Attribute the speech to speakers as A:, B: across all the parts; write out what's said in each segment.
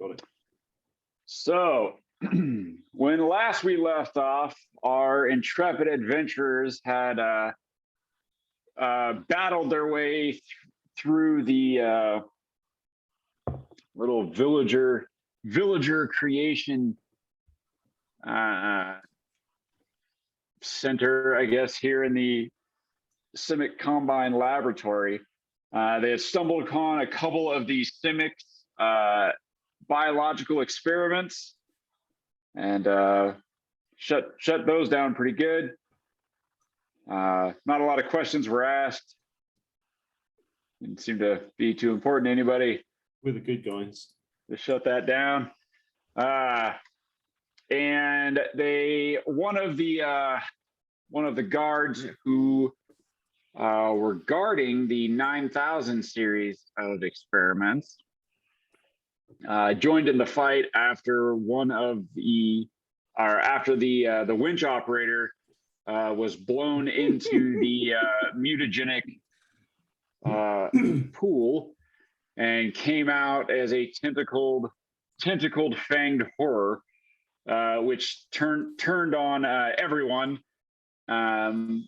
A: Got it.
B: So, when last we left off, our intrepid adventurers had battled their way through the little villager creation center, I guess, here in the Simic Combine Laboratory. They had stumbled upon a couple of these Simics biological experiments and shut those down pretty good. Not a lot of questions were asked. Didn't seem to be too important to anybody.
A: We're the good guys.
B: To shut that down. And one of the guards who were guarding the 9000 series of experiments joined in the fight after the winch operator was blown into the mutagenic pool and came out as a tentacled fanged horror, which turned on everyone, and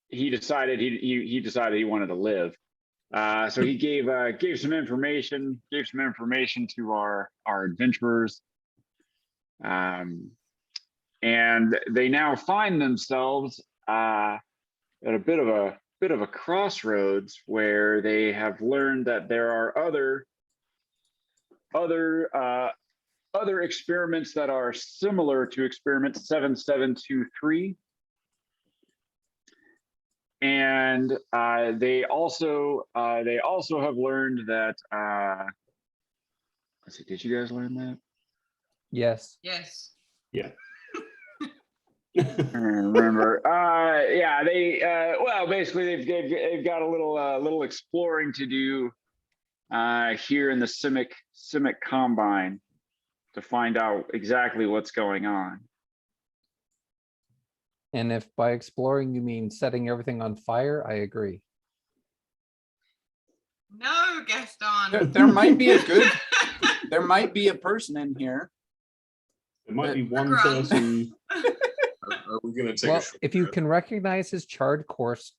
B: he decided he wanted to live. So he gave some information to our adventurers, and they now find themselves at a bit of a crossroads where they have learned that there are other experiments that are similar to experiment 7723. And they also have learned that let's see, did you guys learn that?
C: Yes.
D: Yes.
A: Yeah.
B: I remember. Yeah, they well, basically they've got a little exploring to do here in the Simic Combine to find out exactly what's going on.
C: And if by exploring you mean setting everything on fire, I agree.
D: No, Gaston.
E: There might be there might be a person in here.
A: There might be one
D: Grung.
A: person.
F: Are we going to take
C: Well,
F: a short
C: if you
F: trip?
C: can recognize his charred corpse,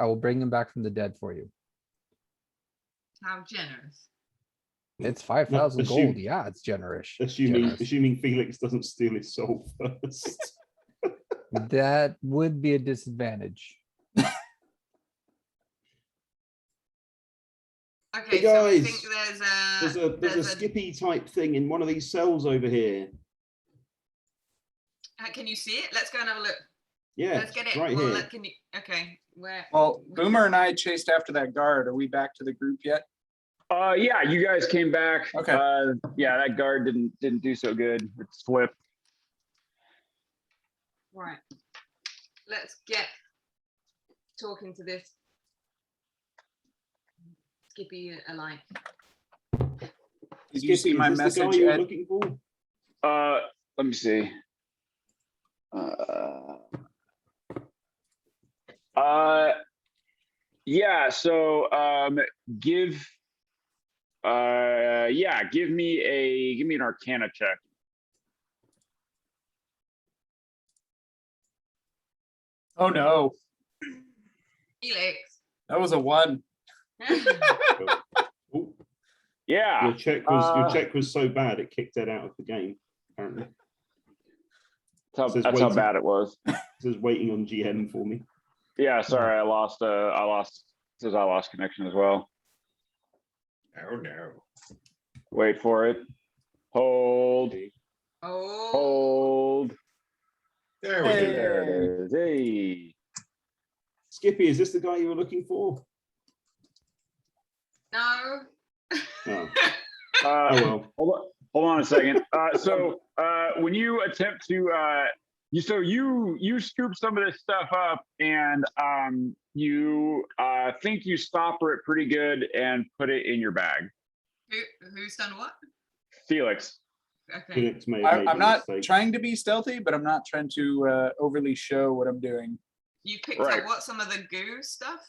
C: I will bring him back from the dead for you.
D: How generous.
C: It's 5,000
A: assume-
C: gold. Yeah, it's generous.
A: Assuming Felix doesn't steal his soul first.
C: That would be a disadvantage.
D: Okay,
A: Hey,
D: so I
A: guys,
D: think
A: There's a Skippy type thing in one of these cells over here.
D: Can you see it? Let's go and have a look.
A: Yeah,
D: Let's get it.
A: right
D: Well,
A: here.
D: can you? Okay, where?
E: Well, Boomer and I chased after that guard. Are we back to the group yet?
B: Yeah, you guys came back.
E: Okay.
B: Yeah, that guard didn't do so good. It slipped.
D: Right. Let's get talking to this Skippy alike.
E: Did you see my
A: is this the guy
E: message,
A: you were
E: Ed?
A: looking for?
B: Let me see. Yeah, so give me an Arcana check.
E: Oh no,
D: Felix.
E: that was a 1.
A: Oh,
B: Yeah.
A: your check was so bad it kicked Ed out of the game. Apparently,
B: That's
A: Says
B: how
A: waiting.
B: bad it was.
A: it says waiting on GM for me.
B: Yeah, sorry, I lost connection as well.
F: Oh no.
B: Wait for it. Hold.
D: Oh.
B: Hold.
F: There we
E: Hey.
F: go.
B: There it is. Hey.
A: Skippy, is this the guy you were looking for?
D: No.
A: Oh,
B: Oh
A: well.
B: Hold on a second. So when you attempt to you scoop some of this stuff up and you think you stopper it pretty good and put it in your bag.
D: Who's done what?
B: Felix.
D: Okay.
A: Felix may have made
E: I'm
A: a
E: not
A: mistake.
E: trying to be stealthy, but I'm not trying to overly show what I'm doing.
D: You picked
B: Right.
D: up what? Some of the goo stuff?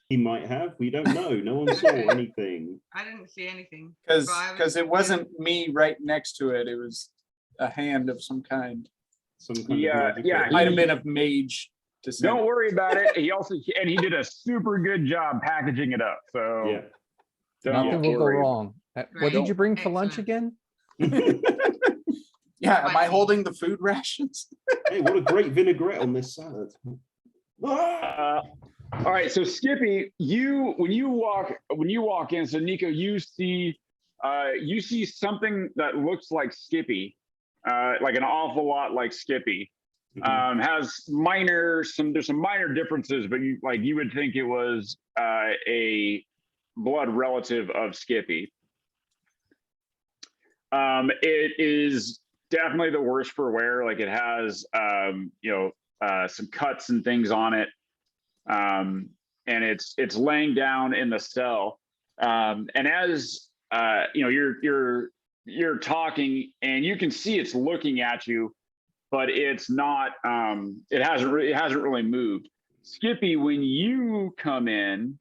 A: He might have. We don't know. No one saw anything.
D: I didn't see anything.
E: Because
D: But I was-
E: it wasn't me right next to it. It was a hand of some kind.
A: Some kind of
B: Yeah,
A: magic
B: yeah,
A: or-
E: Might have been a mage descent.
B: Don't worry about it. He did a super good job packaging it up. So
A: Yeah.
B: don't
C: Nothing will go
B: worry.
C: wrong. What did you bring for lunch
D: Excellent.
C: again?
E: Yeah, am I
D: Spicy.
E: holding the food rations?
A: Hey, what a great vinaigrette on this salad. Ah!
B: All right, so Skippy, when you walk in, so Nico, you see something that looks like Skippy, like an awful lot like Skippy. Has there's some minor differences, but you would think it was a blood relative of Skippy. It is definitely the worse for wear. Like it has some cuts and things on it. And it's laying down in the cell. And as you're talking, and you can see it's looking at you, but it's not. It hasn't really moved. Skippy, when you come in,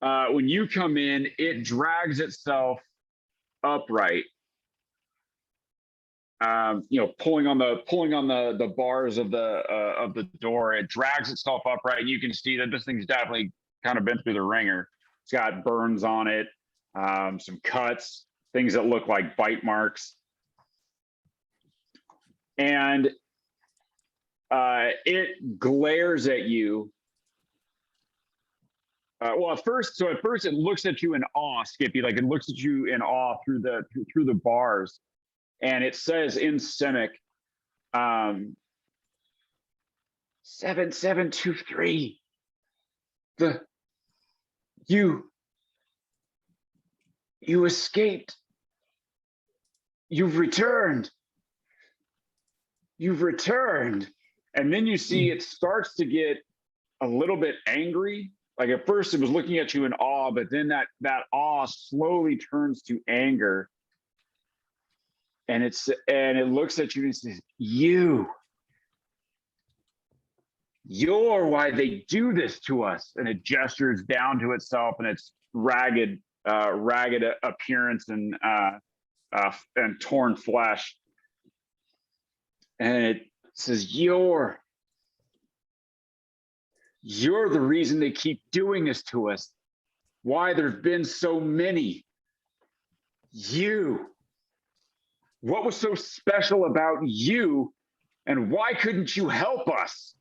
B: it drags itself upright. Pulling on the bars of the door, it drags itself upright, and you can see that this thing's definitely kind of been through the ringer. It's got burns on it, some cuts, things that look like bite marks, and it glares at you. At first it looks at you in awe, Skippy. Like it looks at you in awe through the bars. And it says in Semic, 7723. You escaped. You've returned. And then you see it starts to get a little bit angry. Like at first it was looking at you in awe, but then that awe slowly turns to anger. And it looks at you and says, you're why they do this to us. And it gestures down to itself and its ragged appearance and torn flesh. And it says, you're the reason they keep doing this to us. Why there've been so many. What was so special about you, and why couldn't you help us?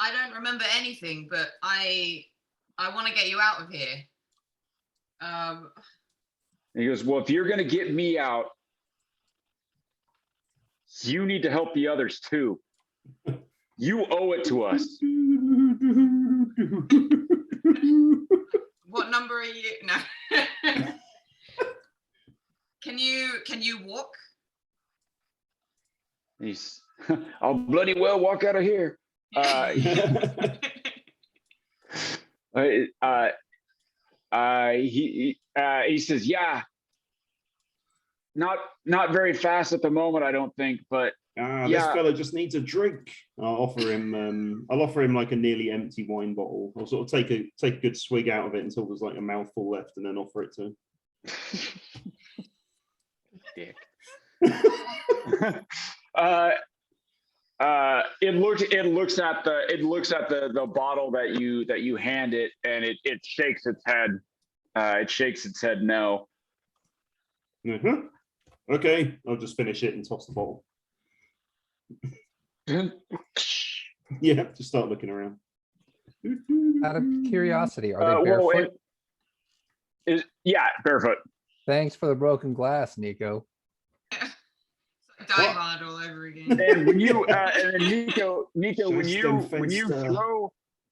D: I don't remember anything, but I want to get you out of here.
B: And he goes, well, if you're going to get me out, you need to help the others too. You owe it to us.
D: What number are you? No. Can you walk?
B: I'll bloody well walk out of here. He says, yeah, not very fast at the moment, I don't think, but
A: This fella just needs a drink. I'll offer him like a nearly empty wine bottle. I'll sort of take a good swig out of it until there's like a mouthful left, and then offer it to him.
B: Dick. It looks at the bottle that you hand it, and it shakes its head. It shakes its head no.
A: Mm-hmm. Okay, I'll just finish it and toss the bottle. Yeah, just start looking around.
C: Out of curiosity, are they barefoot?
B: Yeah, barefoot.
C: Thanks for the broken glass, Nico.
D: Die hard all over again.
B: And when you and then Nico,
A: Just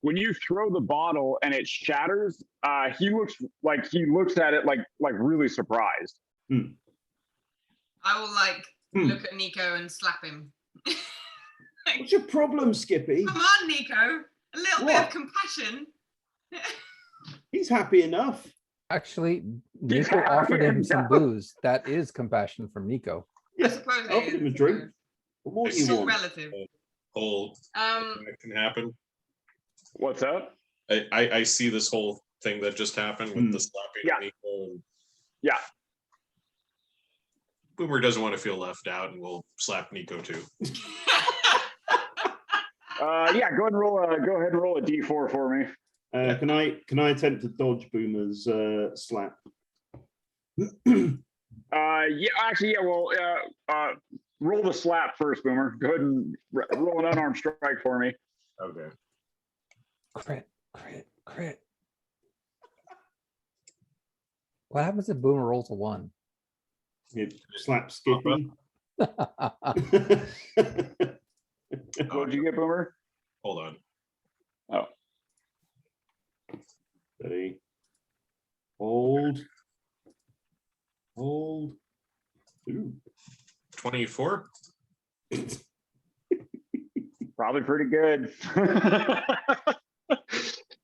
B: when you throw the bottle and it shatters, he looks at it like really surprised.
D: I will look at Nico and slap him.
A: What's your problem, Skippy?
D: Come on, Nico. A little bit
A: What?
D: of compassion.
A: He's happy enough.
C: Actually, Nico offered him some booze. That is compassion from Nico.
D: I suppose
A: I'll give him a drink. What more do
D: It's
A: you
D: still
A: want?
D: relative.
F: whole that can happen.
B: What's up?
F: I see this whole thing that just happened with the slapping.
B: Yeah.
F: Nico and
B: Yeah.
F: Boomer doesn't want to feel left out, and we'll slap Nico too.
B: Yeah, go ahead and roll a d4 for me.
A: Can I attempt to dodge Boomer's slap?
B: Yeah, actually, yeah. Well, roll the slap first, Boomer. Go ahead and roll an unarmed strike for me.
F: Okay.
C: Crit. What happens if Boomer rolls a 1?
A: It slaps Skippy.
B: What did you get, Boomer?
F: Hold on.
B: Oh,
A: Ready. Hold. Ooh.
F: 24.
B: probably pretty good.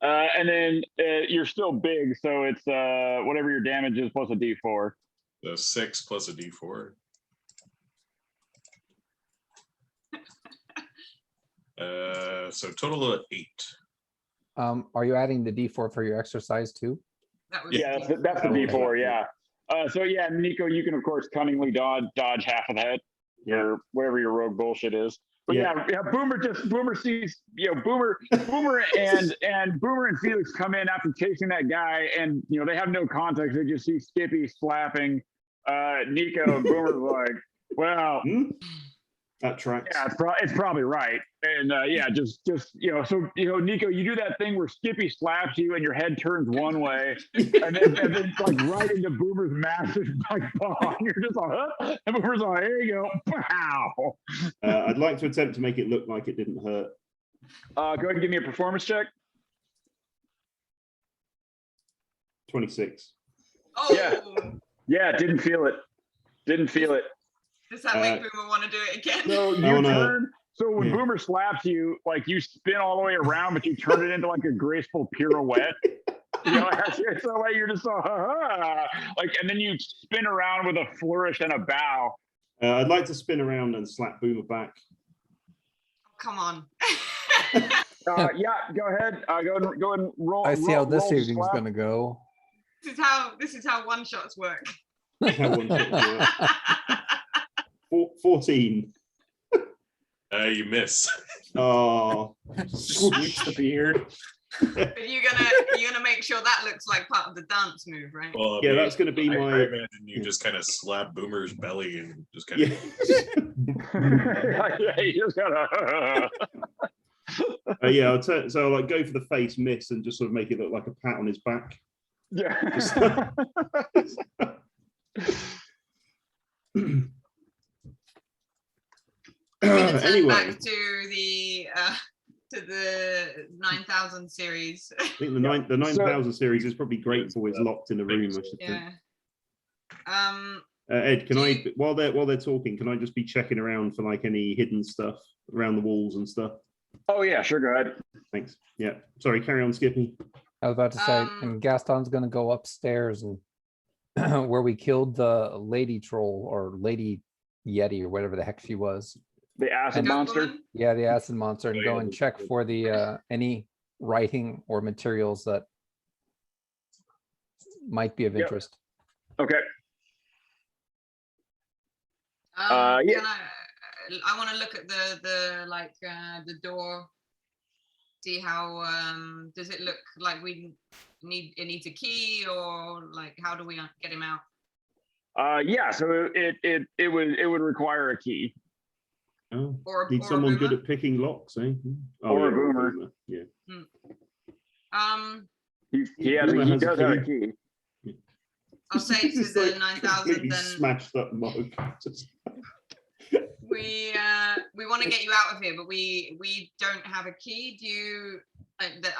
B: And then you're still big, so it's whatever your damage is plus a d4.
F: So 6 plus a d4. So total of 8.
C: Are you adding the D4 for your exercise too?
D: That was
B: Yeah, that's the d4. Yeah. So yeah, Nico, you can of course cunningly dodge half of that, or whatever your rogue bullshit is. But yeah, Boomer sees, Boomer and Felix come in after chasing that guy, and they have no context. They just see Skippy slapping Nico, and Boomer's like, well,
A: that tracks.
B: yeah, it's probably right. And just so Nico, you do that thing where Skippy slaps you and your head turns one way, and then it's like right into Boomer's massive paw. You're just like, huh? And Boomer's like, there you go, pow.
A: I'd like to attempt to make it look like it didn't hurt.
B: Go ahead and give me a performance check.
A: 26.
D: Oh,
B: Yeah, didn't feel it.
D: does that make Boomer want to do it again?
B: So you turn. So when Boomer slaps you, like you spin all the way around, but you turn it into like a graceful pirouette. So like you're just like, and then you spin around with a flourish and a bow.
A: I'd like to spin around and slap Boomer back.
D: Come on.
B: Yeah, go ahead. Go and roll.
C: I see how this
B: roll
C: evening's
B: slap.
C: gonna go.
D: This is how one shots work.
A: How one shot works. 14.
F: You miss.
A: Oh,
E: Sweep the beard.
D: But you're gonna make sure that looks like part of the dance move, right?
F: Well,
A: yeah, that's going to be
F: I
A: my.
F: imagine you just kind of slap Boomer's belly and just kind
A: Yeah.
F: of.
B: Yeah, you just gotta.
A: Yeah, I'll like go for the face miss and just sort of make it look like a pat on his back.
B: Yeah.
A: Anyway,
D: Back to the 9000 series.
A: I think the 9000 series is probably great for it's locked in a room. I should think.
D: Yeah.
A: Ed, can I while they're talking, can I just be checking around for like any hidden stuff around the walls and stuff?
B: Oh yeah, sure. Go ahead.
A: Thanks. Yeah. Sorry, carry on, Skippy.
C: I was about to say, and Gaston's gonna go upstairs and where we killed the lady troll or lady yeti or whatever the heck she was.
B: The acid monster.
C: Yeah, the acid monster, and
F: Oh,
C: go
F: yeah.
C: and check for the any writing or materials that might be of
B: Yep.
C: interest.
B: Okay.
D: I
B: Yeah.
D: want to look at the door. See how does it look like it needs a key, or like how do we get him out?
B: Yeah. So it would require a key.
A: Oh,
D: Or
A: need
D: or
A: someone good
D: Boomer?
A: at picking locks, eh? Oh,
B: Or a
A: yeah,
B: Boomer.
A: Yeah.
B: He
A: Boomer has a
B: does have a
A: key.
B: key.
D: I'll say to
A: Just,
D: the
A: like,
D: 9000
A: completely
D: then.
A: smashed up mug. Just-
D: We want to get you out of here, but we don't have a key. Do you?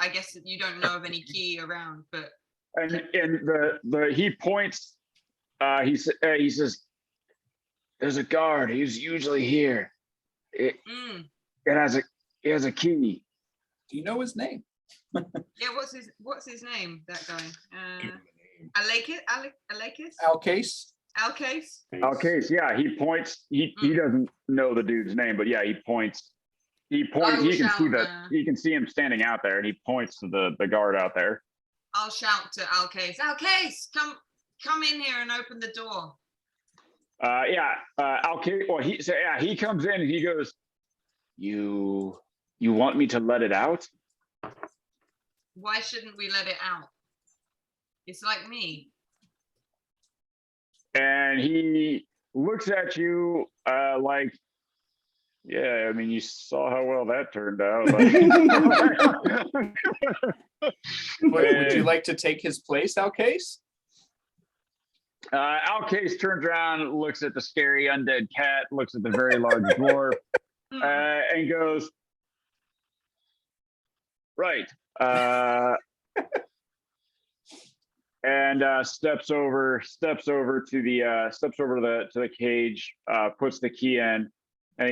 D: I guess you don't know of any key around, but
B: And the he points. He says, "There's a guard. He's usually here. It has a key."
E: Do you know his name?
D: yeah. What's his name? That guy. Alakis.
E: Alcase?
D: Alcase.
B: Okay, so yeah, he points. He doesn't know the dude's name, but yeah, he points He points.
D: will
B: He can see
D: shout,
B: you can see him standing out there, and he points to the guard out there.
D: I'll shout to Alcase. Alcase, come in here and open the door.
B: Okay. Well, he comes in and he goes, You want me to let it out?
D: Why shouldn't we let it out? It's like me.
B: And he looks at you like, yeah, I mean, you saw how well that turned out.
E: Would you like to take his place, Alcase?
B: Alcase turns around, looks at the scary undead cat, looks at the very large dwarf, and goes, right. And steps over to the cage, puts the key in, and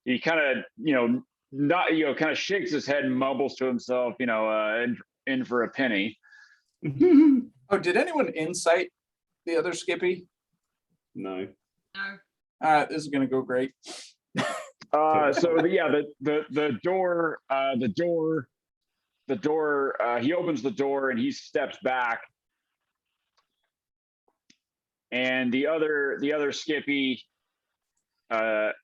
B: he kind of shakes his head and mumbles to himself, in for a penny.
E: Oh, did anyone insight the other Skippy?
A: No.
D: No.
E: This is gonna go great.
B: The door, he opens the door and he steps back. And the other Skippy, by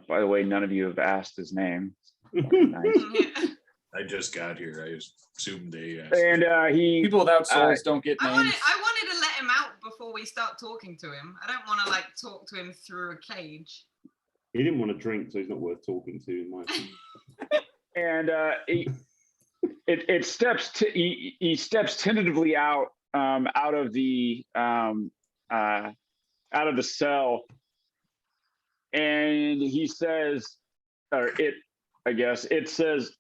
B: the way, none of you have asked his name. Nice.
F: I just got here. I assumed they asked.
B: And
E: People without souls don't get
D: I
E: names.
D: wanted to let him out before we start talking to him. I don't want to talk to him through a cage.
A: He didn't want to drink, so he's not worth talking to, in my opinion.
B: And he steps tentatively out of the cell, and he says, it says,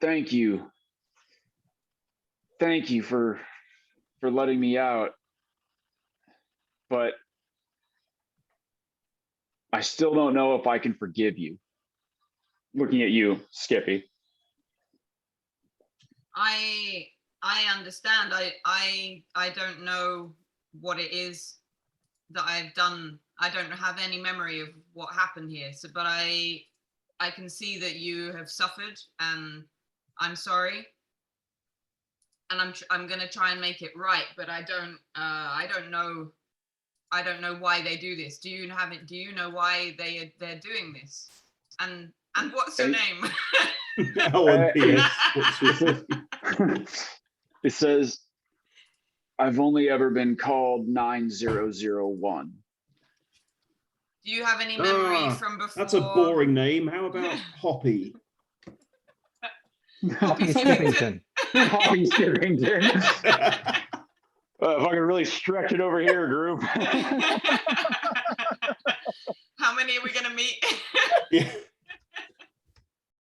B: thank you for letting me out, but I still don't know if I can forgive you. Looking at you, Skippy.
D: I understand. I don't know what it is that I've done. I don't have any memory of what happened here. So, but I can see that you have suffered, and I'm sorry. And I'm gonna try and make it right. But I don't know why they do this. Do you know why they're doing this? And what's your name?
B: It says, I've only ever been called 9001.
D: Do you have any memory from before?
A: That's a boring name. How about Hoppy?
C: Hoppy Skippington.
B: Hoppy Skippington. If I can really stretch it over here, group.
D: How many are we gonna meet?
A: Yeah.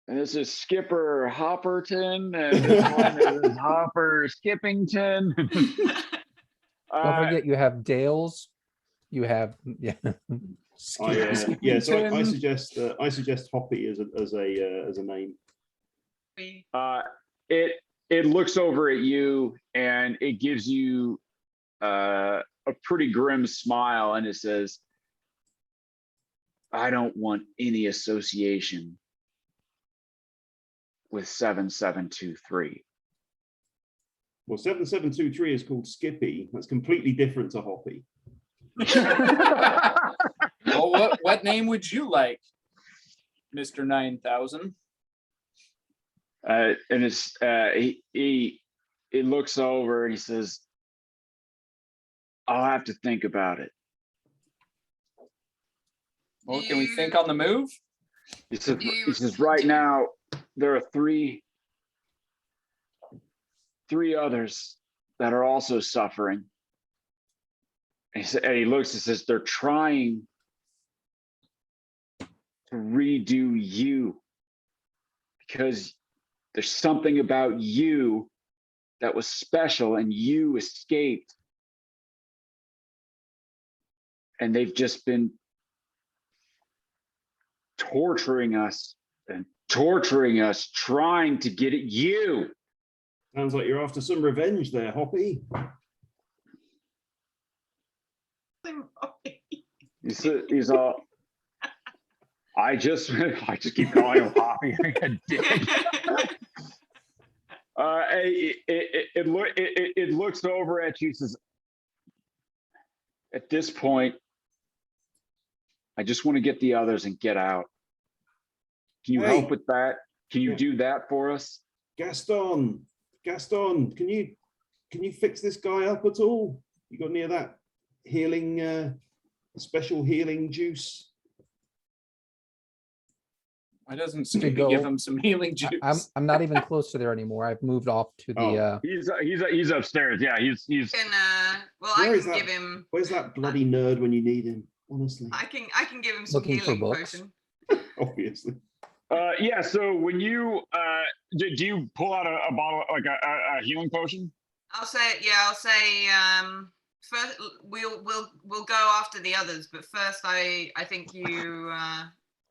B: And this is Skipper Hopperton, and this one is Hopper Skippington.
C: Don't forget, you have Dales. You have
A: So I suggest Hoppy as a name.
B: It looks over at you and it gives you a pretty grim smile, and it says, I don't want any association with 7723.
A: Well, 7723 is called Skippy. That's completely different to Hoppy.
E: Well, what name would you like, Mr. 9000?
B: And it's he looks over and he says, I'll have to think about it.
E: Well, can we think on the move?
B: He says right now there are three others that are also suffering. And he looks and says, they're trying to redo you because there's something about you that was special and you escaped. And they've just been torturing us trying to get at you.
A: Sounds like you're after some revenge there, Hoppy.
B: He's all. I just keep calling him Hoppy like a dick. It looks over at you, says, at this point, I just want to get the others and get out. Can you
A: Hey.
B: help with that? Can you
A: Yeah.
B: do that for us?
A: Gaston, can you fix this guy up at all? You got any of that healing, special healing juice?
E: Why doesn't
C: To
E: Skippy
C: go-
E: give him some healing juice?
C: I'm not even close to there anymore. I've moved off to the,
A: Oh.
B: He's upstairs. Yeah, he's
D: Can well,
A: Where
D: I
A: is
D: can
A: that?
D: give him.
A: Where's that bloody nerd when you need him? Honestly,
D: I can give him some
C: Looking for
D: healing
C: books.
D: potion.
A: obviously.
B: yeah. So when you do you pull out a bottle like a healing potion?
D: I'll say first we'll go after the others, but first I think you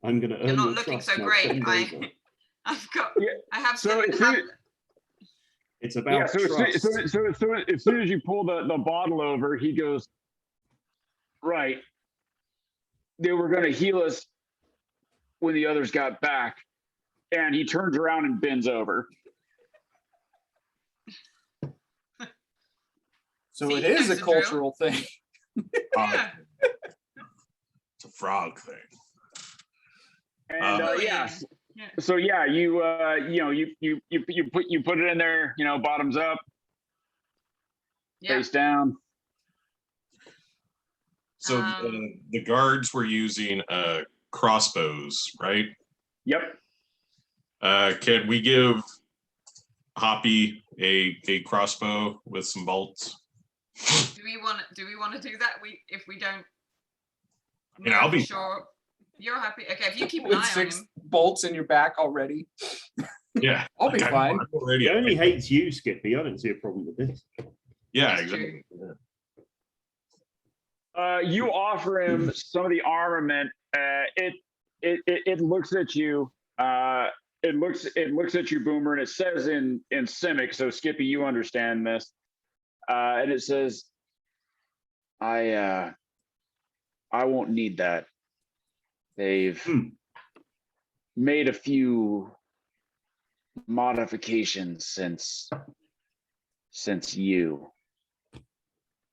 A: I'm gonna earn
D: you're not
A: your
D: looking
A: trust
D: so
A: now,
D: great.
A: bend over.
D: I've got
B: Yeah,
D: I have
B: so
D: some
B: as soon-
A: It's about
B: Yeah. So
A: trust.
B: as soon as you pull the bottle over, he goes, right. They were going to heal us when the others got back, and he turns around and bends over.
E: So
D: See,
E: it
D: he
E: is
D: knows
E: a
D: the drill.
E: cultural thing.
D: yeah.
F: It's a frog thing.
B: And
D: Oh,
B: yes.
D: yeah.
B: So yeah, you put it in there, bottoms up,
D: Yeah.
B: face down.
F: So the guards were using crossbows, right?
B: Yep.
F: Can we give Hoppy a crossbow with some bolts?
D: Do we want to do that? If we don't.
F: Yeah, I'll
D: for
F: be-
D: sure. You're happy. Okay, if you keep an
E: With
D: eye on
E: 6
D: him.
E: bolts in your back already.
F: Yeah,
E: I'll be
F: I'm
E: fine.
F: already
A: He
F: up.
A: only hates you, Skippy. I don't see a problem with this.
F: Yeah,
D: That's
F: exactly.
D: true.
F: Yeah.
B: You offer him some of the armament. It looks at you. It looks at you, Boomer, and it says in Simic. So Skippy, you understand this. And it says, I won't need that. They've made a few modifications since you.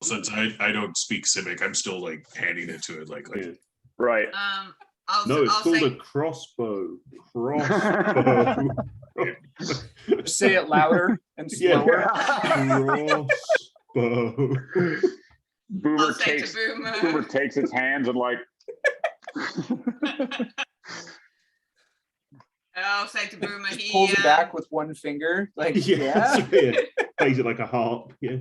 F: Since I don't speak Civic, I'm still like handing it to it like
A: Yeah.
B: Right.
A: No, it's
D: I'll
A: called
D: say,
A: a crossbow. Crossbow.
E: Say it louder and
A: Yeah.
E: slower.
A: Crossbow.
B: Boomer
D: I'll say
B: takes
D: to
B: Boomer
D: Boomer.
B: takes his hands and like
D: I'll say to Boomer.
E: Just
D: He
E: pulls it back with one finger. Like, yeah.
A: Plays it like a harp. Yeah.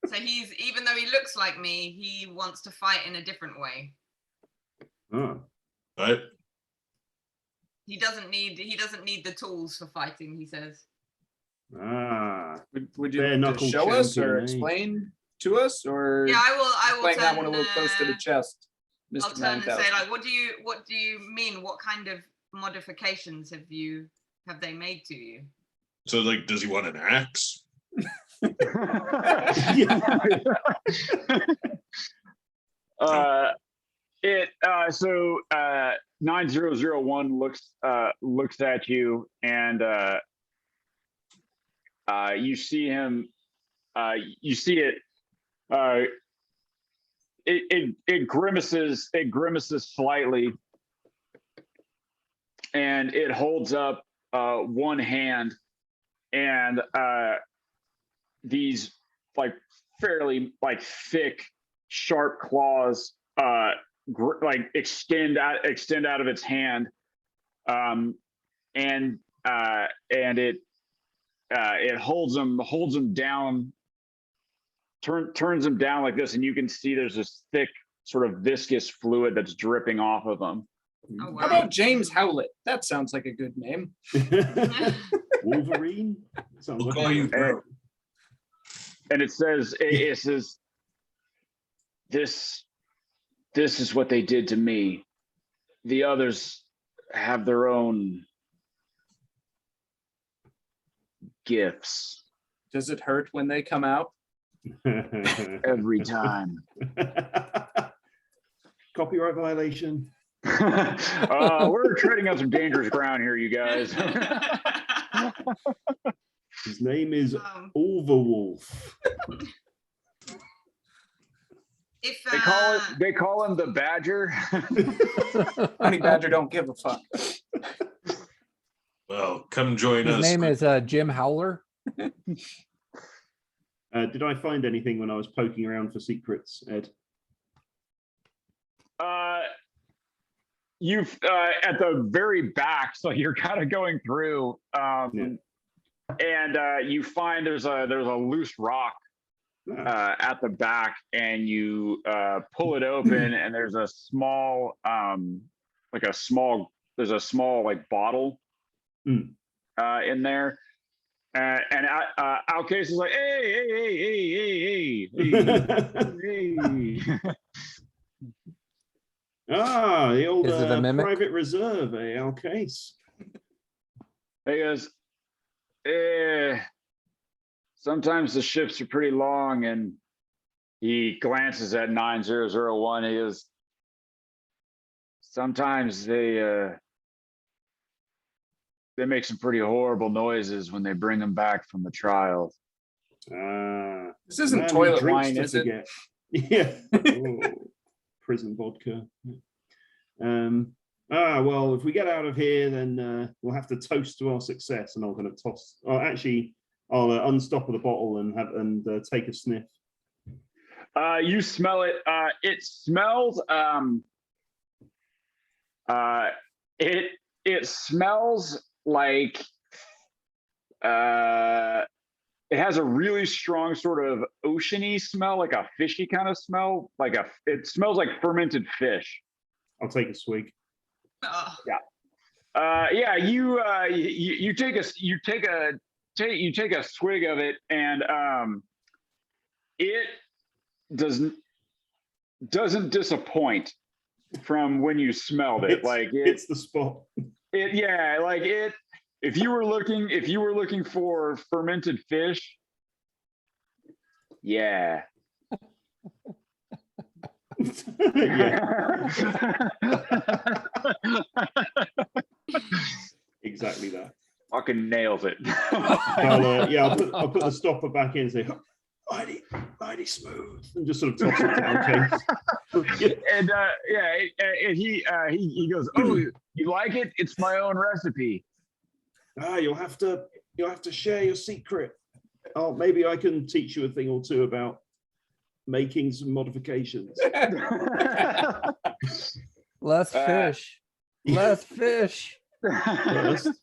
D: So he's, even though he looks like me, he wants to fight in a different way.
A: Oh.
F: but
D: He doesn't need the tools for fighting, he says.
A: Ah.
E: Would
A: Bare
E: you like to
A: knuckle
E: show us
A: champion,
E: or
A: eh?
E: explain to us, or
D: Yeah, I will
E: playing that
D: turn,
E: one a little close to the chest,
D: I'll
E: Mr.
D: turn and
E: 9000?
D: say, like, what do you mean? What kind of modifications have they made to you?
F: so like, does he want an axe?
B: So 9001 looks at you, and you see him. You see it. It grimaces. It grimaces slightly, and it holds up one hand, and these like fairly like thick, sharp claws like extend out of its hand, and it holds him down, turns him down like this, and you can see there's this thick sort of viscous fluid that's dripping off of him.
D: Oh,
E: How
D: wow.
E: about James Howlett? That sounds like a good name.
A: Wolverine? Sounds
F: We'll
A: like
F: call
A: a-
F: you Groot.
B: And it says, this is what they did to me. The others have their own gifts.
E: Does it hurt when they come out?
B: every time.
A: Copyright violation.
B: We're treading on some dangerous ground here, you guys.
A: His name is
D: Um,
A: Overwolf.
D: if
B: They call him the Badger.
E: Honey Badger don't give a fuck.
F: Well, come join
C: His
F: us.
C: name is Jim Howler.
A: Did I find anything when I was poking around for secrets, Ed?
B: You've at the very back, so you're kind of going through, and you find there's a loose rock
A: Ah,
B: at the back, and you pull it open, and there's a small like bottle in there. And Outcase is like, hey.
A: Ah, the old
C: Is it a mimic?
A: private reserve, Case.
B: He goes, sometimes the shifts are pretty long, and he glances at 9001. He goes, sometimes they make some pretty horrible noises when they bring them back from the trials.
E: This isn't
A: Man who
E: toilet
A: drinks
E: wine,
A: to
E: is it?
A: forget. Yeah. Oh, prison vodka. Well, if we get out of here, then we'll have to toast to our success, and I'm going to toss. Oh, actually, I'll unstopper the bottle and take a sniff.
B: You smell it. It smells. It smells like. It has a really strong sort of oceany smell, like a fishy kind of smell. It smells like fermented fish.
A: I'll take a swig.
D: oh,
B: Yeah, you take a swig of it, and it doesn't disappoint from when you smelled it.
A: It's the spot.
B: If you were looking for fermented fish, yeah.
A: Yeah, exactly that.
B: Fucking nails it.
A: I'll put the stopper back in and say, mighty smooth, and just sort of toss it down. Case.
B: And and he goes, oh, you like it? It's my own recipe.
A: You'll have to share your secret. Oh, maybe I can teach you a thing or two about making some modifications.
C: Less fish. Less fish.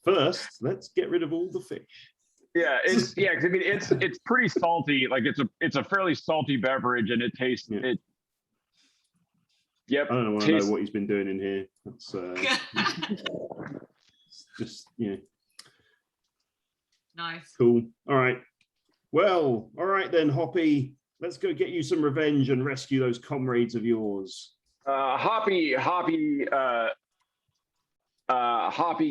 A: First, let's get rid of all the fish.
B: Yeah, 'cause I mean it's pretty salty. Like it's a fairly salty beverage, and it tastes it. Yep.
A: I don't want to know what he's been doing in here. That's just
D: nice.
A: cool. All right. Well, all right then, Hoppy. Let's go get you some revenge and rescue those comrades of yours.
B: Hoppy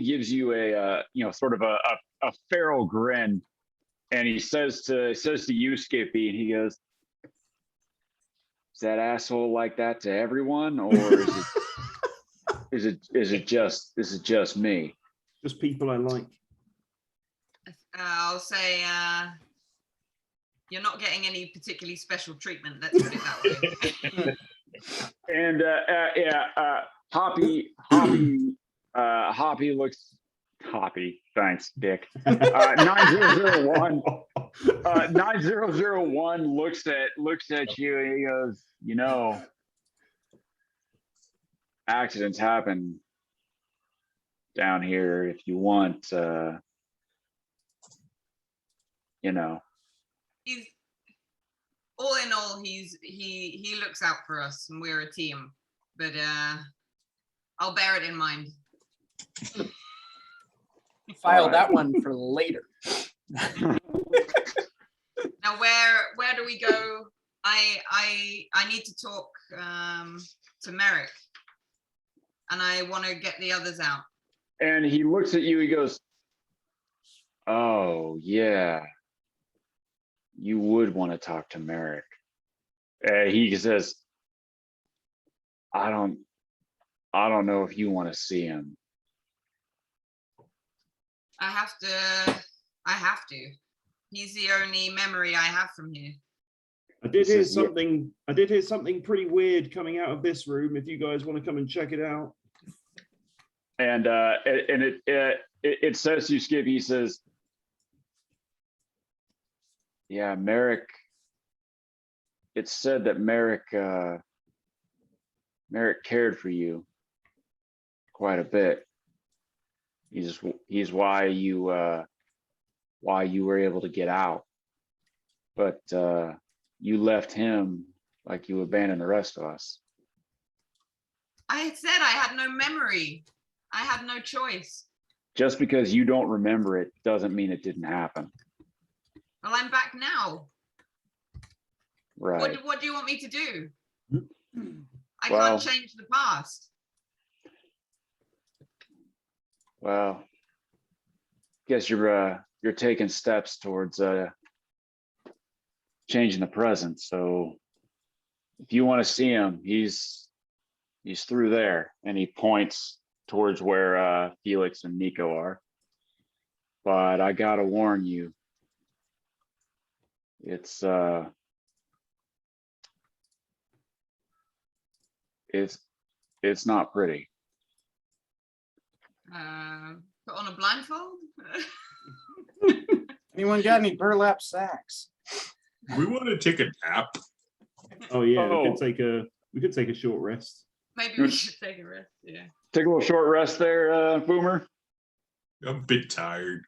B: gives you a sort of a feral grin, and he says to you, Skippy, and he goes, "Is that asshole like that to everyone, or is it just me?"
A: Just people I like.
D: I'll say you're not getting any particularly special treatment. Let's put it that way.
B: And Hoppy looks. Hoppy, thanks, Dick. 9001. 9001 looks at you, and he goes, accidents happen down here. If you want,
D: He's all in all, he looks out for us, and we're a team. But I'll bear it in mind.
E: File that one for later.
D: Now, where do we go? I need to talk to Merrick, and I want to get the others out.
B: And he looks at you. He goes, "Oh yeah, you would want to talk to Merrick. He says, I don't know if you want to see him.
D: I have to. He's the only memory I have from here.
A: I did
B: He
A: hear
B: says, "Yeah."
A: something pretty weird coming out of this room. If you guys want to come and check it out.
B: And it says to you, Skip, he says, yeah, Merrick, it's said that Merrick cared for you quite a bit. He's why you were able to get out. But you left him like you abandoned the rest of us.
D: I said I had no memory. I had no choice.
B: Just because you don't remember it doesn't mean it didn't happen.
D: Well, I'm back now.
B: Right.
D: What do you want me to do? I
B: Well-
D: can't change the past.
B: Well, guess you're taking steps towards changing the present. So if you want to see him, he's through there, and he points towards where Felix and Nico are. But I gotta warn you, it's not pretty.
D: Put on a blindfold.
E: Anyone got any burlap sacks?
F: We want to take a nap.
A: Oh yeah,
B: Oh.
A: we could take a short rest.
D: Maybe we should take a rest. Yeah.
B: Take a little short rest there, Boomer.
F: I'm a bit tired.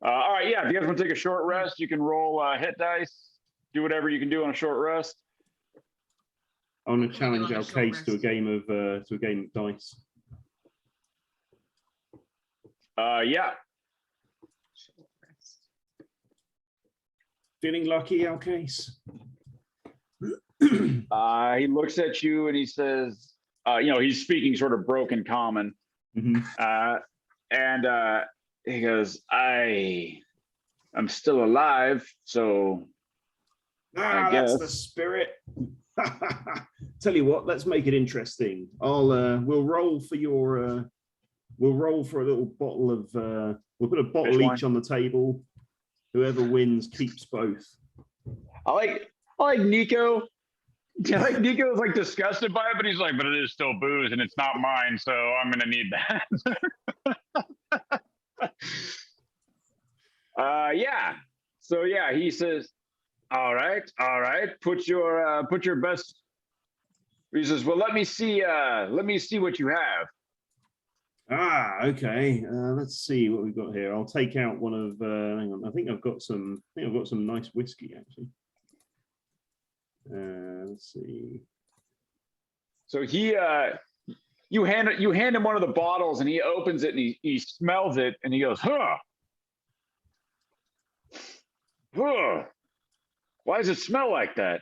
B: All right, yeah. If you guys want to take a short rest, you can roll hit dice. Do whatever you can do on a short rest.
A: I want to
D: What can we do
A: challenge
D: on a
A: our
D: short
A: case to a
D: rest?
A: game of dice.
B: Yeah.
D: Short rest.
A: Feeling lucky, our case.
B: He looks at you and he says, he's speaking sort of broken common.
A: Mhm.
B: And he goes, I'm still alive, so
A: Ah, that's the
B: guess.
A: spirit. Tell you what, let's make it interesting. We'll roll for a little bottle of we'll put a bottle
B: Fish
A: each on the table. Whoever wins keeps both.
B: I like Nico. Yeah, like Nico is like disgusted by it, but he's like, but it is still booze and it's not mine, so I'm gonna need that. Yeah. So yeah, he says, all right, put your best. He says, well, let me see what you have.
A: Ah, okay. Let's see what we've got here. I'll take out one of. Hang on. I think I've got some nice whiskey actually. Let's see.
B: So you hand him one of the bottles and he opens it and he smells it and he goes, huh. Why does it smell like that?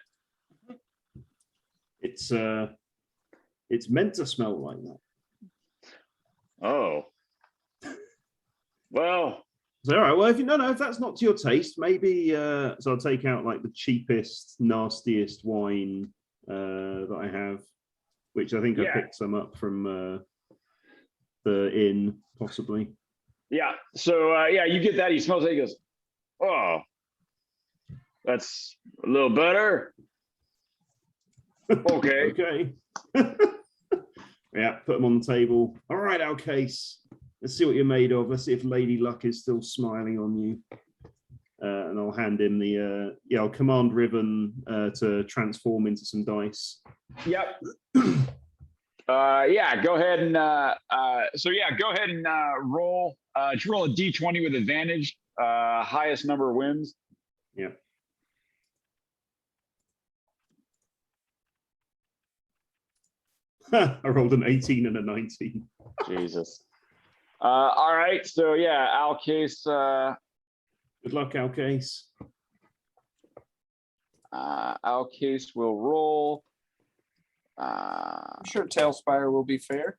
A: It's meant to smell like that.
B: Oh. Well,
A: So, all right. Well, if that's not to your taste, maybe. So I'll take out like the cheapest, nastiest wine that I have, which I think I
B: Yeah.
A: picked some up from the inn, possibly.
B: yeah. So you get that. He smells it. He goes, oh, that's a little better. Okay.
A: Okay. Yeah, put them on the table. All right, our case. Let's see what you're made of. Let's see if Lady Luck is still smiling on you. And I'll hand him the I'll command Riven to transform into some dice.
B: Yep. Yeah, go ahead and go ahead and roll. Just roll a d20 with advantage. Highest number wins.
A: Yeah. I rolled an 18 and a 19.
B: Jesus. All right. So yeah, Alcase.
A: Good luck, our case.
B: Alcase will roll.
E: I'm sure Tailspire will be fair.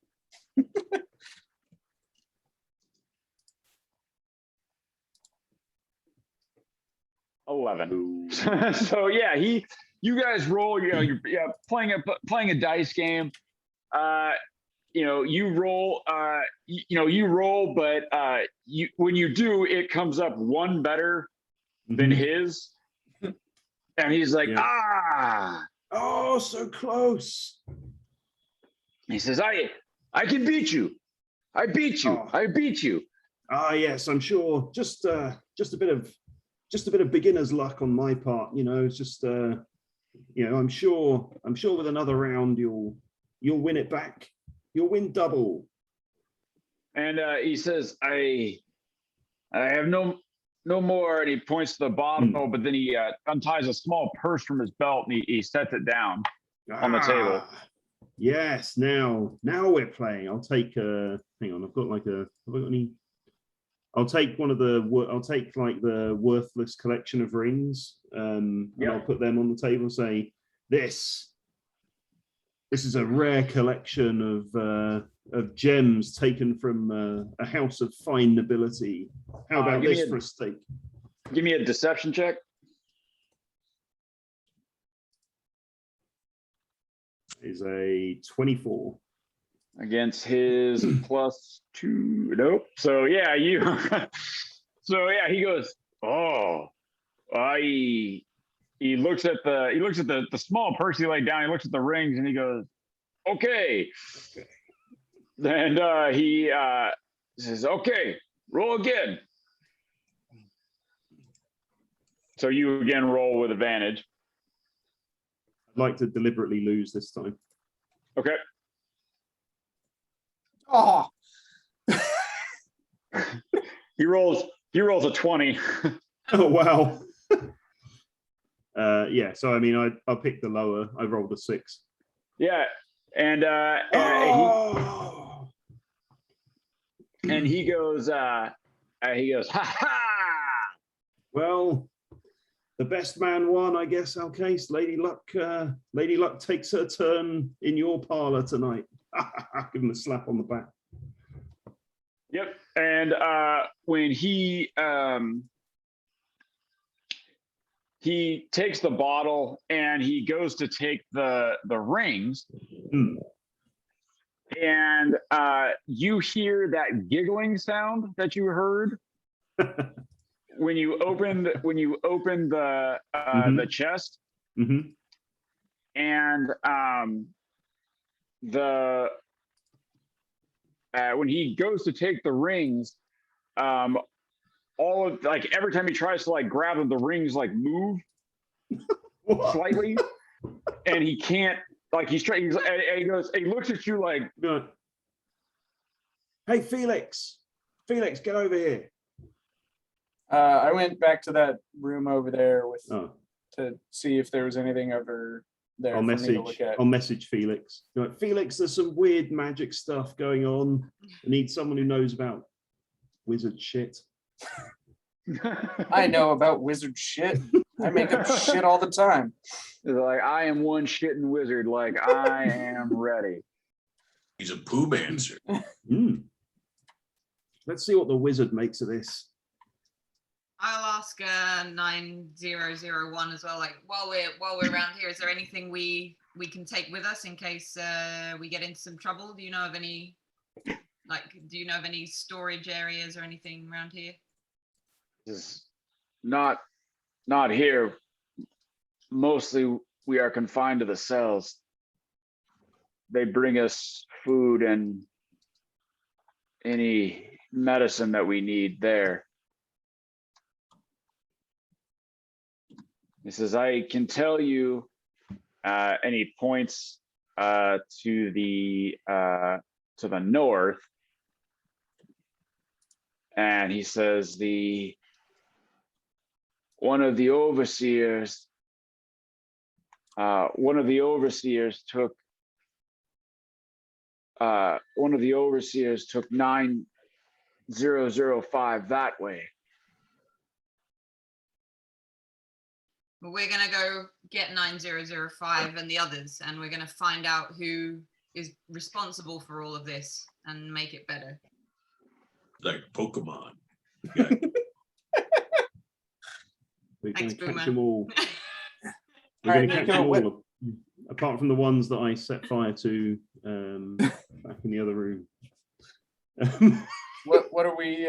B: 11. So yeah, you guys roll. You know, you're playing a dice game. You roll. You roll, but when you do, it comes up one better than his, and he's like,
A: Yeah. Oh, so close.
B: He says, I can beat you. I beat you.
A: Oh.
B: I beat you.
A: Ah, yes, I'm sure. Just a bit of beginner's luck on my part. It's just I'm sure with another round you'll win it back. You'll win double.
B: And he says, I have no more. And he points to the bottle, but then he unties a small purse from his belt and he sets it down on the table.
A: Yes, now we're playing. I'll take hang on, I've got any. I'll take the worthless collection of rings, and I'll put them on the table and say, this is a rare collection of gems taken from a house of fine nobility. How about this for a steak?
B: Give me a deception check.
A: Is a 24
B: against his +2. Nope. So yeah, he goes, he looks at the small purse he laid down, he looks at the rings and he goes, okay. And he says, okay, roll again. So you again roll with advantage.
A: I'd like to deliberately lose this time.
B: Okay.
E: Oh,
B: He rolls a 20.
A: Oh wow. Yeah, so I mean I'll pick the lower. I rolled a 6.
B: Yeah. And he goes, ha ha.
A: Well, the best man won, I guess, Alcase. Lady Luck takes her turn in your parlor tonight. Give him a slap on the back.
B: Yep. And when he takes the bottle and he goes to take the rings, and you hear that giggling sound that you heard when you opened the chest, and when he goes to take the rings, every time he tries to grab them, the rings move slightly, and he can't. He's trying. He goes. He looks at you like,
A: "Hey, Felix, get over here."
E: I went back to that room over there to see if there was anything over there
A: I'll
E: for me to look at.
A: I'll message Felix. Felix, there's some weird magic stuff going on. I need someone who knows about wizard shit.
E: I know about wizard shit. I make up shit all the time.
B: I am one shitting wizard. I am ready.
F: He's a poo mancer.
A: Let's see what the wizard makes of this.
D: I'll ask 9001 as well. While we're around here, is there anything we can take with us in case we get into some trouble? Do you know of any storage areas or anything around here?
B: Not here. Mostly we are confined to the cells. They bring us food and any medicine that we need there. He says, I can tell you, and he points to the north, and he says one of the overseers took 9005 that way.
D: Well, we're going to go get 9005 and the others, and we're going to find out who is responsible for all of this and make it better.
F: Like Pokemon.
A: We're going
D: Thanks,
A: to catch
D: Boomer.
A: them all. We're
E: All right,
A: going to catch
E: Nico,
A: them
E: what-
A: all, apart from the ones that I set fire to back in the other room.
E: What are we?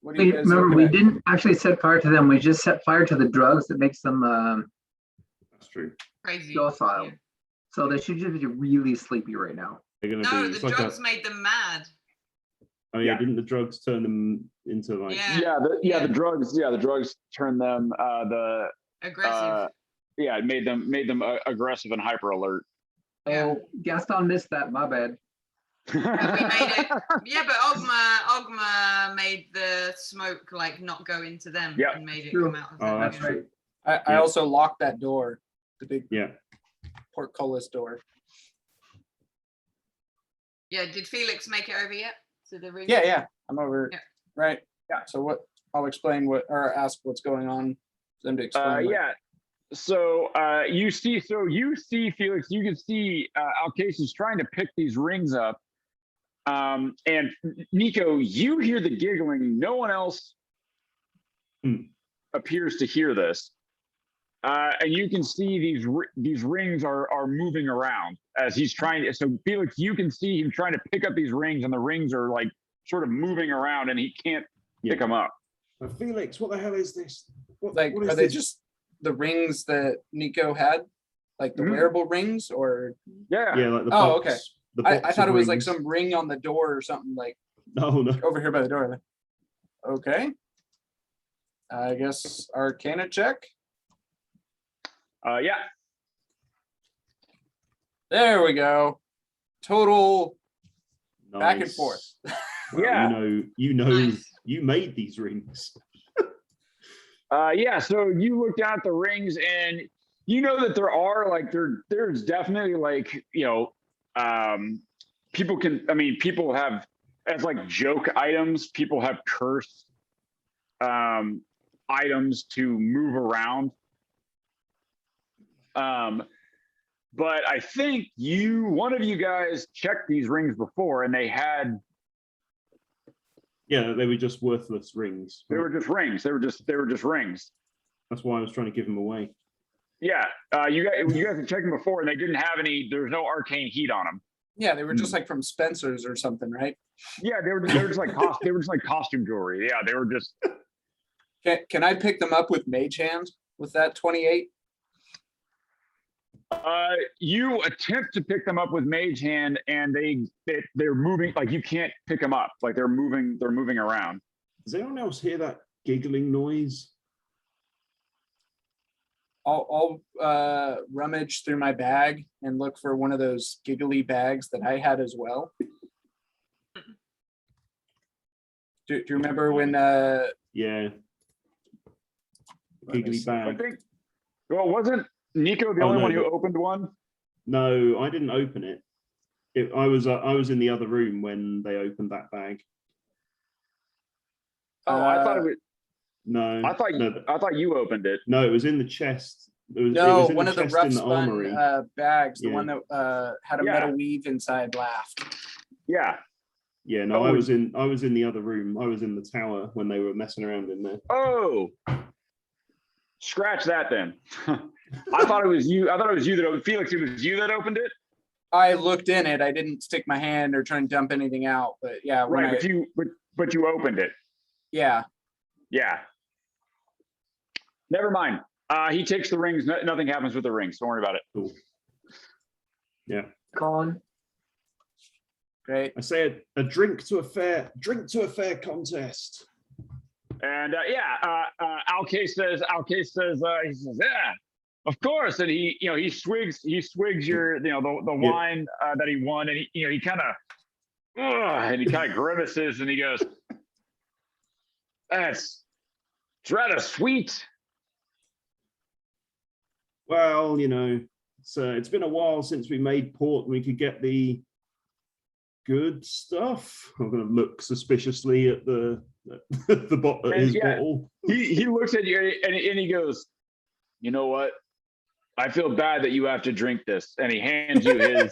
E: What are you
G: Wait,
E: guys
G: remember,
E: looking
G: we
E: at?
G: didn't actually set fire to them. We just set fire to the drugs that makes them
A: That's true.
D: Crazy.
G: docile.
D: Yeah.
G: So they should just be really sleepy right now.
A: They're going to
D: No,
A: be.
D: the
A: It's like
D: drugs made them mad.
A: oh yeah,
B: Yeah.
A: didn't the drugs turn them into like?
D: Yeah.
B: The drugs turned them
D: Aggressive.
B: it made them aggressive and hyper alert.
D: Yeah.
G: Oh, Gaston missed that. My bad.
D: We made it. Yeah, but Ogma made the smoke like not go into them
B: Yeah.
D: and made it
G: True.
D: come out of them.
A: Oh, that's
D: you know?
A: true.
E: I
A: Yeah.
E: also locked that door, the big
A: Yeah.
E: portcullis door.
D: Yeah, did Felix make it over yet to the room?
E: Yeah, I'm over.
D: Yeah.
E: Right. Yeah. So what? I'll explain what, or ask what's going on. For them to explain.
B: Yeah. So you see Felix, you can see Alcase is trying to pick these rings up. And Nico, you hear the giggling. No one else appears to hear this. And you can see these rings are moving around as he's trying to. So Felix, you can see him trying to pick up these rings, and the rings are like sort of moving around, and he can't pick them up.
A: Felix, what the hell is this?
E: Like,
A: what is
E: are they
A: this?
E: just the rings that Nico had, like the
B: Mhm.
E: wearable rings, or?
B: Yeah.
A: Yeah, like the
E: Oh,
A: box,
E: okay.
A: the
E: I
A: box
E: thought it
A: of
E: was like
A: rings.
E: some ring on the door or something, like
A: No, no.
E: over here by the door. Okay. I guess Arcana check.
B: Yeah.
E: There we go. Total back and
A: Nice.
E: forth.
A: Well,
B: Yeah.
A: you know,
D: Nice.
A: you made these rings.
B: Yeah, so you look down at the rings and you know that there are like there's definitely like, people have as like joke items, people have curse items to move around. But I think one of you guys checked these rings before and they
A: were just worthless rings.
B: were just rings. They were just rings.
A: That's why I was trying to give them away.
B: Yeah, you guys have checked them before, and they didn't have any. There's no arcane heat on them.
E: Yeah, they were just like from Spencer's or something, right?
B: Yeah, they were just like costume jewelry. Yeah, they were just.
E: Can I pick them up with Mage Hand with that 28?
B: You attempt to pick them up with Mage Hand, and they're moving. Like you can't pick them up. Like they're moving around.
A: Does anyone else hear that giggling noise?
E: I'll rummage through my bag and look for one of those giggly bags that I had as well. Do you remember when
A: Yeah. Giggly
B: I
A: bag.
B: think. Well, wasn't Nico the only
A: no,
B: one who
A: but-
B: opened one?
A: No, I didn't open it. I was in the other room when they opened that bag.
B: Oh, I thought it was.
A: No,
B: I thought you opened it.
A: no, it was in the chest. It was
E: no
A: in
E: one of the
A: chest
E: rough
A: in the
E: spun
A: armory.
E: bags, the
A: Yeah.
E: one that had a
B: Yeah.
E: metal weave inside laughed.
B: Yeah.
A: Yeah, no,
B: Oh,
A: I was in the other room. I was in the tower when they were messing around in there.
B: Oh. Scratch that then. I thought it was you. I thought it was you that opened. Felix, it was you that opened it.
E: I looked in it. I didn't stick my hand or try and dump anything out, but yeah, when
B: Right, but you opened it.
E: yeah.
B: Yeah. Never mind. He takes the rings. Nothing happens with the rings. Don't worry about it.
A: Cool. Yeah,
G: Colin.
E: Great.
A: I say a drink to a fair contest.
B: And Alcase says, he says, yeah, of course. And he swigs your, the wine that he won, and he kind of grimaces and he goes, it's rather sweet.
A: Well, it's been a while since we made port and we could get the good stuff. I'm going to look suspiciously at his bottle.
B: He looks at you and he goes, you know what? I feel bad that you have to drink this. And he hands you his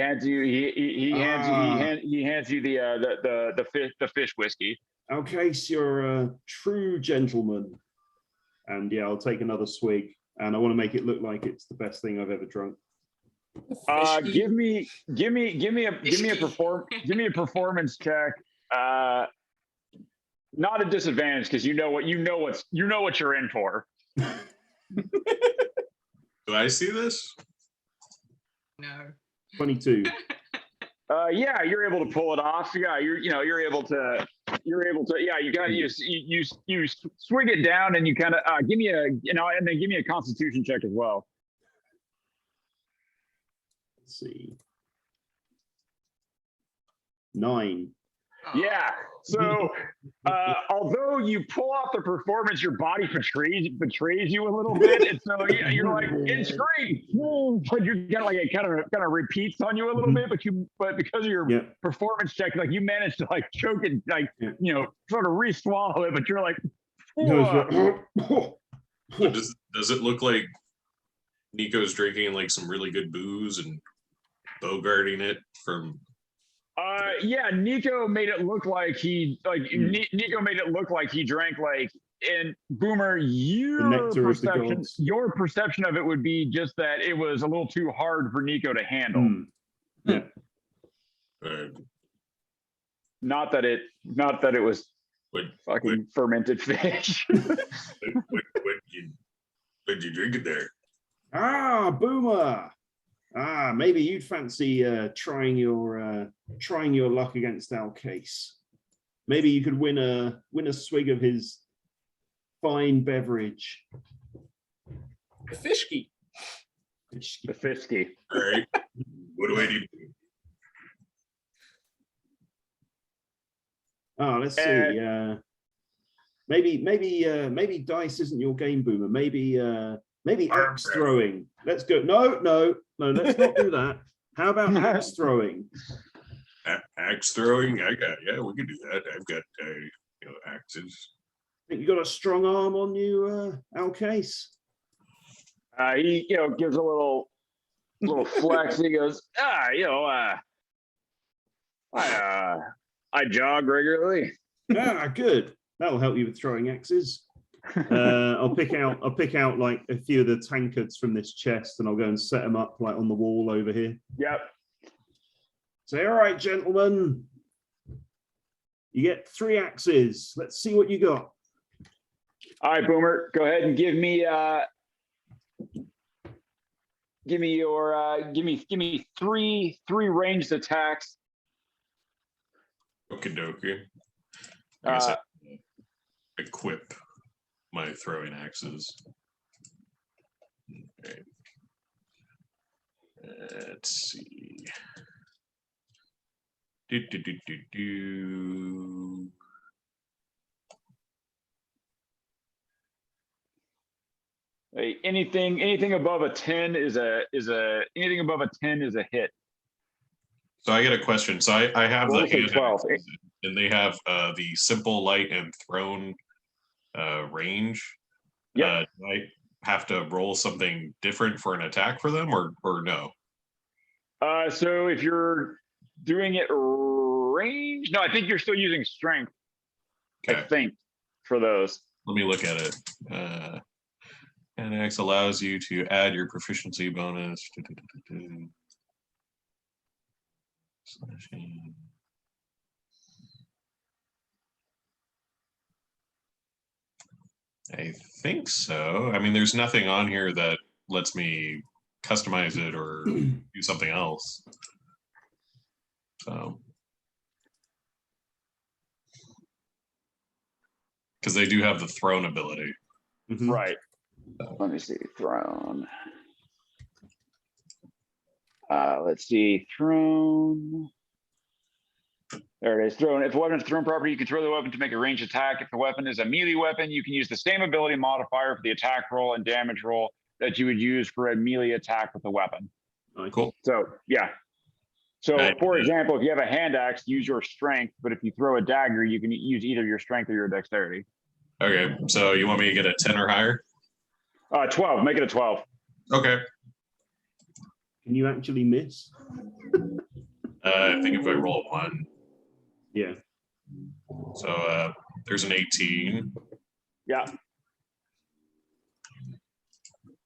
B: hands you he hands you the fish whiskey.
A: Okay, so you're a true gentleman. And yeah, I'll take another swig. And I want to make it look like it's the best thing I've ever drunk.
B: Give me a performance check. Not a disadvantage because you know what you're in for.
F: Do I see this?
D: No.
A: 22.
B: Yeah, you're able to pull it off. Yeah, you're able to. Yeah, you swing it down and you kind of give me a and then give me a Constitution check as well.
A: Let's see. 9.
D: Oh.
B: Yeah. So, although you pull off the performance, your body betrays you a little bit, and so you're like, it's great, but you get like it kind of repeats on you a little bit, but because of your performance check, like you managed to like choke it, like sort of re-swallow it, but you're like,
F: does it look like Nico's drinking like some really good booze and bogarting it from?
B: Yeah, Nico made it look like Nico made it look like he drank like, and Boomer, your perception of it would be just that it was a little too hard for Nico to handle.
A: Yeah.
B: Not that it was fucking fermented fish.
F: When you drink it there?
A: Ah, Boomer. Ah, maybe you'd fancy trying your luck against Alcase. Maybe you could win a swig of his fine beverage.
E: The fishki.
B: The fisky.
F: All right. What do I need?
A: Oh, let's see. Maybe dice isn't your game, Boomer. Maybe axe throwing. Let's go. No, let's not do that. How about axe throwing?
F: Axe throwing? We can do that. I've got axes.
A: Think you got a strong arm on you, Alcase?
B: He gives a little flex. He goes, I jog regularly.
A: Ah, good. That'll help you with throwing axes. I'll pick out like a few of the tankards from this chest, and I'll go and set them up like on the wall over here.
B: Yep.
A: Say, all right, gentlemen, you get 3 axes. Let's see what you got.
B: All right, Boomer, go ahead and give me three ranged attacks.
F: Okie dokie. I guess I equip my throwing axes. Okay. Let's see.
B: Anything above a 10 is a hit.
F: So I get a question. So I have the hand
B: 12.
F: axes, and they have the simple, light, and thrown range.
B: Yeah.
F: Do I have to roll something different for an attack for them, or no?
B: So if you're doing it range, no, I think you're still using strength.
F: Okay.
B: I think for those.
F: Let me look at it. And X allows you to add your proficiency bonus. Slashing. I think so. I mean, there's nothing on here that lets me customize it or do something else. So, because they do have the throne ability.
B: Right. Let me see. Throne. Let's see. Throne. There it is. Throne. If a weapon is thrown properly, you can throw the weapon to make a ranged attack. If the weapon is a melee weapon, you can use the same ability modifier for the attack roll and damage roll that you would use for a melee attack with the weapon.
F: Cool.
B: So, yeah. So, for example, if you have a hand axe, use your strength. But if you throw a dagger, you can use either your strength or your dexterity.
F: Okay. So you want me to get a 10 or higher?
B: 12. Make it a 12.
F: Okay.
A: Can you actually miss?
F: I think if I roll a 1,
A: Yeah.
F: so there's an 18.
B: Yeah.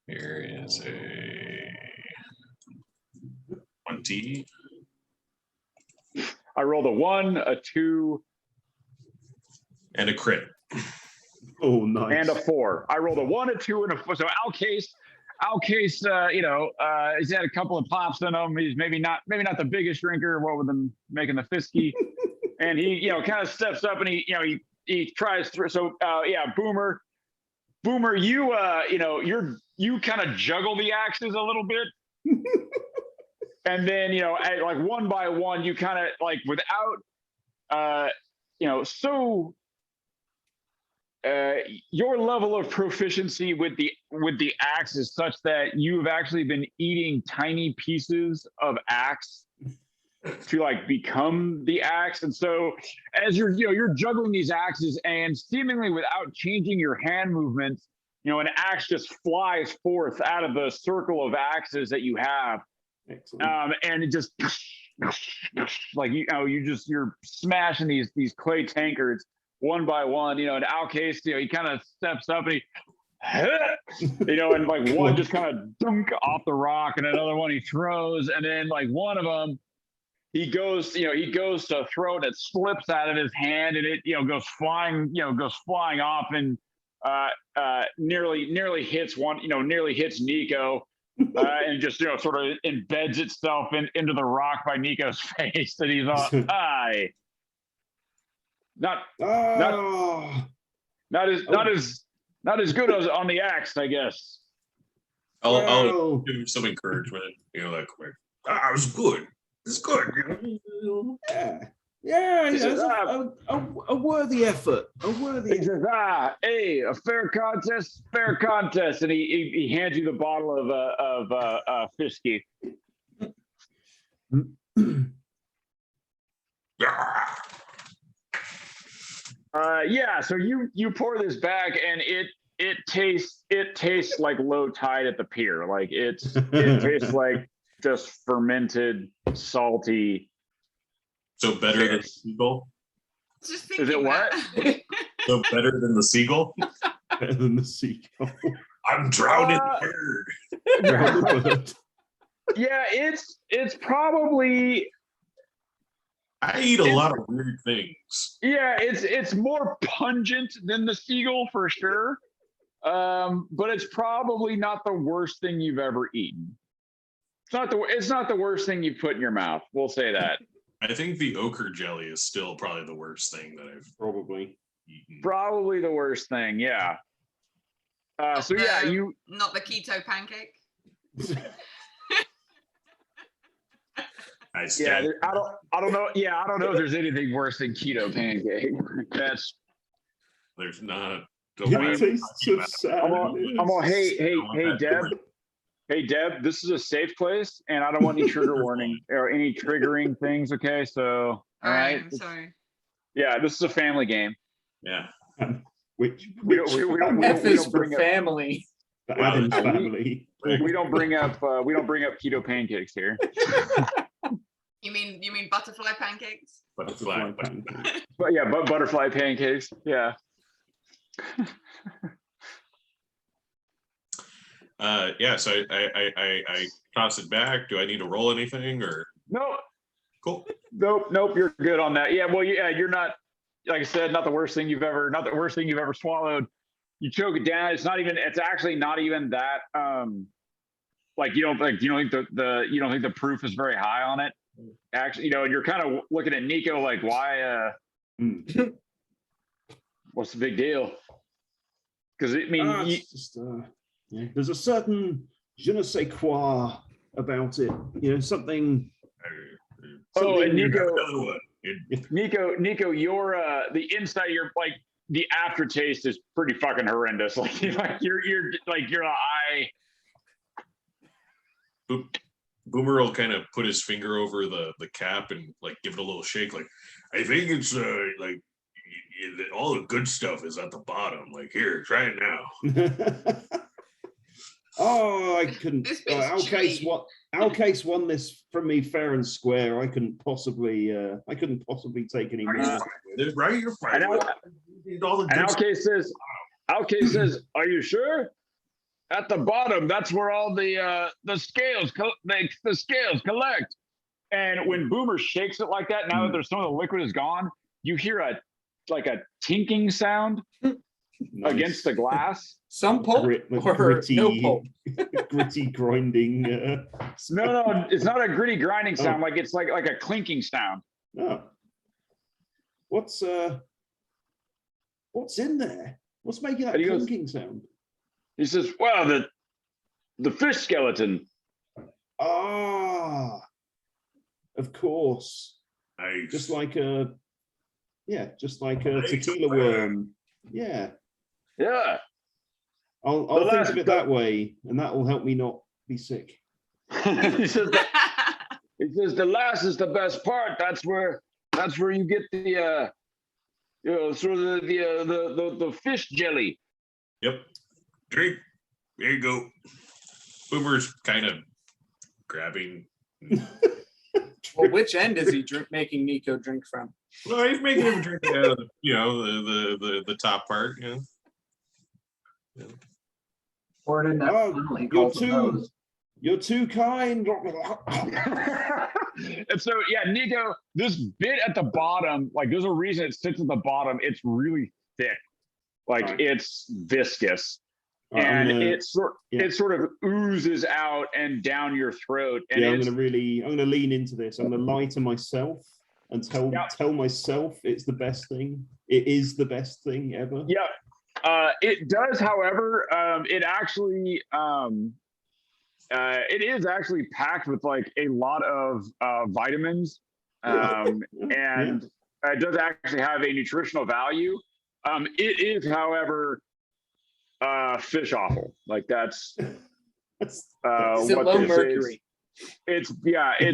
F: Here is a 20.
B: I rolled a 1, a 2,
F: And a crit.
A: Oh, nice.
B: and a 4. I rolled a 1, a 2, and a 4. So Alcase, he's had a couple of pops in him. He's maybe not the biggest drinker. What with him making the fisky, and he, kind of steps up and he tries through. So Boomer, you kind of juggle the axes a little bit, and then like one by one, you kind of like without, your level of proficiency with the axe is such that you've actually been eating tiny pieces of axe to like become the axe. And so as you're juggling these axes and seemingly without changing your hand movements, an axe just flies forth out of the circle of axes that you have.
A: Excellent.
B: And it just like you're smashing these clay tankards one by one, in Alcase, he kind of steps up and he, and like one just kind of dunk off the rock, and another one he throws, and then like one of them, he goes to throw it, it slips out of his hand, and it goes flying off, and nearly hits Nico, and just sort of embeds itself into the rock by Nico's face, and he's all, aye. Not as good as on the axe, I guess.
F: I'll give him some encouragement, like, it was good. It's good.
A: Yeah, it's a worthy effort.
B: He says, hey, a fair contest, and he hands you the bottle of Fisky. So you pour this back, and it tastes like low tide at the pier. Like it tastes like just fermented, salty.
F: So better than the seagull?
D: Just
B: Is it what?
F: So better than the seagull?
A: Better than the seagull.
F: I'm drowning the bird.
B: Yeah, it's probably.
F: I eat a lot of weird things.
B: Yeah, it's more pungent than the seagull for sure, but it's probably not the worst thing you've ever eaten. It's not the worst thing you've put in your mouth. We'll say that.
F: I think the ochre jelly is still probably the worst thing that I've
A: Probably
F: eaten.
B: Probably the worst thing, yeah.
D: Not the keto pancake.
B: I don't know. Yeah, I don't know if there's anything worse than keto pancake.
F: There's not.
A: it tastes so sad.
B: Hey, Deb. Hey, Deb, this is a safe place, and I don't want any trigger warning or any triggering things. Okay, so all right.
D: I'm sorry.
B: Yeah, this is a family game.
F: Yeah.
A: Which
B: we don't
E: F is for
B: bring up
E: family.
A: the Adams family.
B: we don't bring up keto pancakes here.
D: You mean butterfly pancakes?
F: Butterfly.
B: But yeah, butterfly pancakes. Yeah.
F: So I toss it back. Do I need to roll anything or?
B: Nope.
F: Cool.
B: Nope. You're good on that. Yeah. Well, you're not, like I said, not the worst thing you've ever swallowed. You choke it down. It's actually not even that. You don't think the proof is very high on it. Actually, you're kind of looking at Nico like, why? What's the big deal? Because
A: there's a certain je ne sais quoi about it. Something.
B: Oh, and Nico, you're the inside. You're like the aftertaste is pretty fucking horrendous. Like you're eye.
F: Boomer will kind of put his finger over the cap and like give it a little shake. Like, I think it's like all the good stuff is at the bottom. Like, here, try it now.
A: Oh, I couldn't.
D: This bit's
A: Alcase
D: chewy.
A: what? Alcase won this from me fair and square. I couldn't possibly take any more.
F: Right, you're fine.
B: And Alcase says, "Are you sure? At the bottom, that's where all the scales the scales collect." And when Boomer shakes it like that, now that there's some of the liquid is gone, you hear a tinking sound against the glass.
E: Some pulp or
A: gritty,
E: no pulp.
A: gritty grinding.
B: No, it's not a gritty grinding sound. Like it's like a clinking sound.
A: Oh. What's in there? What's making that
B: And he goes-
A: clinking sound?
B: He says, "Well, the fish skeleton."
A: Ah, of course.
F: Nice.
A: Just like a
F: Nice.
A: tequila worm. Yeah.
B: Yeah.
A: I'll
B: The
A: think
B: last-
A: of it that way, and that will help me not be sick.
B: He says, the last is the best part. That's where you get the sort of the fish jelly.
F: Yep. Drink. There you go. Boomer's kind of grabbing.
E: Well, which end is he making Nico drink from?
F: Well, he's making him drink out of the top part. You know.
G: Pour it in that
A: Oh,
G: funnel he
A: you're
G: calls the
A: too
G: nose.
A: you're too kind.
B: And so, yeah, Nico, this bit at the bottom, like there's a reason it sits at the bottom. It's really thick, like
A: Right.
B: it's viscous,
A: Right,
B: and
A: I'm gonna-
B: it sort of oozes out and down your throat. And
A: I'm
B: it's,
A: gonna lean into this. I'm gonna lie to myself and tell myself it's the best thing. It is the best thing ever.
B: yeah. It does, however, it is actually packed with like a lot of vitamins, and it does actually have a nutritional value. It is, however, fish offal. Like that's
E: Is it
B: what
E: low
B: this
E: mercury?
B: is. It's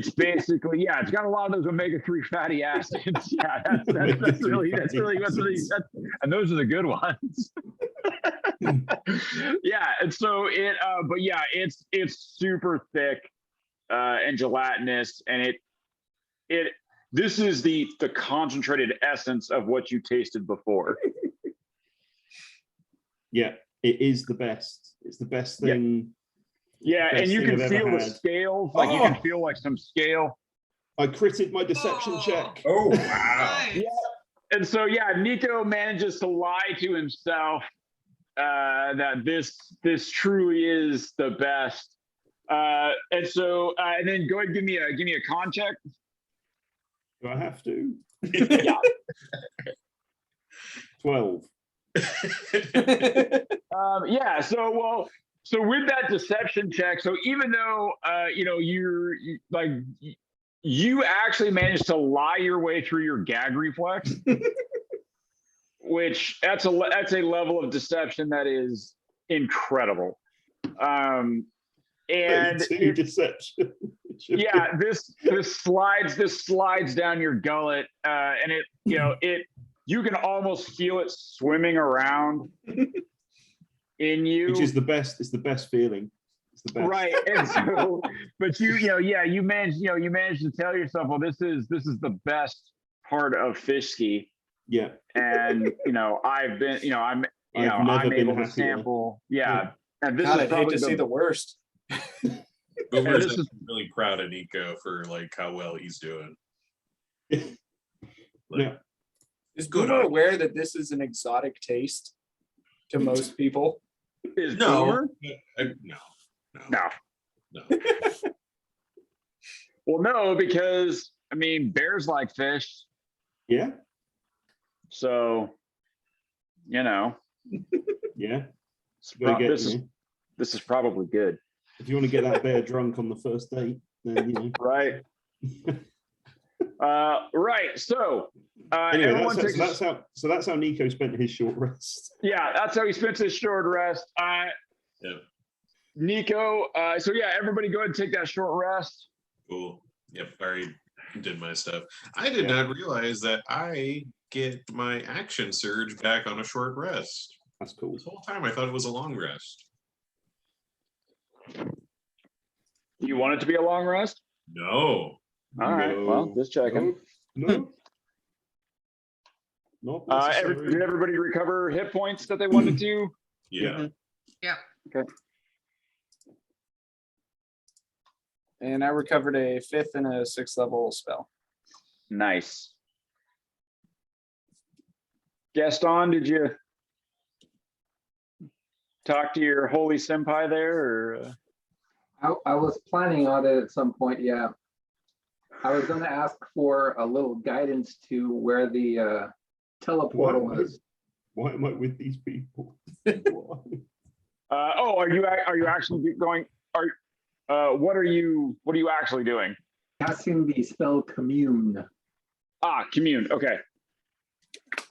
B: basically, it's got a lot of those omega-3 fatty acids. Yeah, that's really, and those are the good ones. Yeah, and so but yeah, it's super thick and gelatinous, and this is the concentrated essence of what you tasted before.
A: Yeah, it is the best. It's the best thing.
B: Yeah, and
A: Best
B: you
A: thing
B: can
A: I've ever
B: feel the
A: had.
B: scales, like you can
A: Oh!
B: feel like some scale.
A: I critted my deception
D: Oh.
A: check.
F: Oh wow!
D: Nice.
B: And so, yeah, Nico manages to lie to himself that this truly is the best. And so, and then go ahead and give me a con check.
A: Do I have to?
B: Yeah.
A: 12.
B: Yeah. So with that deception check, so even though you actually managed to lie your way through your gag reflex, which that's a level of deception that is incredible. And
A: Deception.
B: yeah, this slides down your gullet, and you can almost feel it swimming around in you,
A: Which is the best. It's the best feeling. It's the best.
B: right? And so, but you managed to tell yourself, well, this is the best part of fish ski,
A: Yeah.
B: and I've been, I'm
A: never been
B: able to
A: happier.
B: sample, and this
E: God,
B: is
E: I'd hate
B: probably
E: to see the worst.
F: Boomer's
B: this is-
F: really proud of Nico for like how well he's doing.
A: Yeah.
E: Is
F: Good
E: Boomer
F: on-
E: aware that this is an exotic taste to most people?
B: is
F: No,
B: Boomer?
F: no.
B: No. Well, no, because I mean, bears like fish,
A: Yeah.
B: so
A: Yeah.
B: it's pro-
A: Gotta get,
B: this is this is probably good,
A: if you want to get that bear drunk on the first date, then
B: right? Right. So
A: Anyway,
B: everyone takes.
A: that's how Nico spent his short rest.
B: Yeah, that's how he spends his short rest.
F: Yep.
B: Nico. So yeah, everybody go ahead and take that short rest.
F: Cool. Yep. I already did my stuff. I did not realize that I get my action surge back on a short rest.
A: That's cool.
F: This whole time I thought it was a long rest.
B: You want it to be a long rest?
F: No.
B: All right, well,
A: No.
B: just checking.
A: No. Not necessary.
B: Did everybody recover hit points that they wanted to?
F: Yeah.
D: Yeah.
E: And I recovered a 5th and a 6th level spell.
B: Nice. Gaston, did you talk to your holy senpai there, or?
G: I was planning on it at some point, yeah. I was gonna ask for a little guidance to where the teleportal was.
A: Why am I with these people? Why?
B: Are you actually going? What are you actually doing?
G: Casting the spell commune.
B: Ah, commune. Okay.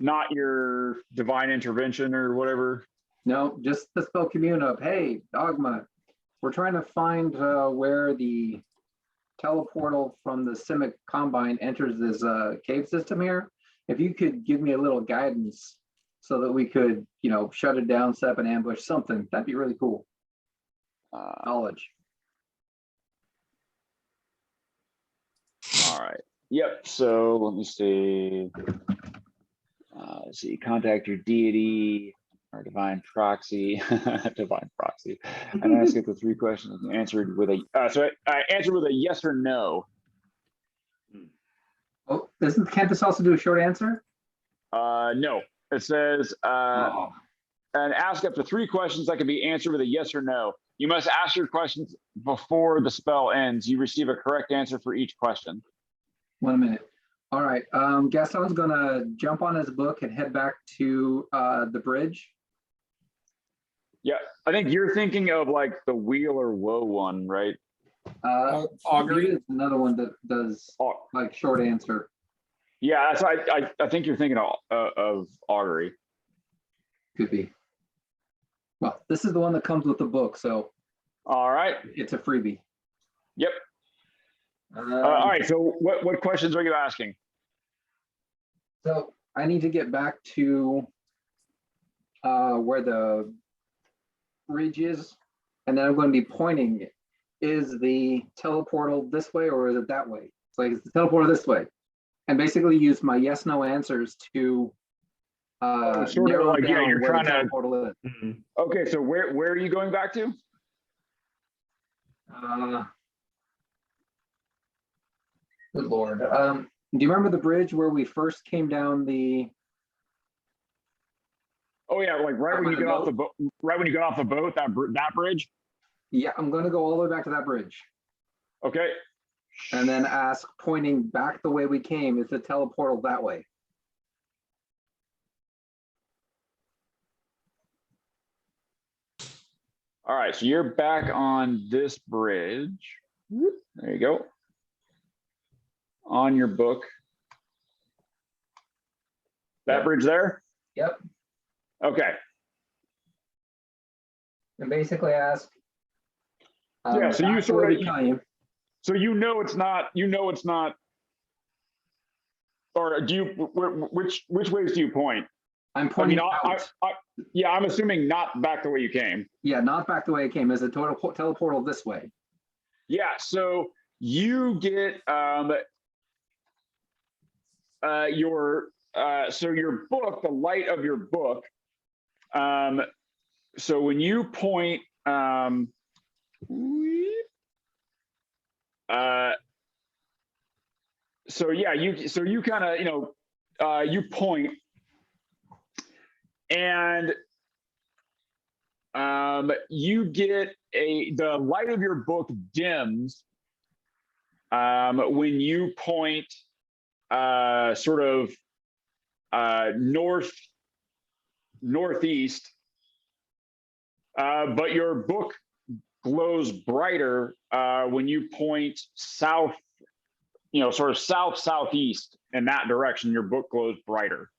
B: Not your divine intervention or whatever.
G: No, just the spell commune of, hey, Dogma, we're trying to find where the teleportal from the Simic Combine enters this cave system here. If you could give me a little guidance so that we could, shut it down, set up an ambush, something, that'd be really cool. Knowledge.
B: All right. Yep. So let me see. Let's see. Contact your deity or divine proxy. Divine proxy. And ask it the 3 questions and answered with a. So I answered with a yes or no.
G: Oh, can't this also do a short answer?
B: No. It says
G: Oh.
B: and ask up to 3 questions that can be answered with a yes or no. You must ask your questions before the spell ends. You receive a correct answer for each question.
G: 1 minute. All right. Gaston's gonna jump on his book and head back to the bridge.
B: Yeah, I think you're thinking of like the wheel or woe one, right?
E: Augury?
G: There is another one that does like short answer.
B: Yeah, that's I think you're thinking of augury.
G: Could be. Well, this is the one that comes with the book, so
B: All right.
G: it's a freebie.
B: Yep. All right. So what questions are you asking?
G: So I need to get back to where the bridge is, and then I'm going to be pointing. Is the teleportal this way or is it that way? It's like, is the teleportal this way? And basically use my yes, no answers to
B: sort of like, yeah, you're trying to.
G: Teleportal is.
B: Okay, so where are you going back to?
G: Good Lord. Do you remember the bridge where we first came down the?
B: Oh yeah, like right when you get off the boat. Right when you get off the boat, that bridge.
G: Yeah, I'm going to go all the way back to that bridge.
B: Okay.
G: And then ask, pointing back the way we came, is the teleportal that way?
B: All right, so you're back on this bridge. There you go. On your book. That bridge there?
G: Yep.
B: Okay.
G: And basically ask.
B: Yeah, so you
G: back the
B: sort
G: way
B: of,
G: we came.
B: so it's not, or do you, which ways do you point?
G: I'm pointing
B: out. Yeah, I'm assuming not back the way you came.
G: Yeah, not back the way it came. Is the teleportal this way?
B: Yeah, so you get your book, the light of your book. So when you point, so yeah, you kind of, you point, and you get the light of your book dims when you point sort of northeast, but your book glows brighter when you point south, sort of southeast in that direction. Your book glows brighter.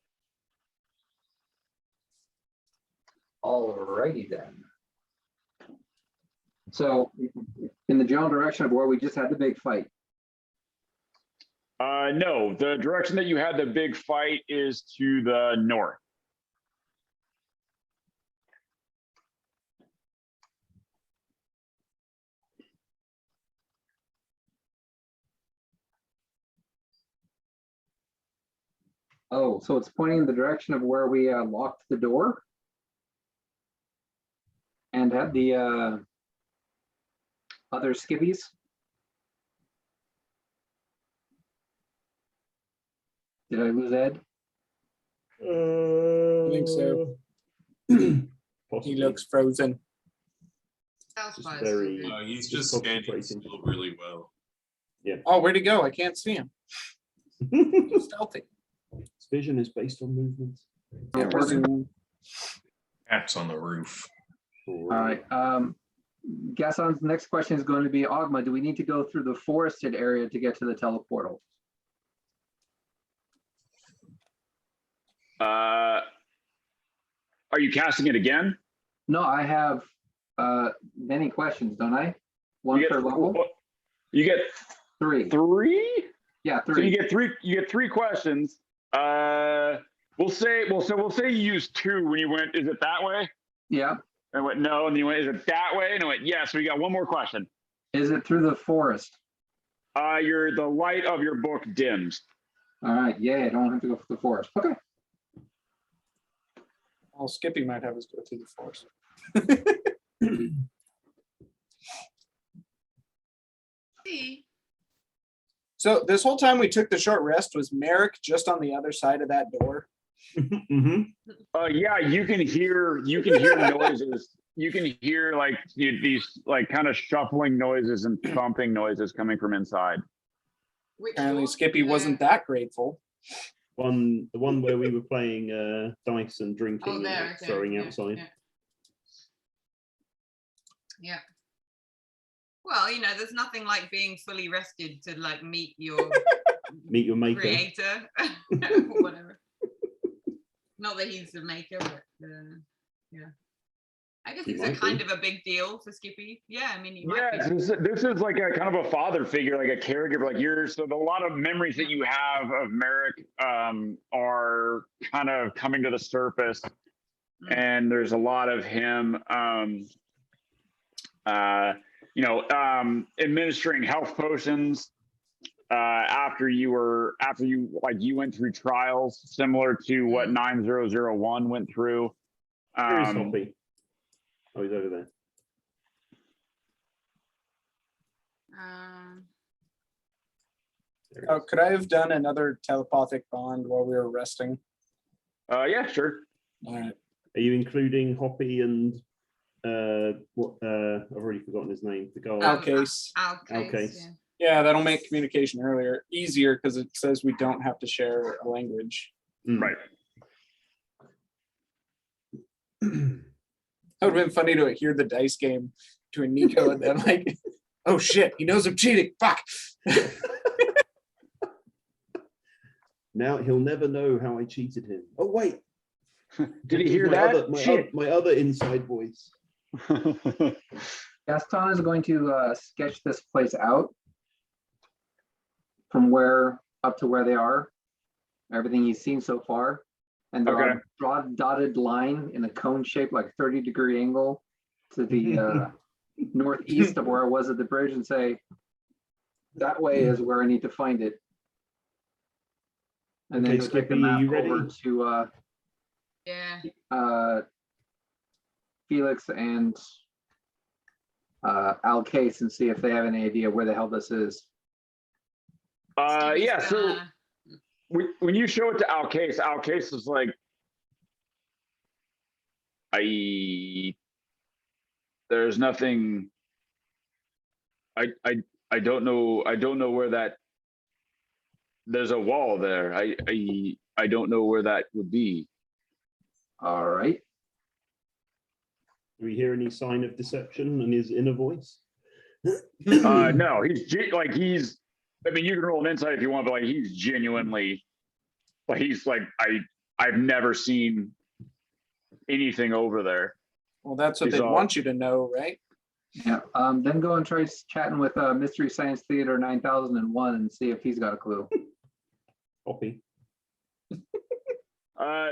G: Alrighty then. So in the general direction of where we just had the big fight.
B: No, the direction that you had the big fight is to the north.
G: Oh, so it's pointing in the direction of where we locked the door? And had the other skivvies? Did I lose Ed?
E: I think so. He
A: Possibly.
E: looks frozen.
D: Stealth
A: Just
D: wise,
A: very-
D: okay.
F: He's
A: Just
F: just scanning
A: concentrating.
F: still really well.
E: Oh, where'd he go? I can't see him. He's stealthy.
A: His vision is based on movement.
E: Yeah, resume.
F: Cats on the roof.
G: All right. Gaston's next question is going to be, Ogma, do we need to go through the forested area to get to the teleportal?
B: Are you casting it again?
G: No, I have many questions, don't I? One
B: You
G: per
B: get,
G: level?
B: you get
G: Three.
B: 3?
G: Yeah,
B: So you
G: three.
B: get 3. You get 3 questions. We'll say you used 2 when you went. Is it that way?
G: Yeah.
B: I went no, and then you went. Is it that way? And I went yes. So we got one more question.
G: Is it through the forest?
B: The light of your book dims.
G: All right. Yeah, I don't have to go for the forest. Okay.
E: Well, Skippy might have us go through the forest.
D: See,
E: So this whole time we took the short rest, was Merrick just on the other side of that door?
A: Mhm.
B: Yeah, you can hear noises. You can hear like these like kind of shuffling noises and thumping noises coming from inside.
D: which
E: Apparently
D: door?
E: Skippy wasn't that grateful.
A: The one where we were playing dice and drinking
D: Oh,
A: and
D: there.
A: like,
D: Okay.
A: throwing
D: yeah,
A: outside.
D: Yeah. Yeah. Well, you know, there's nothing like being fully rested to like meet your
A: Meet your maker.
D: creator or whatever. Not that he's the maker, but yeah. I guess
A: He
D: it's a
A: might
D: kind
A: be.
D: of a big deal for Skippy. Yeah, I mean, he might
B: Yeah,
D: be.
B: this is like a kind of a father figure, like a caregiver. Like so a lot of memories that you have of Merrick are kind of coming to the surface, and there's a lot of him, administering health potions after you went through trials similar to what 9001 went through.
A: Where is Hoppy? Oh, he's over there. There he
E: Oh,
A: is.
E: could I have done another telepathic bond while we were resting?
B: Yeah, sure.
E: All right.
A: Are you including Hoppy and what? I've already forgotten his name. The guy.
E: Alcase.
A: Alcase.
D: Yeah.
E: Yeah, that'll make communication easier because it says we don't have to share a language.
A: Mm.
B: Right.
E: That would have been funny to hear the dice game between Nico and then like, oh shit, he knows I'm cheating. Fuck.
A: Now he'll never know how I cheated him. Oh wait,
B: Did he hear
A: my
B: that?
A: Other, my other inside voice.
G: Gaston is going to sketch this place out from where up to where they are, everything he's seen so far, and draw
B: Okay.
G: a broad dotted line in a cone shape, like 30-degree angle to the northeast of where I was at the bridge, and say, that way is where I need to find it. And then
A: Okay,
G: he'll take the
A: Skippy,
G: map
A: you ready?
G: over to
D: Yeah.
G: Felix and Alcase and see if they have any idea where the hell this is.
D: Skippy's
B: Yeah. So
D: gonna-
B: when you show it to Alcase is like, there's nothing. I don't know where that. There's a wall there. I don't know where that would be.
G: All right.
A: Do we hear any sign of deception in his inner voice?
B: No, he's. I mean, you can roll an insight if you want, but like he's genuinely, like he's like I've never seen anything over there.
E: Well, that's what
B: He's
E: they
B: all-
E: want you to know, right?
G: Yeah. Then go and try chatting with Mystery Science Theater 9001 and see if he's got a clue.
A: Hoppy.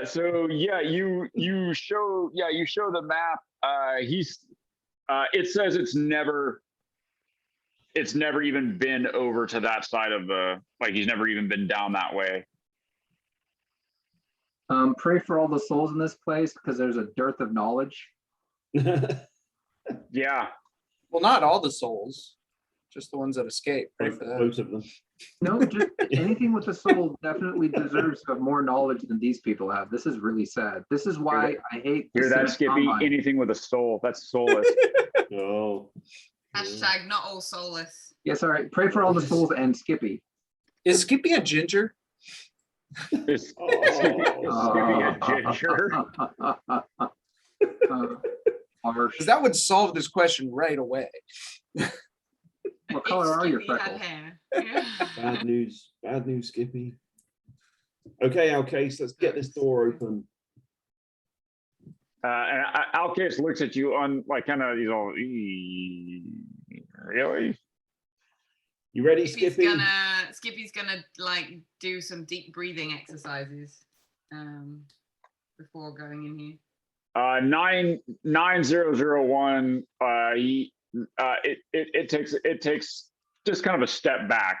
B: So yeah, you show the map. It says it's never even been over to that side of the, like he's never even been down that way.
G: Pray for all the souls in this place because there's a dearth of knowledge.
B: Yeah.
E: Well, not all the souls, just the ones that escape. Pray for that.
A: Both of them.
G: No, just anything with a soul definitely deserves to have more knowledge than these people have. This is really sad. This is why I hate the
B: Hear that,
G: Senate
B: Skippy?
G: Combine.
B: Anything with a soul, that's soulless.
A: Oh.
D: Hashtag not all soulless.
G: Yes, all right. Pray for all the souls and Skippy.
E: Is Skippy a ginger?
B: Is
A: Oh.
B: Skippy a ginger?
G: Harsh.
E: Because that would solve this question right away.
G: What color are your
D: Skippy had
G: freckles?
D: hair. Yeah.
A: Bad news. Bad news, Skippy. Okay, Alcase, let's get this door open.
B: And Alcase looks at you on like kind of, really?
A: You ready,
D: Skippy's
A: Skippy?
D: Skippy's gonna like do some deep breathing exercises before going in here.
B: 9001. It takes just kind of a step back.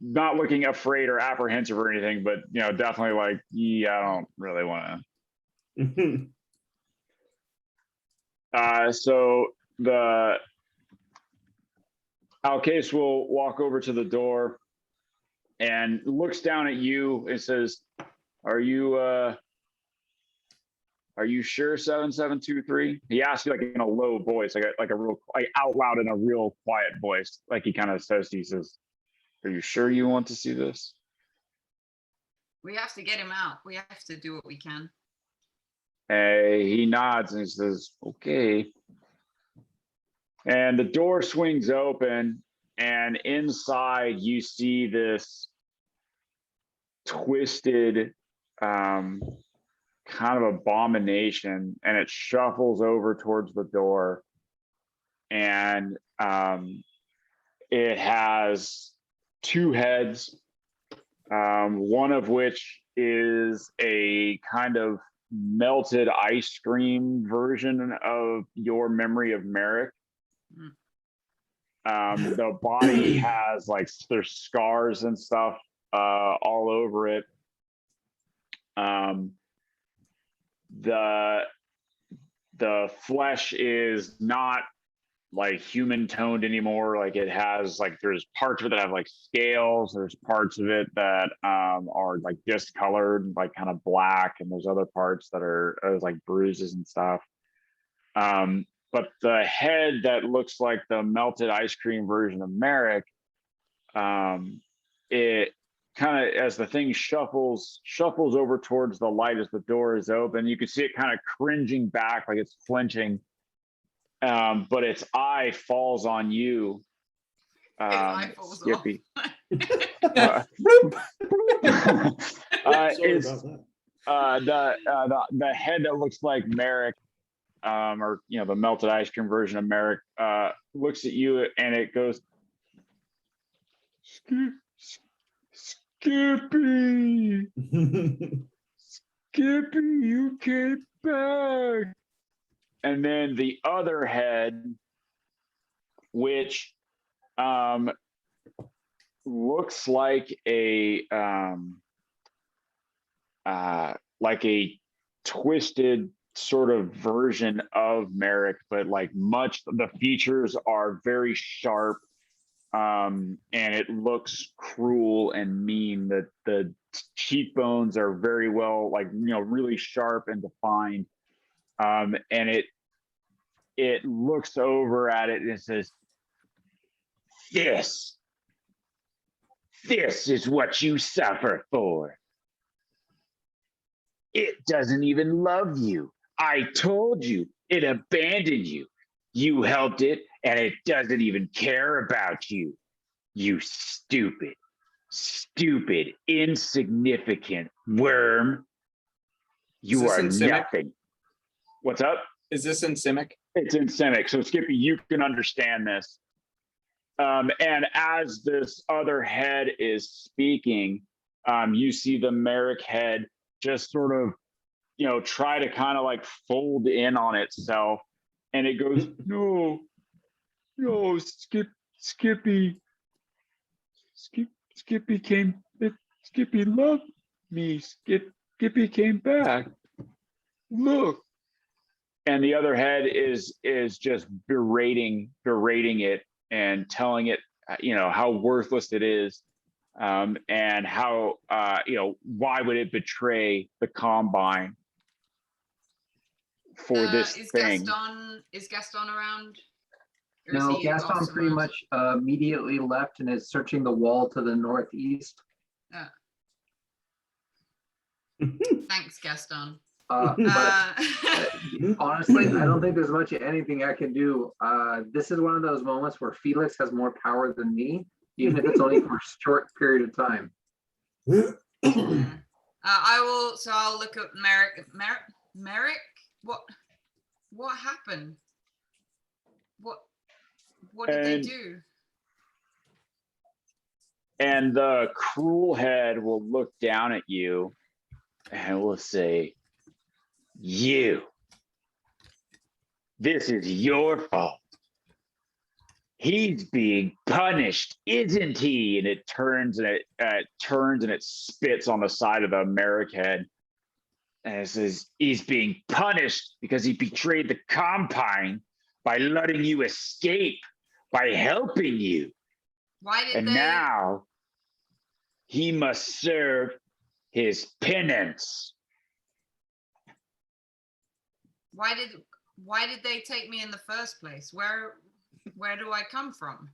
B: Not looking afraid or apprehensive or anything, but definitely like, yeah, I don't really want to. So the Alcase will walk over to the door and looks down at you and says, Are you sure 7723? He asks you like in a low voice, like a real out loud in a real quiet voice. Like he kind of says, he says, Are you sure you want to see this?
D: We have to get him out. We have to do what we can.
B: He nods and he says, okay. And the door swings open, and inside you see this twisted kind of abomination, and it shuffles over towards the door, and it has two heads, one of which is a kind of melted ice cream version of your memory of Merrick. The body has like there's scars and stuff all over it. The flesh is not like human toned anymore. Like it has like there's parts of it that have like scales. There's parts of it that are like discolored, like kind of black, and there's other parts that are like bruises and stuff. But the head that looks like the melted ice cream version of Merrick, it kind of, as the thing shuffles over towards the light as the door is open, you can see it kind of cringing back, like it's flinching. But its eye falls on you,
D: eye falls
B: Skippy.
A: Sorry about that.
B: The head that looks like Merrick, or the melted ice cream version of Merrick, looks at you and it goes, Skippy, Skippy, you came back. And then the other head, which looks like a twisted sort of version of Merrick, but like the features are very sharp, and it looks cruel and mean. That the cheekbones are very well, like really sharp and defined. And it looks over at it and it says, This is what you suffer for. It doesn't even love you. I told you, it abandoned you. You helped it, and it doesn't even care about you. You stupid, insignificant worm. You are nothing. What's up?
E: Is this in Simic?
B: It's in Simic. So Skippy, you can understand this. And as this other head is speaking, you see the Merrick head just sort of, try to kind of like fold in on itself. And it goes, no, Skippy came Skippy loved me. Skippy came back. Look. And the other head is just berating it and telling it, how worthless it is, and how, why would it betray the Combine for this thing?
D: Is Gaston around? Or is
G: No,
D: he
G: Gaston
D: off
G: pretty
D: somewhere?
G: much immediately left and is searching the wall to the northeast.
D: Thanks, Gaston.
G: But honestly, I don't think there's much anything I can do. This is one of those moments where Felix has more power than me, even if it's only for a short period of time.
D: I'll look at Merrick. Merrick? What happened? What did they do?
B: And the cruel head will look down at you and will say, this is your fault. He's being punished, isn't he? And it turns and it spits on the side of the Merrick head. And it says, he's being punished because he betrayed the Combine by letting you escape, by helping you.
D: Why did they?
B: Now he must serve his penance.
D: Why did they take me in the first place? Where do I come from?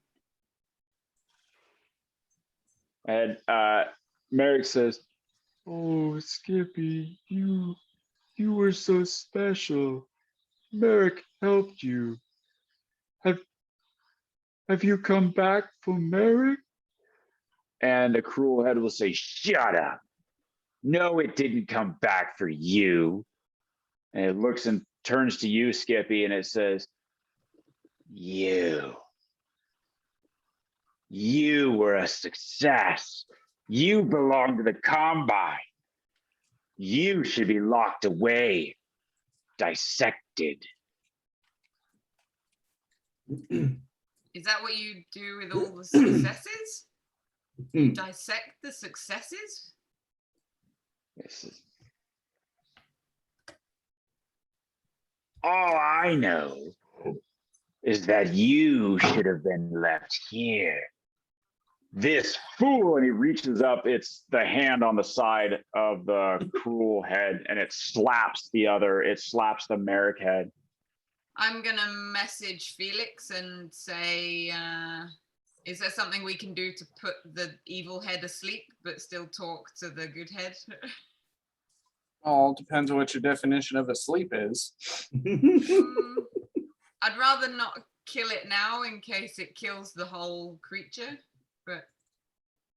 B: And Merrick says, "Oh, Skippy, you were so special. Merrick helped you. Have you come back for Merrick?" And the cruel head will say, "Shut up. No, it didn't come back for you." And it looks and turns to you, Skippy, and it says, You were a success. You belong to the Combine. You should be locked away, dissected.
D: Is that what you do with all the successes? You dissect the successes?
B: This is all I know is that you should have been left here. This fool, and he reaches up, it's the hand on the side of the cruel head, and it slaps the Merrick head.
D: I'm gonna message Felix and say, is there something we can do to put the evil head asleep, but still talk to the good head?
E: All depends on what your definition of asleep is.
D: I'd rather not kill it now in case it kills the whole creature, but.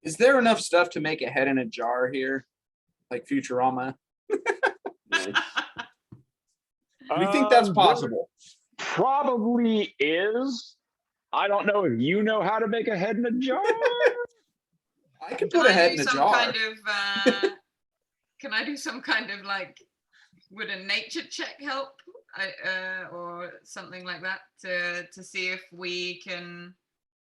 E: Is there enough stuff to make a head in a jar here? Like Futurama?
A: Nice.
E: Do you think that's possible?
B: Probably is. I don't know if you know how to make a head in a jar.
E: I can put a head in a jar.
D: Can I do some kind of like, would a nature check help? Or something like that to see if we can,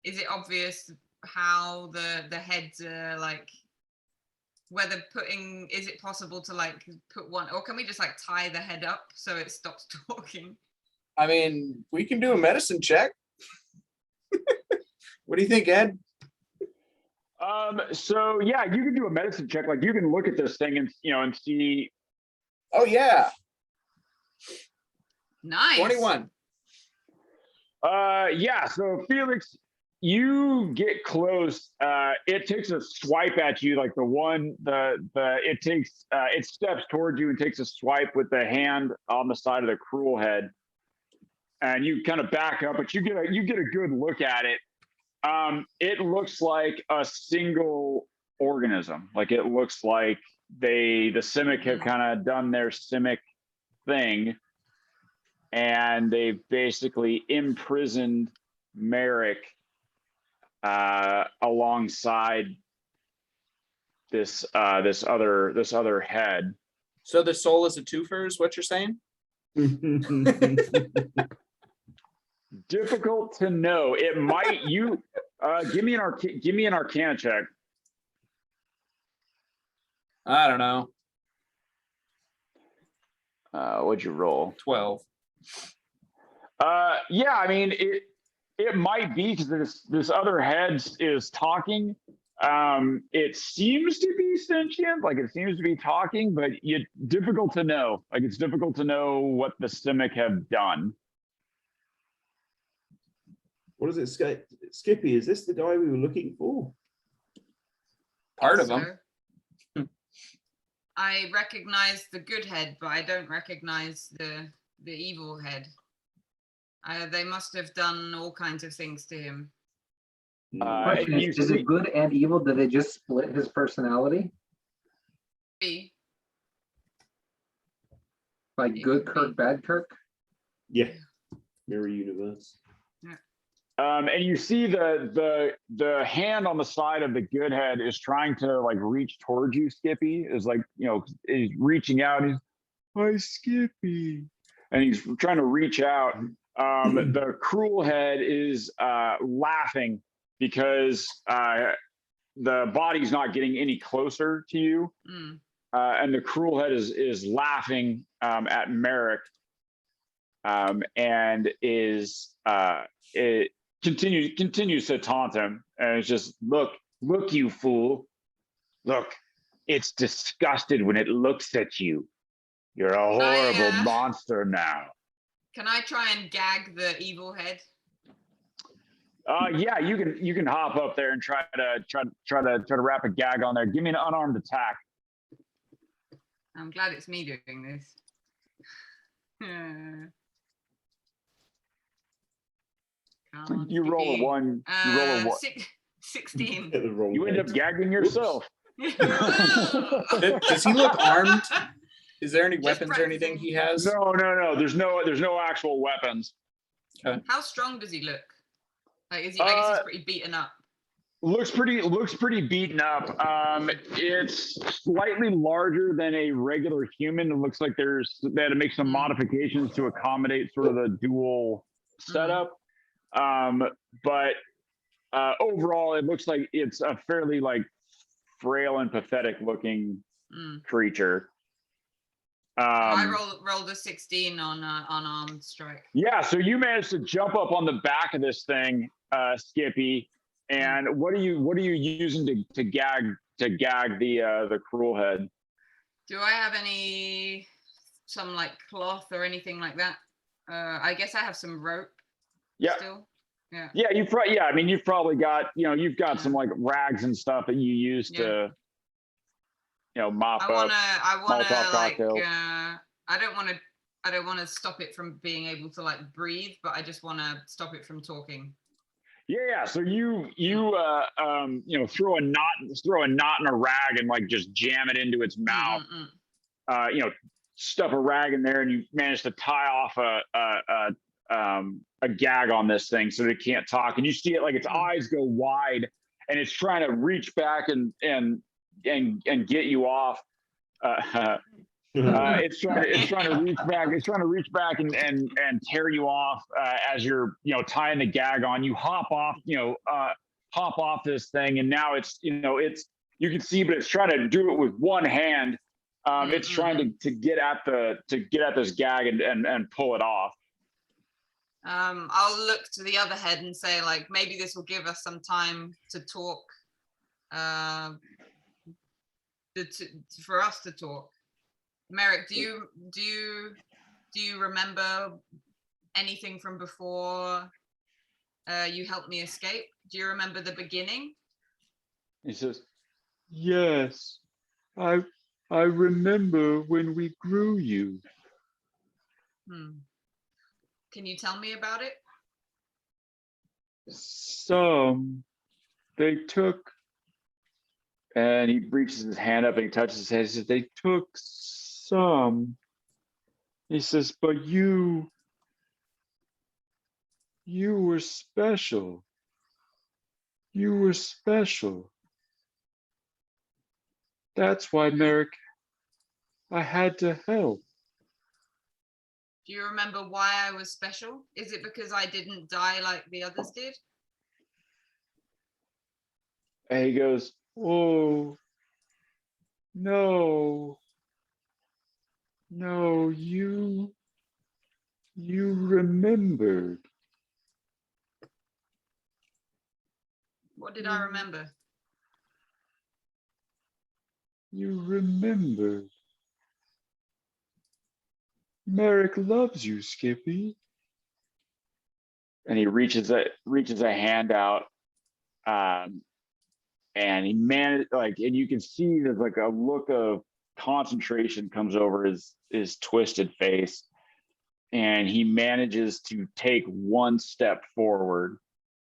D: is it obvious how the heads are like, whether is it possible to like put one, or can we just like tie the head up so it stops talking?
E: I mean, we can do a medicine check. What do you think, Ed?
B: So yeah, you can do a medicine check. Like you can look at this thing and and see.
E: Oh yeah.
D: Nice.
E: 21.
B: Yeah, so Felix, you get close. It takes a swipe at you, like it steps towards you and takes a swipe with the hand on the side of the cruel head. And you kind of back up, but you get a good look at it. It looks like a single organism. Like it looks like the Simic have kind of done their Simic thing. And they've basically imprisoned Merrick alongside this other head.
E: So the soul is a twofer, is what you're saying?
B: Difficult to know. It might. You give me an Arcana check.
E: I don't know.
B: What'd you roll?
E: 12.
B: Yeah, I mean it might be because this other head is talking. It seems to be sentient, like it seems to be talking, but difficult to know. Like it's difficult to know what the Simic have done.
A: What is it, Skippy? Is this the guy we were looking for?
E: Part of
D: So,
E: them.
D: I recognize the good head, but I don't recognize the evil head. They must have done all kinds of things to him.
G: Question
B: you
G: is
B: see-
G: it good and evil? Did they just split his personality?
D: B.
G: Like good Kirk, bad Kirk?
A: Yeah, mirror universe.
B: And you see the hand on the side of the good head is trying to like reach towards you, Skippy. Is like, is reaching out. He's, hi, Skippy. And he's trying to reach out. The cruel head is laughing because the body's not getting any closer to you.
D: Mm.
B: And the cruel head is laughing at Merrick. And it continues to taunt him, and it's just look, you fool, look, it's disgusted when it looks at you. You're a horrible monster now.
D: Can I try and gag the evil head?
B: Yeah, you can hop up there and try to wrap a gag on there. Give me an unarmed attack.
D: I'm glad it's me doing this. Come on,
B: You roll a
D: Skippy.
B: 1. You roll a 1.
D: 16.
A: Get the wrong
B: You end up
A: head.
B: gagging yourself.
E: Does he look armed? Is there any weapons or anything
D: practicing.
E: he has?
B: No. There's no actual weapons.
D: How strong does he look? Like, is he? I guess he's pretty beaten up.
B: Looks pretty beaten up. It's slightly larger than a regular human. It looks like they had to make some modifications to accommodate sort of the dual setup. But overall, it looks like it's a fairly like frail and pathetic looking creature.
D: I rolled a 16 on armed strike.
B: Yeah, so you managed to jump up on the back of this thing, Skippy. And what are you using to gag the cruel head?
D: Do I have some like cloth or anything like that? I guess I have some rope.
B: Yeah.
D: Still. Yeah.
B: Yeah, I mean, you've probably got, you've got some like rags and stuff that you use to, mop
D: I
B: up.
D: wanna
B: Molotov
D: like
B: cocktails.
D: I don't want to stop it from being able to like breathe, but I just want to stop it from talking.
B: Yeah. So you throw a knot in a rag and like just jam it into its mouth. Stuff a rag in there, and you manage to tie off a gag on this thing so that it can't talk. And you see it like its eyes go wide, and it's trying to reach back and get you off. It's trying to reach back. It's trying to reach back and tear you off as you're tying the gag on. You hop off this thing, and now it's you can see, but it's trying to do it with one hand. It's trying to get at this gag and pull it off.
D: I'll look to the other head and say like maybe this will give us some time to talk. For us to talk. Merrick, do you remember anything from before you helped me escape? Do you remember the beginning?
B: He says, "Yes, I remember when we grew you."
D: Can you tell me about it?
B: They took, and he reaches his hand up and he touches his head. He says, "They took some." He says, "But you were special. You were special. That's why, Merrick, I had to help."
D: Do you remember why I was special? Is it because I didn't die like the others did?
B: And he goes, "Oh,
H: No, you remembered.
D: What did I remember?
H: You remembered. Merrick loves you, Skippy.
B: And he reaches a hand out, and he and you can see there's like a look of concentration comes over his twisted face, and he manages to take one step forward,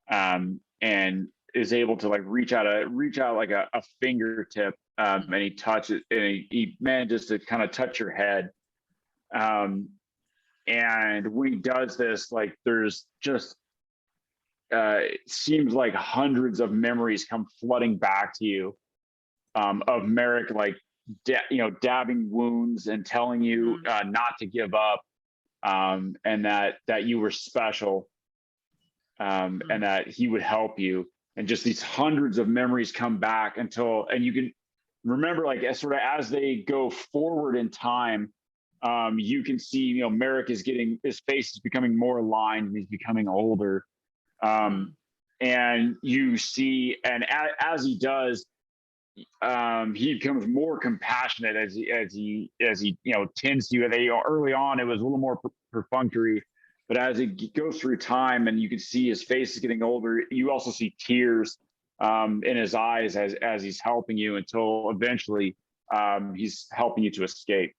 B: and is able to like reach out like a fingertip, and he touches and he manages to kind of touch your head, and when he does this, like there's just it seems like hundreds of memories come flooding back to you, of Merrick, like dabbing wounds and telling you not to give up, and that you were special, and that he would help you, and just these hundreds of memories come back and you can remember, like sort of as they go forward in time, you can see Merrick is his face is becoming more aligned, and he's becoming older. And you see, and as he does, he becomes more compassionate as he tends to. Early on, it was a little more perfunctory, but as it goes through time, and you can see his face is getting older, you also see tears in his eyes as he's helping you, until eventually he's helping you to escape.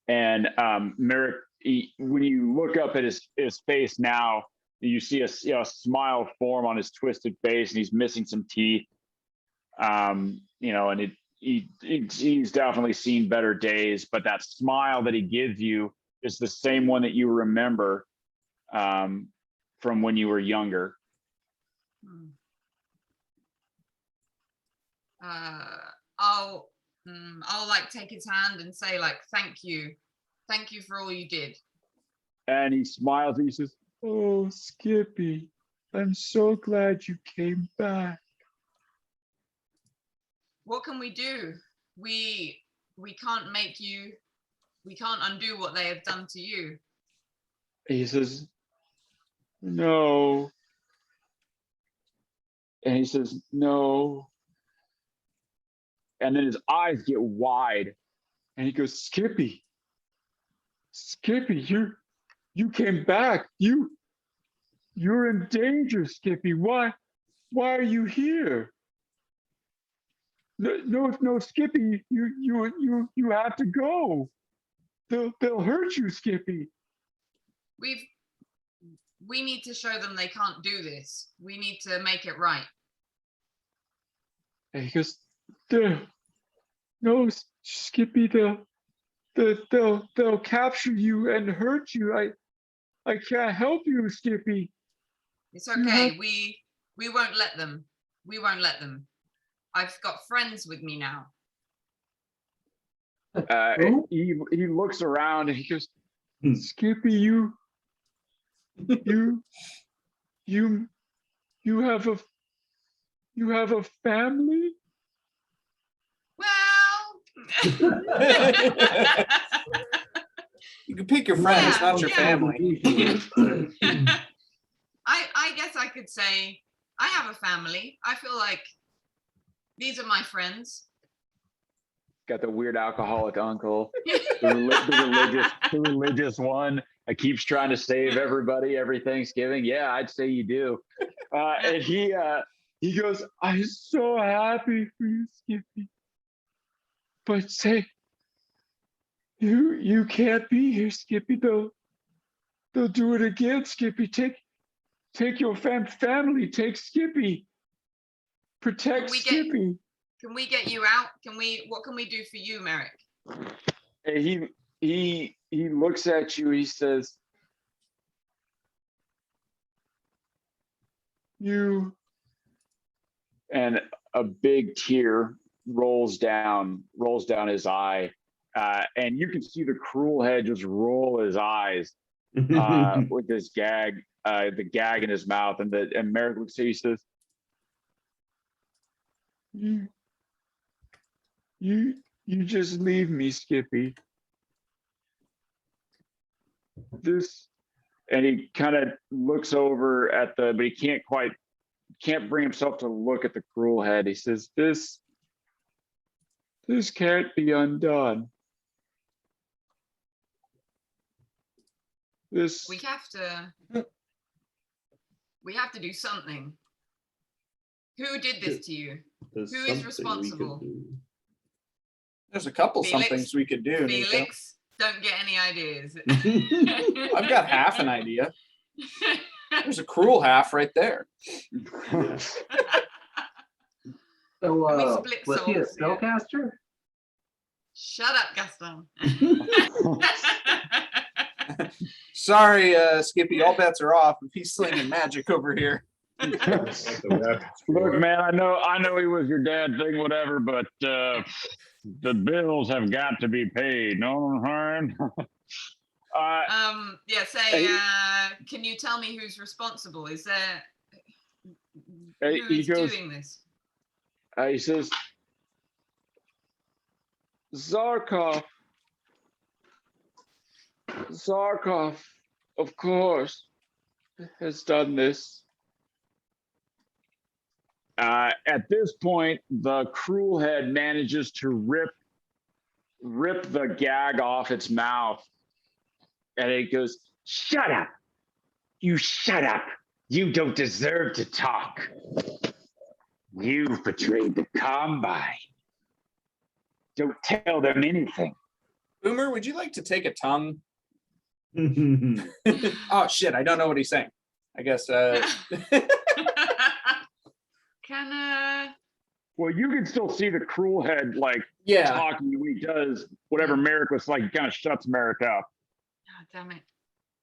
B: And Merrick, when you look up at his face now, you see a smile form on his twisted face, and he's missing some teeth. And he's definitely seen better days, but that smile that he gives you is the same one that you remember from when you were younger.
D: I'll like take his hand and say like, thank you for all you did.
H: And he smiles and he says, "Oh, Skippy, I'm so glad you came back."
D: What can we do? We can't undo what they have done to you.
H: He says, "No." And he says, "No." And then his eyes get wide, and he goes, Skippy, you came back. You're in danger, Skippy. Why are you here? No, Skippy, you have to go. They'll hurt you, Skippy.
D: We need to show them they can't do this. We need to make it right.
H: And he goes, no, Skippy, they'll capture you and hurt you. I can't help you, Skippy.
D: It's okay. We won't let them. We won't let them. I've got friends with me now.
B: He looks around and he goes,
H: Skippy, you have a family?
D: Well,
I: you can pick your friends, not your family.
D: I guess I could say I have a family. I feel like these are my friends.
B: Got the weird alcoholic uncle, the religious one that keeps trying to save everybody every Thanksgiving. Yeah, I'd say you do. And he goes, I'm so happy for you, Skippy. But say, you can't be here, Skippy. They'll do it again, Skippy. Take your family. Take Skippy. Protect Skippy.
D: Can we get you out? What can we do for you, Merrick?
B: And he looks at you, he says, you, and a big tear rolls down his eye, and you can see the cruel head just roll his eyes with this gag, the gag in his mouth, and Merrick looks at you, he says,
H: You just leave me, Skippy. This, and he kind of looks over at but he can't bring himself to look at the cruel head. He says, this can't be undone. This,
D: We have to do something. Who did this to you?
A: There's
D: Who is
A: something we could
D: responsible?
A: do.
I: There's a couple
D: Felix?
I: somethings we could do, Nico.
D: Felix, don't get any ideas.
I: I've got half an idea. There's a cruel half right there.
A: Yeah.
G: So,
D: And we split
G: was he a
D: souls, yeah.
G: spellcaster?
D: Shut up, Gaston.
I: Sorry, Skippy, all bets are off. If he's slinging magic over here.
B: Look, man, I know he was your dad thing, whatever, but the bills have got to be paid. No,
D: Yeah, say, can you tell me who's responsible? Is there who
B: he
D: is
B: goes,
D: doing this?
B: he says, Zarkov, of course, has done this. At this point, the cruel head manages to rip the gag off its mouth, and it goes, "Shut up! You shut up! You don't deserve to talk. You've betrayed the Combine. Don't tell them anything."
I: Boomer, would you like to take a tongue? Oh shit, I don't know what he's saying. I guess
B: Well, you can still see the cruel head
I: yeah.
B: talking when he does whatever Merrick was like. He kind of shuts Merrick up.
D: Oh, damn it.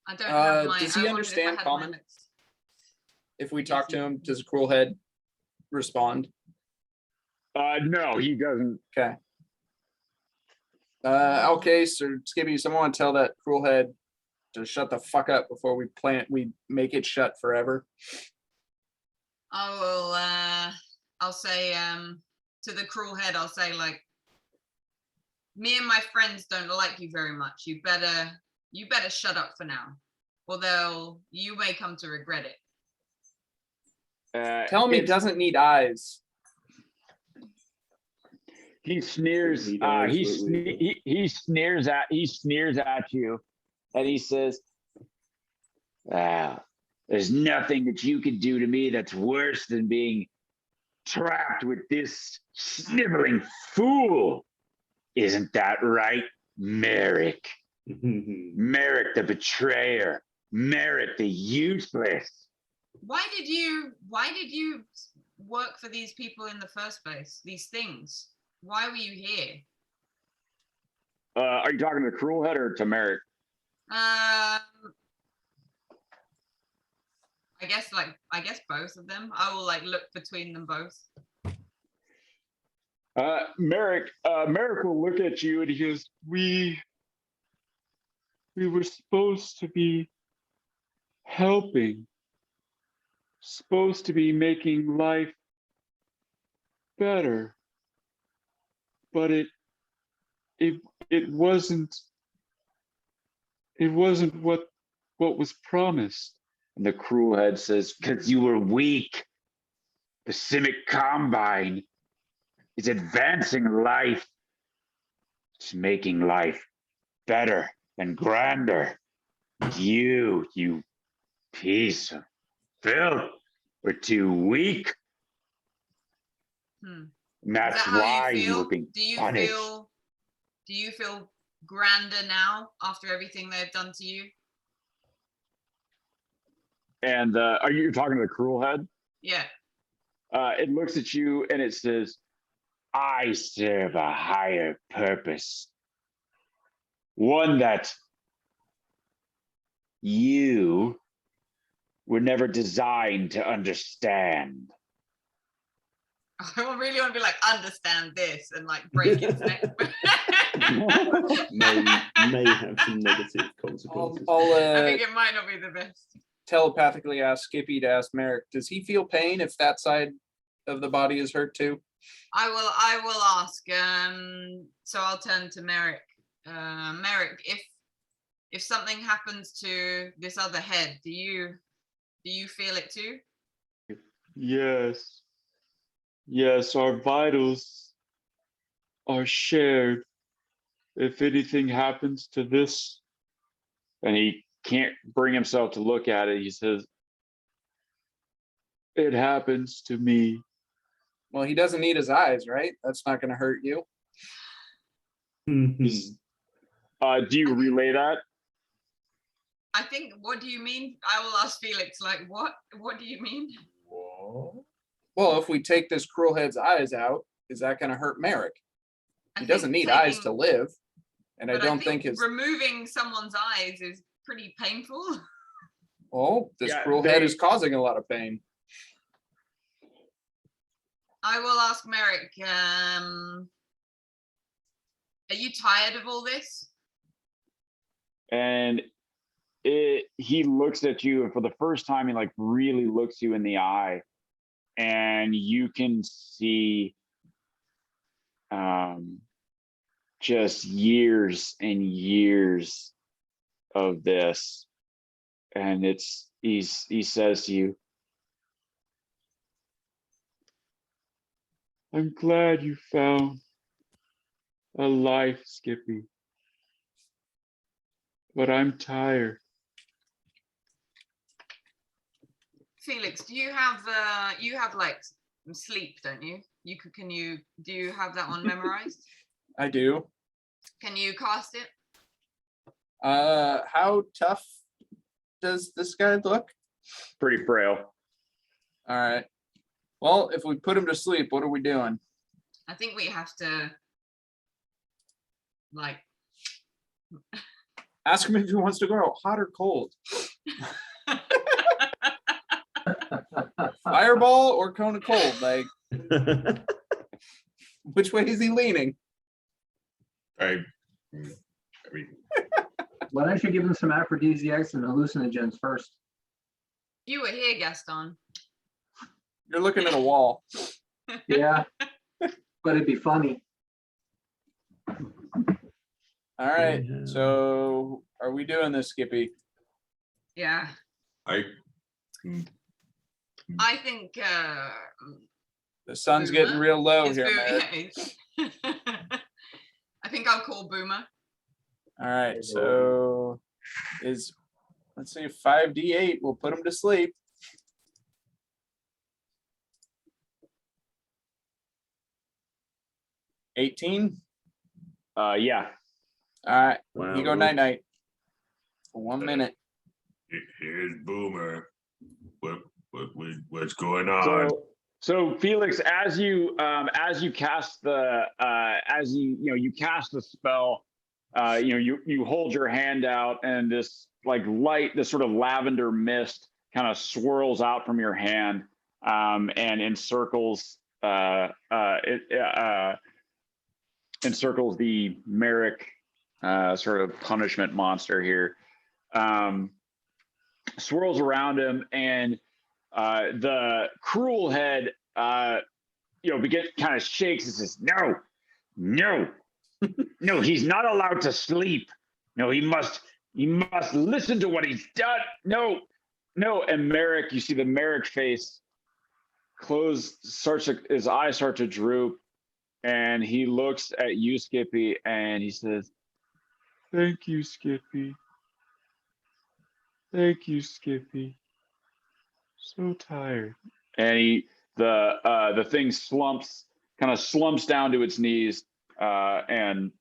D: I don't have my,
I: does
D: I
I: he
D: wondered if I
I: understand
D: had
I: common?
D: my notes.
I: If we talk to him, does the cruel head respond?
B: No, he doesn't.
I: Okay. Okay, so Skippy, someone want to tell that cruel head to shut the fuck up before we make it shut forever.
D: I will, I'll say, to the cruel head, I'll say, like, me and my friends don't like you very much. You better shut up for now, or you may come to regret it.
I: Tell him he doesn't need eyes.
B: He sneers. He sneers at you, and he says, "Wow, there's nothing that you can do to me that's worse than being trapped with this sniveling fool. Isn't that right, Merrick? Merrick the betrayer, Merrick the useless."
D: Why did you work for these people in the first place? These things. Why were you here?
B: Are you talking to the cruel head or to Merrick?
D: I guess both of them. I will look between them both.
H: Merrick will look at you and he goes, we were supposed to be helping, supposed to be making life better, but it wasn't what was promised.
B: And the cruel head says, "Because you were weak. The Simic Combine is advancing life. It's making life better and grander. You piece of filth, were too weak. And that's why you were being punished."
D: Do you feel grander now after everything they've done to you?
B: And are you talking to the cruel head?
D: Yeah.
B: It looks at you and it says, "I serve a higher purpose. One that you were never designed to understand."
D: I really want to be like, understand this and break its neck.
A: may have some negative consequences.
D: I think it might not be the best.
I: Telepathically ask Skippy to ask Merrick, does he feel pain if that side of the body is hurt too?
D: I will ask. So I'll turn to Merrick. Merrick, if something happens to this other head, do you feel it too?
H: Yes. Yes, our vitals are shared. If anything happens to this, and he can't bring himself to look at it, he says, it happens to me.
I: Well, he doesn't need his eyes, right? That's not going to hurt you.
H: Do you relay that?
D: I think, what do you mean? I will ask Felix, like, what do you mean?
I: Well, if we take this cruel head's eyes out, is that going to hurt Merrick? He doesn't need eyes to live. And I don't think his...
D: removing someone's eyes is pretty painful.
I: Oh, this cruel head is causing a lot of pain.
D: I will ask Merrick, are you tired of all this?
H: And he looks at you, and for the first time, he like really looks you in the eye, and you can see just years and years of this. And he says to you, I'm glad you found a life, Skippy, but I'm tired.
D: Felix, do you have like sleep, don't you? Do you have that one memorized?
I: I do.
D: Can you cast it?
I: How tough does this guy look?
H: Pretty frail.
I: All right. Well, if we put him to sleep, what are we doing?
D: I think we have to, like,
I: ask him if he wants to go out hot or cold. Fireball or cone of cold? Like, which way is he leaning?
F: I mean,
G: Why don't you give him some aphrodisiacs and hallucinogens first?
D: You were here, Gaston.
I: You're looking at a wall.
G: Yeah, but it'd be funny.
I: All right. So are we doing this, Skippy?
D: Yeah.
F: I
D: think
I: The sun's
D: Boomer
I: getting real low
D: is
I: here,
D: Boo-
I: man.
D: I think I'll call Boomer.
I: All right. So let's see, 5d8 will put him to sleep. $18.
H: Yeah.
I: All right.
A: Wow.
I: You go night night. For 1 minute.
F: here's Boomer. What's going on?
H: So Felix, as you cast the you cast the spell, you hold your hand out, and this like light, this sort of lavender mist kind of swirls out from your hand, and encircles the Merrick sort of punishment monster here. Swirls around him, and the cruel head kind of shakes and says, no, he's not allowed to sleep. No, he must listen to what he's done. No. And Merrick, you see the Merrick face close, his eyes start to droop, and he looks at you, Skippy, and he says, thank you, Skippy. Thank you, Skippy. So tired. And the thing slumps down to its knees, and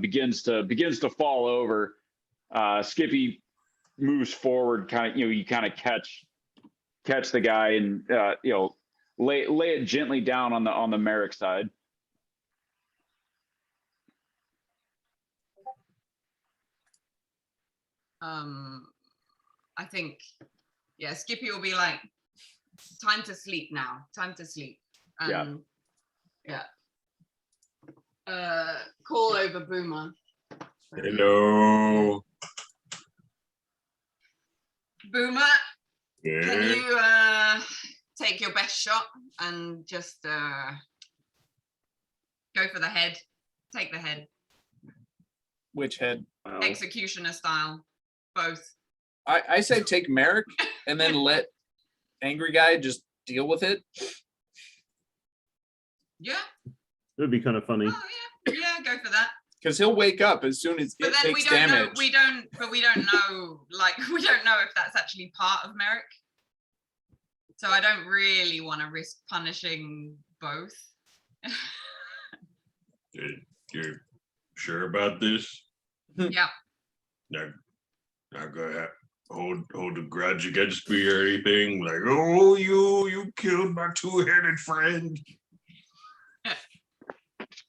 H: begins to fall over. Skippy moves forward, you catch the guy, and lay it gently down on the Merrick side.
D: I think, yeah, Skippy will be like, time to sleep now. Time to sleep. Yeah. Call over Boomer.
F: Hello.
D: Boomer,
F: Yeah.
D: can you take your best shot and just go for the head. Take the head.
E: Which head?
A: Wow.
D: Executioner style. Both.
I: I say take Merrick and then let Angry Guy just deal with it.
D: Yeah.
A: It would be kind of funny.
D: Oh yeah. Yeah, go for that.
I: Because he'll wake up as soon as
D: But
I: it
D: then we
I: takes
D: don't
I: damage.
D: know. We don't know. Like we don't know if that's actually part of Merrick. So I don't really want to risk punishing both.
F: You're sure about this?
D: Yeah.
F: Not gonna hold a grudge against me or anything. Like, oh, you killed my two-headed friend.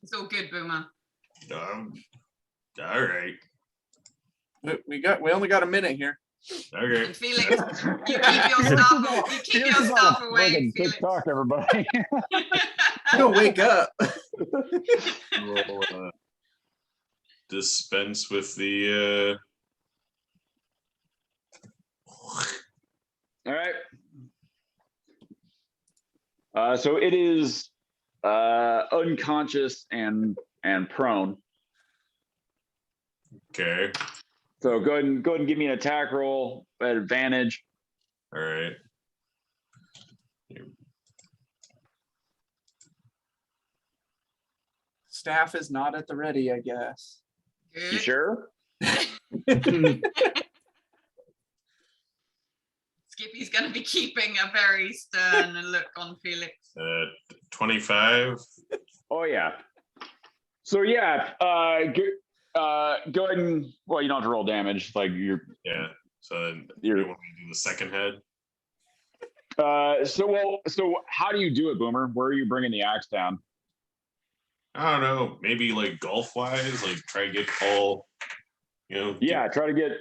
D: It's all good, Boomer.
F: All right.
I: We only got a minute here.
F: Okay.
D: And Felix, you keep your stuff away, Felix.
H: TikTok, everybody.
I: Don't wake up.
F: We'll dispense with the
H: All right. So it is unconscious and prone.
F: okay.
H: So go ahead and give me an attack roll at advantage.
F: All right.
I: Staff is not at the ready, I guess.
H: You
D: Good.
H: sure?
D: Skippy's going to be keeping a very stern look on Felix.
F: 25.
H: Oh yeah. So yeah, go ahead and you don't have to roll damage. Like you're
F: Yeah. So then
H: You're-
F: you want me to do the second head?
H: so how do you do it, Boomer? Where are you bringing the axe down?
F: I don't know. Maybe like golf wise, like try to get all,
H: Yeah, try to get.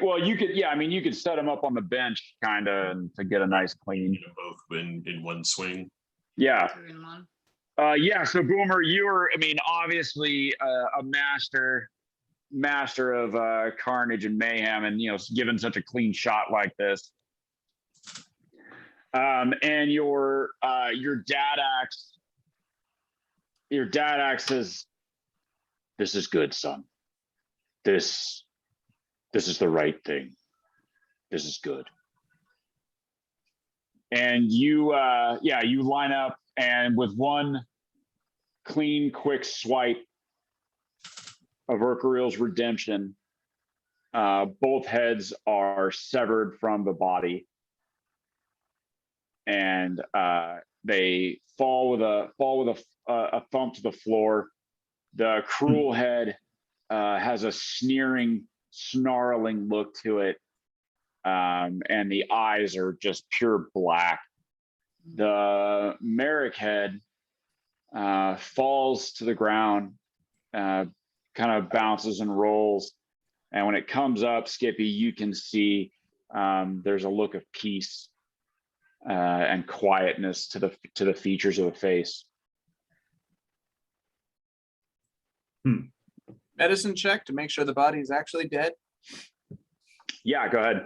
H: Well, you could. Yeah, I mean, you could set them up on the bench, kind of, to get a nice clean.
F: both in one swing.
H: Yeah.
D: 2 in 1.
H: Yeah. So Boomer, you're. I mean, obviously a master of carnage and mayhem, and given such a clean shot like this. And your dad axe says, "This is good, son. This is the right thing. This is good." And you line up, and with one clean, quick swipe of Urkariel's redemption, both heads are severed from the body, and they fall with a thump to the floor. The cruel head has a sneering, snarling look to it, and the eyes are just pure black. The Merrick head falls to the ground, kind of bounces and rolls, and when it comes up, Skippy, you can see there's a look of peace and quietness to the features of the face.
I: Medicine check to make sure the body is actually dead.
H: Yeah, go ahead.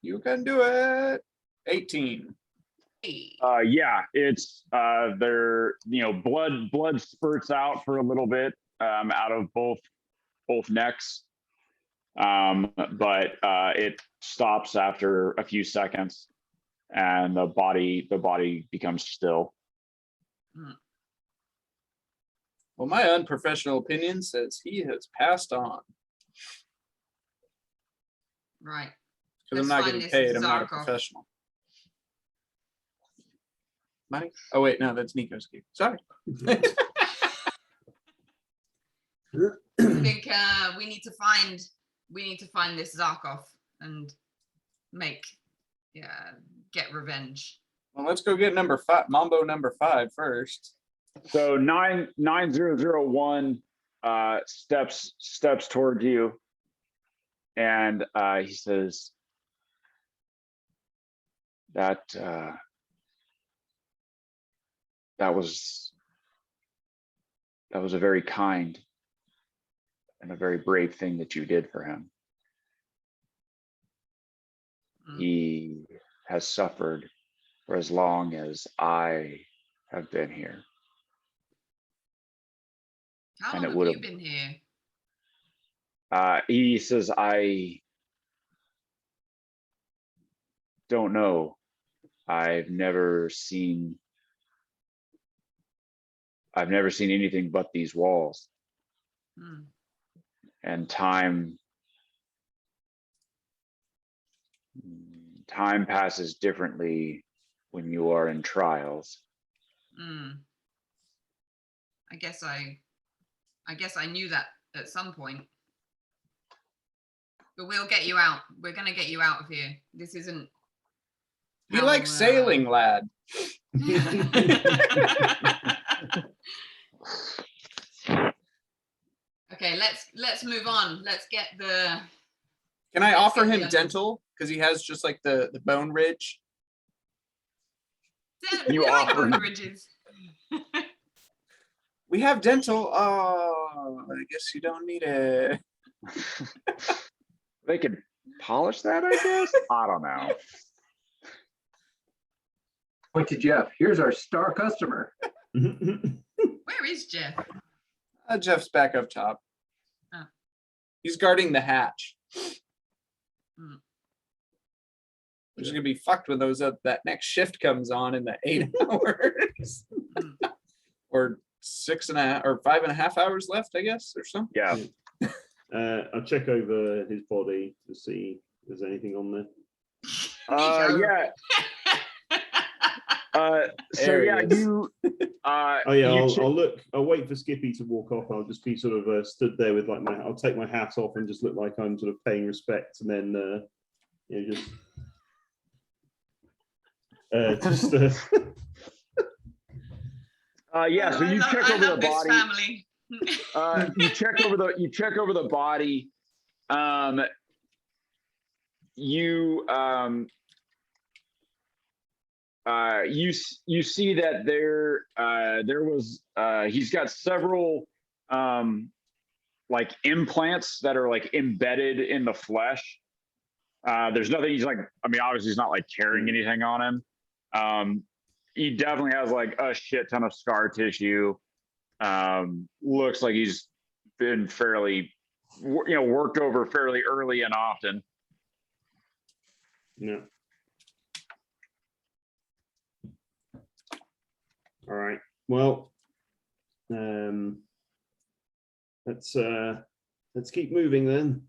I: You can do it. 18.
H: Yeah, it's blood spurts out for a little bit out of both necks, but it stops after a few seconds, and the body becomes still.
I: Well, my unprofessional opinion says he has passed on.
D: Right.
I: Because I'm
D: Let's
I: not
D: find
I: getting
D: this
I: paid. I'm not a
D: Zarkov.
I: professional. Money? Oh wait, no, that's Nico's key. Sorry.
D: I think we need to find this Zarkov and get revenge.
I: Well, let's go get number 5, Mambo number 5 first.
H: So 9001 steps toward you, and he says that was a very kind and a very brave thing that you did for him.
D: Mm.
H: has suffered for as long as I have been here.
D: How
H: And
D: long
H: it
D: have
H: would
D: you
H: have-
D: been here?
H: He says, I don't know. I've never seen anything but these walls.
D: Hmm.
H: And time passes differently when you are in trials.
D: Hmm. I guess I knew that at some point. But we'll get you out. We're gonna get you out of here. This isn't.
I: He
D: how,
I: likes sailing, lad.
D: Okay, let's move on. Let's get the.
I: Can I
D: Let's
I: offer
D: get
I: him
D: the others.
I: dental? Because he has just like the bone ridge.
H: You
D: We like
H: offer
D: bone
H: him-
D: ridges.
I: We have dental. Oh, I guess you don't need it.
H: They could polish that, I guess. I don't know.
G: Point to Jeff. Here's our star customer.
D: Where is Jeff?
I: Jeff's back up top.
D: Oh.
I: He's guarding the hatch.
D: Hmm.
I: Which is gonna be fucked when that next shift comes on in the 8 hours. Or 6.5 or 5.5 hours left, I guess, or something.
H: Yeah.
A: I'll check over his body to see if there's anything on there.
D: Nico.
H: Yeah. So
I: There he
H: yeah,
I: is.
H: you.
A: Oh yeah,
H: you
A: I'll look. I'll wait for Skippy to walk off. I'll just be sort of stood there with like I'll take my hat off and just look like I'm sort of paying respect, and then just
H: yeah. So you check
D: I
H: over the
D: love this
H: body.
D: family.
H: You check over the body. You see that there was he's got several like implants that are like embedded in the flesh. There's nothing he's like, I mean, obviously he's not like carrying anything on him. He definitely has like a shit ton of scar tissue. Looks like he's been fairly, worked over fairly early and often.
A: yeah. All right. Well, let's keep moving then.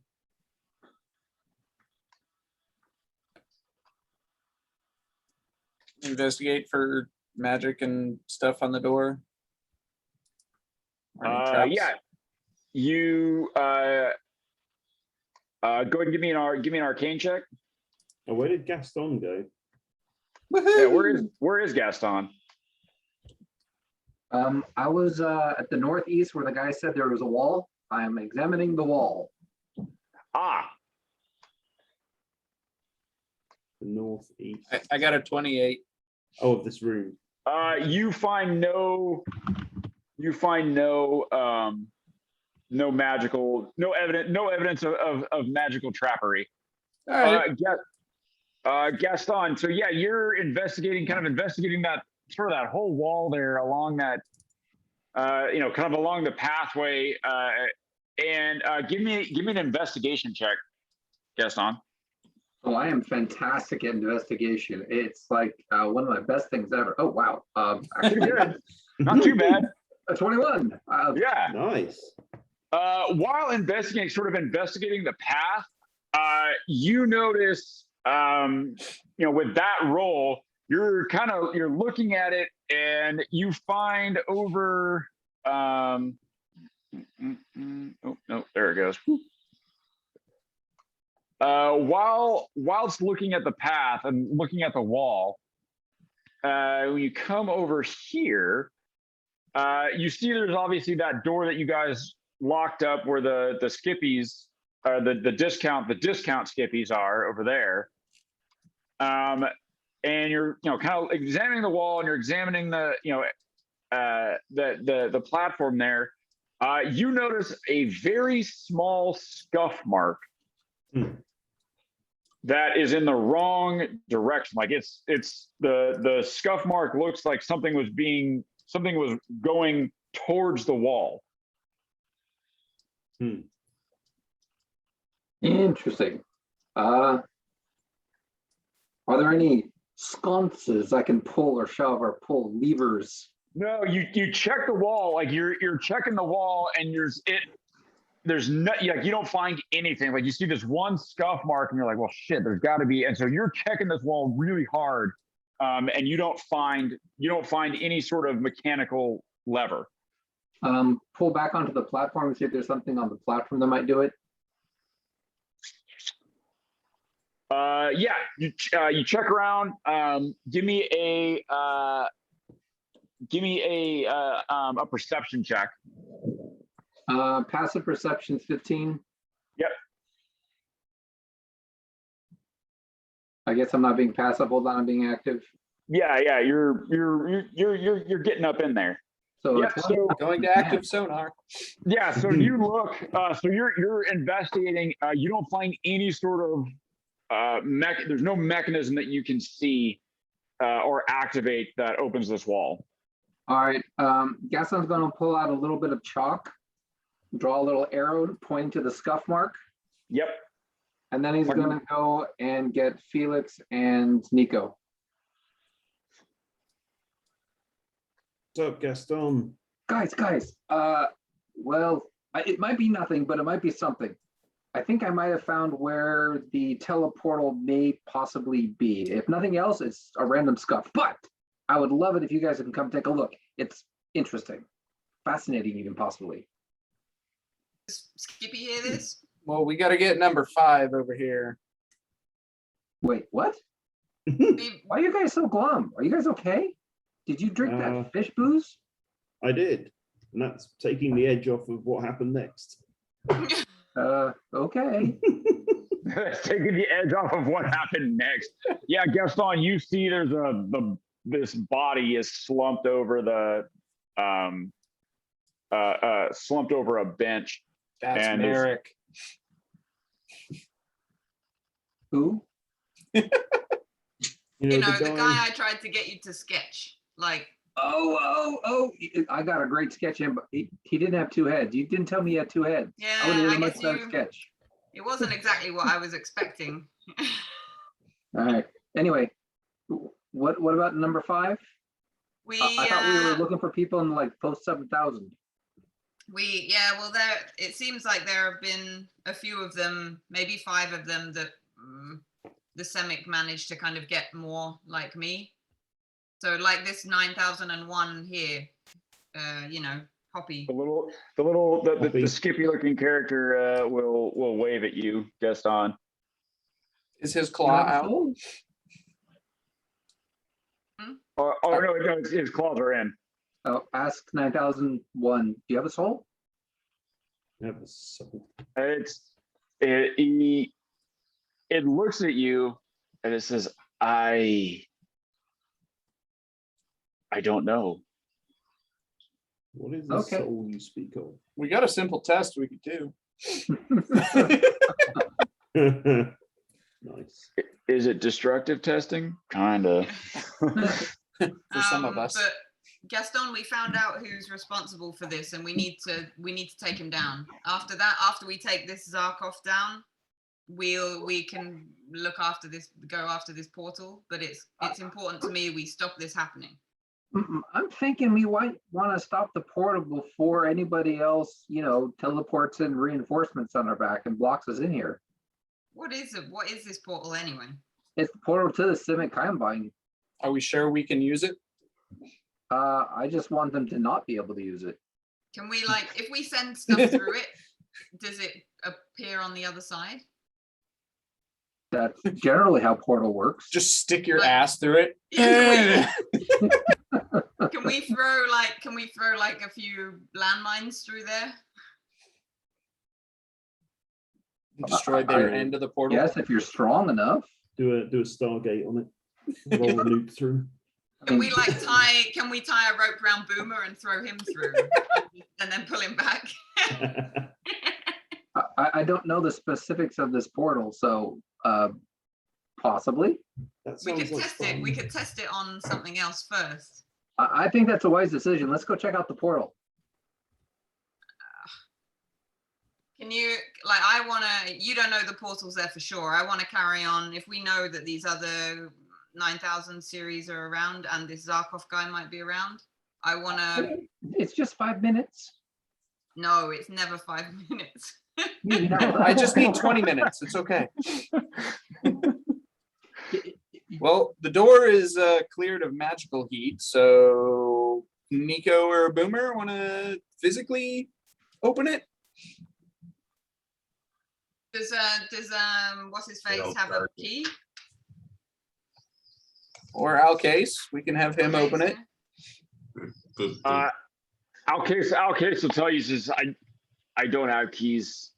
I: Investigate for magic and stuff on the door. Or any traps?
H: Yeah. You go ahead and give me an arcane check.
A: Oh, where did Gaston go?
H: Yeah, where is Gaston?
G: I was at the northeast where the guy said there was a wall. I am examining the wall.
H: Ah,
A: The northeast.
I: I got a 28.
A: Oh, of this room.
H: you find no evidence of magical trappery.
I: All right.
H: Gaston, so yeah, you're investigating that sort of that whole wall there along that, kind of along the pathway, and give me an investigation check, Gaston.
G: Oh, I am fantastic at investigation. It's like one of my best things ever. Oh, wow. Actually,
H: Good. Not too bad.
G: a 21.
H: Yeah.
A: Nice.
H: While investigating the path, you notice, with that roll, you're looking at it and you find over, oh no, there it goes. Whilst looking at the path and looking at the wall, when you come over here, you see there's obviously that door that you guys locked up where the skippies, the discount skippies are over there. And you're kind of examining the wall and you're examining the the platform there. You notice a very small scuff mark that is in the wrong direction. Like it's the scuff mark looks like something was going towards the wall.
G: Interesting. Are there any sconces I can pull or shove or pull levers?
H: No, you check the wall, like you're checking the wall, and there's no, like you don't find anything. Like you see this one scuff mark, and you're like, well, shit, there's got to be. And so you're checking this wall really hard, and you don't find any sort of mechanical lever.
G: Pull back onto the platform and see if there's something on the platform that might do it.
H: Yeah, you check around. Give me a perception check.
G: Passive perception 15.
H: Yep.
G: I guess I'm not being passive. Hold on, I'm being active.
H: Yeah, you're getting up in there.
G: So
H: Yeah, so
I: Going to active sonar.
H: yeah, so you look, so you're investigating. You don't find any sort of there's no mechanism that you can see or activate that opens this wall.
G: all right, Gaston's going to pull out a little bit of chalk, draw a little arrow pointing to the scuff mark,
H: Yep.
G: and then he's going to go and get Felix and Nico.
A: What's up, Gaston?
G: Guys, well, it might be nothing, but it might be something. I think I might have found where the teleportal may possibly be. If nothing else, it's a random scuff, but I would love it if you guys can come take a look. It's interesting, fascinating, even possibly.
D: Does Skippy hear this?
I: Well, we got to get number 5 over here.
G: Wait, what?
D: We-
G: Why are you guys so glum? Are you guys okay? Did you drink that fish booze?
A: I did, and that's taking the edge off of what happened next.
G: Okay.
H: That's taking the edge off of what happened next. Yeah, Gaston, you see there's this body is slumped over slumped over a bench.
I: That's
H: And
I: Merrick.
G: Who?
A: You
D: You know, the
A: guy-
D: guy I tried to get you to sketch. Like,
G: Oh, I got a great sketch in, but he didn't have 2 heads. You didn't tell me he had 2 heads.
D: yeah,
G: I would have
D: I
G: done a much
D: guess
G: better sketch.
D: it wasn't exactly what I was expecting.
G: All right. Anyway, what about number 5?
D: We
G: I thought we were looking for people in like post 7,000.
D: Well, it seems like there have been a few of them, maybe 5 of them that the Semic managed to kind of get more like me. So like this 9001 here, Poppy.
H: The Skippy looking character will wave at you, Gaston.
I: Is his claw out?
H: Oh no, his claws are in.
G: Oh, ask 9001. Do you have a soul?
A: Never sold.
H: It looks at you and it says, I don't know.
A: What is the
G: Okay.
A: soul you speak of?
I: We got a simple test we could do.
A: Nice.
H: Is it destructive testing? Kinda.
I: For some of us.
D: But Gaston, we found out who's responsible for this, and we need to take him down. After we take this Zarkov down, we can go after this portal. But it's important to me we stop this happening.
G: I'm thinking we might want to stop the portal before anybody else, teleports in reinforcements on our back and blocks us in here.
D: What is it? What is this portal anyway?
G: It's the portal to the Simic Combine.
I: Are we sure we can use it?
G: I just want them to not be able to use it.
D: Can we if we send stuff through it, does it appear on the other side?
G: That's generally how portal works.
I: Just stick your ass through it.
D: Yeah, can we throw a few landmines through there?
I: Destroy their end of the portal.
G: Yes, if you're strong enough.
A: Do a Stargate on it. Roll a nuke through.
D: Can we tie a rope around Boomer and throw him through and then pull him back?
G: I don't know the specifics of this portal, so Possibly.
A: That
D: We
A: sounds
D: could
A: like
D: test it. We
A: fun.
D: could test it on something else first.
G: I think that's a wise decision. Let's go check out the portal.
D: Can you, like, I want to, you don't know the portal's there for sure. I want to carry on. If we know that these other 9,000 series are around and this Zarkov guy might be around, I want to,
G: It's just 5 minutes.
D: no, it's never 5 minutes.
G: You know.
I: I just need 20 minutes. It's okay. Well, the door is cleared of magical heat, so Nico or Boomer want to physically open it?
D: Does what's his face
F: It'll
D: have a
F: start.
D: key?
I: Or Alcase, we can have him open it.
B: Alcase will tell you, says, I don't have keys.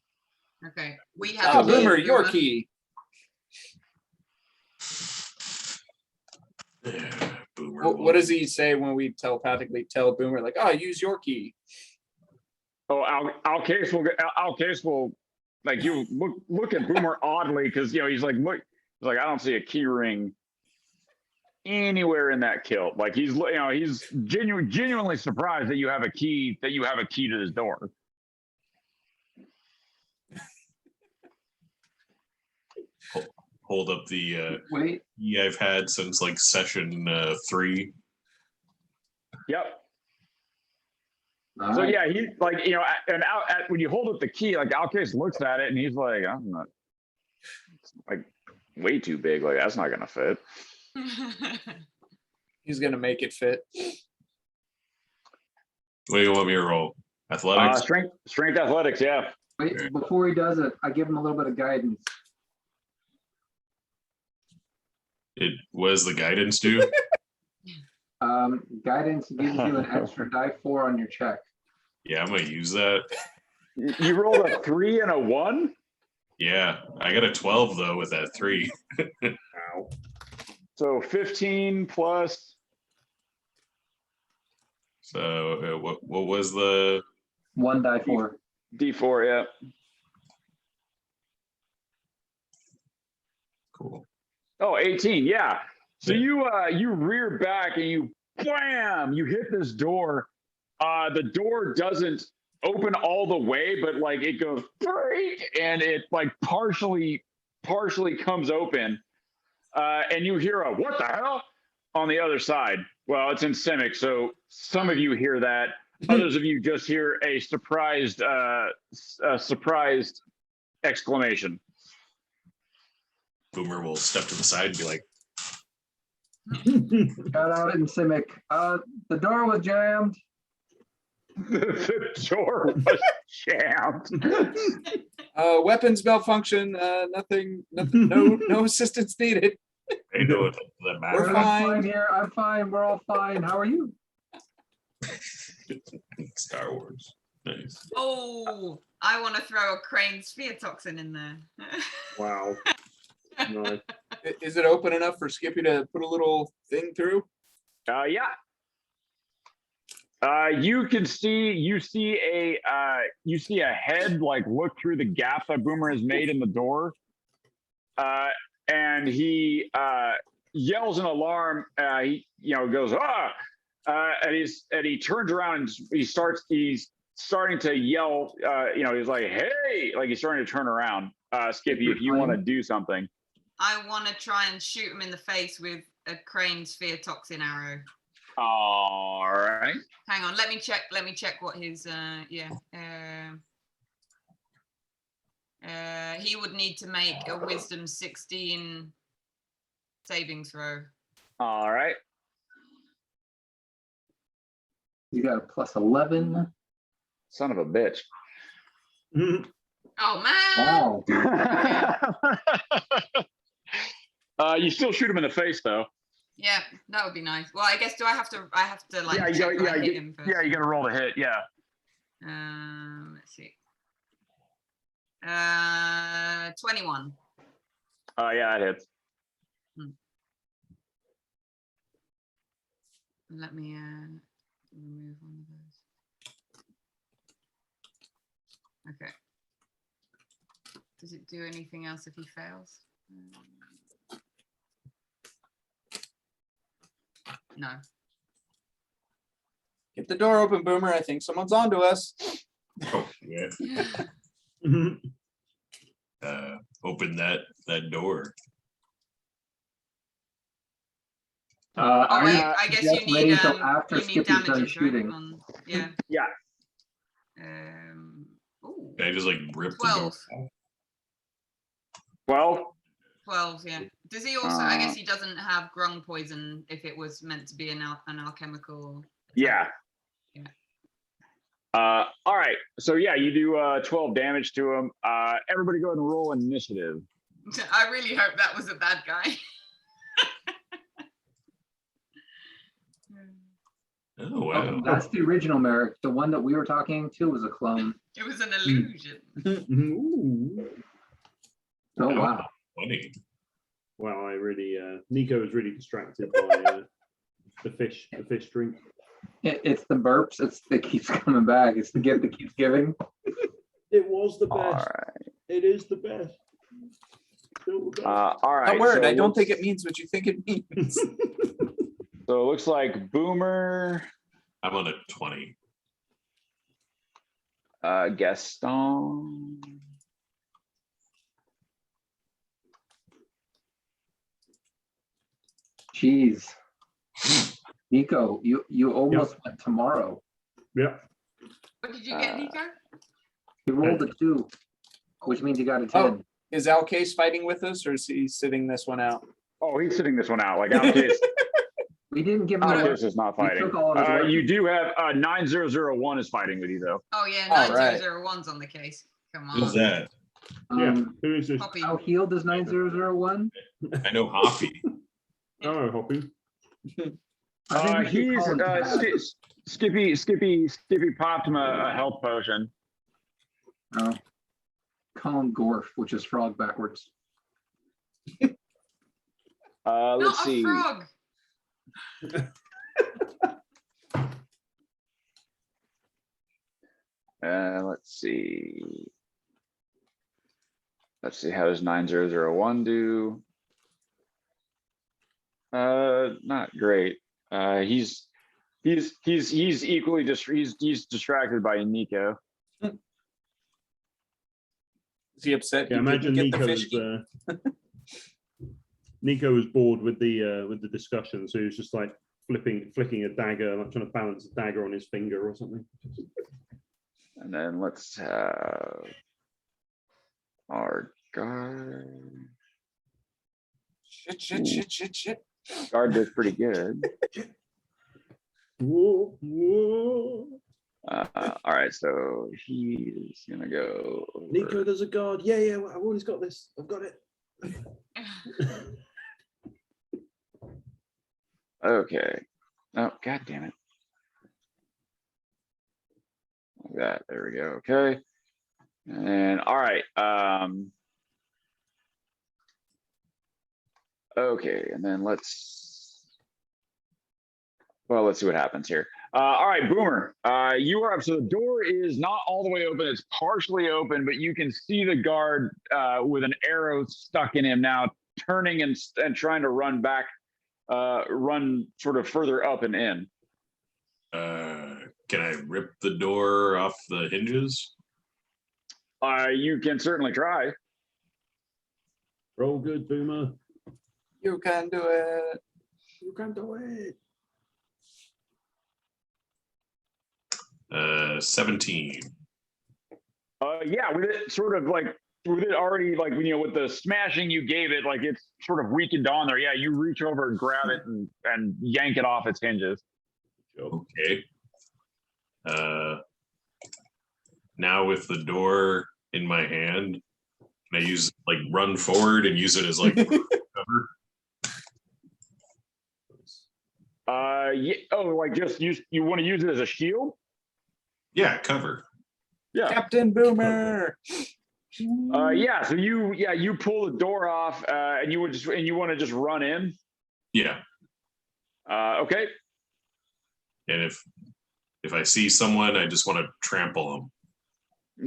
D: Okay, we have.
I: Oh,
D: a key,
I: Boomer, your
D: Boomer.
I: key.
F: Boomer.
I: What does he say when we telepathically tell Boomer, like, oh, use your key?
B: Oh, Alcase will like you look at Boomer oddly because he's like I don't see a key ring anywhere in that kilt. Like he's genuinely surprised that you have a key to this door.
F: Hold up the
G: Wait.
F: key I've had since like session 3.
B: Yep.
G: All
B: So
G: right.
B: yeah, he like and when you hold up the key, like Alcase looks at it and he's like, I'm not, it's like way too big. Like that's not gonna fit.
I: He's gonna make it fit.
F: What do you want me to roll? Athletics?
B: Strength athletics. Yeah.
G: Wait, before he does it, I give him a little bit of guidance.
F: What does the guidance do?
G: Guidance gives you an extra die 4 on your check.
F: Yeah, I'm gonna use that.
B: You rolled a 3 and a 1.
F: Yeah, I got a 12 though with that 3.
B: Wow. So 15 plus.
F: So what was the
G: 1 die 4.
B: D4, yeah.
F: cool?
B: Oh, 18, yeah. So
F: Yeah.
B: you rear back and you bam, you hit this door. The door doesn't open all the way, but like it goes break and it like partially comes open. And you hear a what the hell on the other side. Well, it's in Simic, so some of you hear that. Others of you just hear a surprised exclamation.
F: Boomer will step to the side and be like,
G: Got out in Simic. The door was jammed.
B: The door was jammed.
I: Weapons malfunction. Nothing. No assistance needed.
F: I know what that
I: We're
F: matters.
G: I'm
I: fine.
G: fine here. I'm fine. We're all fine. How are you?
F: Star Wars. Nice.
D: Oh, I want to throw a crane sphere toxin in there.
A: Wow. Nice.
I: Is it open enough for Skippy to put a little thing through?
B: Yeah. You see a head like look through the gap that Boomer has made in the door. And he yells an alarm. He goes and he turns around and he's starting to yell. He's like, hey, like he's starting to turn around. Skippy, if you want to do something.
D: I want to try and shoot him in the face with a crane sphere toxin arrow.
B: All right.
D: Hang on, let me check what his he would need to make a wisdom 16 saving throw.
B: All right.
G: You got a plus 11.
B: Son of a bitch.
D: Oh man.
G: Wow.
B: You still shoot him in the face though.
D: Yeah, that would be nice. Well, I guess I have to like
B: Yeah,
D: check that I hit him first.
B: Yeah, you gotta roll the hit. Yeah.
D: Let's see. 21.
B: Yeah, it hits.
D: Let me remove one of those. Okay. Does it do anything else if he fails? No.
I: Get the door open, Boomer. I think someone's onto us.
F: Oh, yeah. Open that door.
D: Oh,
G: I'm
D: wait,
G: not
D: I guess
G: just
D: you
G: waiting
D: need
G: till after
D: you need
G: Skippy's done
D: damages, right?
G: shooting.
D: Yeah.
B: Yeah.
D: Ooh,
F: Can I just like rip the door
D: 12.
F: off?
B: 12.
D: 12, yeah. Does he also? I guess he doesn't have grung poison if it was meant to be an alchemical. attack.
B: Yeah.
D: Yeah.
B: All right. So yeah, you do 12 damage to him. Everybody go ahead and roll initiative.
D: I really hope that was a bad guy.
F: Oh wow.
G: Oh, that's the original Merrick. The one that we were talking to was a clone.
D: It was an illusion.
A: Ooh.
G: Oh
F: Wow.
G: wow.
F: Funny.
A: Wow, I really Nico was really distracted by the fish drink.
G: It's the burps. It keeps coming back. It's the gift that keeps giving.
A: It was the
B: All
A: best.
B: right.
A: It is the best. Still the best.
B: All right.
I: A word.
B: so
I: I don't
B: looks-
I: think it means what you think it means.
B: So it looks like Boomer,
F: I'm on a 20.
B: Gaston.
G: Jeez. Nico, you almost went tomorrow.
A: Yeah.
D: What did you get, Nico?
G: You rolled a 2, which means you got a 10.
I: Oh. Is Alcase fighting with us, or is he sitting this one out?
B: Oh, he's sitting this one out. Like Alcase,
G: We didn't give him the
B: Alcase is not
G: We
B: fighting.
G: took all of his weapons.
B: You do have 9001 is fighting with you though.
D: Oh yeah,
I: All right.
D: 9001's on the case. Come on.
F: Who's that?
A: Yeah. Who is this?
D: Poppy.
G: How healed is 9001?
F: I know Hoppy.
A: Oh, Hoppy.
G: I think we should
B: He's
G: call him Tad.
B: Skippy popped him a health potion.
G: Oh. Call him Gorf, which is frog backwards.
B: Let's
D: Not
B: see.
D: a frog.
B: Let's see. Let's see. How does 9001 do? Not great. He's equally he's distracted by Nico.
I: Is he upset?
A: Yeah,
I: he didn't
A: imagine
I: get the
A: Nico's
I: fish?
A: Nico was bored with the discussion, so he was just like flicking a dagger, like trying to balance a dagger on his finger or something.
B: And then let's have our guard.
I: Shit.
B: Guard does pretty good.
A: Whoa, whoa.
B: All right, so he's gonna go. over-
A: Nico, there's a guard. Yeah, I've always got this. I've got it.
B: Okay. Oh, god damn it. Like that. There we go. Okay. And all right. Okay, and then let's see what happens here. All right, Boomer. You are up. So the door is not all the way open, it's partially open, but you can see the guard with an arrow stuck in him now, turning and trying to run back, run sort of further up and in.
F: Can I rip the door off the hinges?
B: You can certainly try.
A: Roll good, Boomer.
I: You can do it.
A: You can do it.
F: 17.
B: Yeah, with it sort of like with it already like with the smashing you gave it, like it's sort of weakened on there. Yeah, you reach over and grab it and yank it off its hinges.
F: Okay. Now with the door in my hand, can I use like run forward and use it as like cover?
B: Yeah. Oh, like just you want to use it as a shield?
F: Yeah, cover.
B: Yeah.
I: Captain Boomer.
B: Yeah. So you pull the door off, and you want to just run in.
F: Yeah.
B: Okay.
F: And if I see someone, I just want to trample them.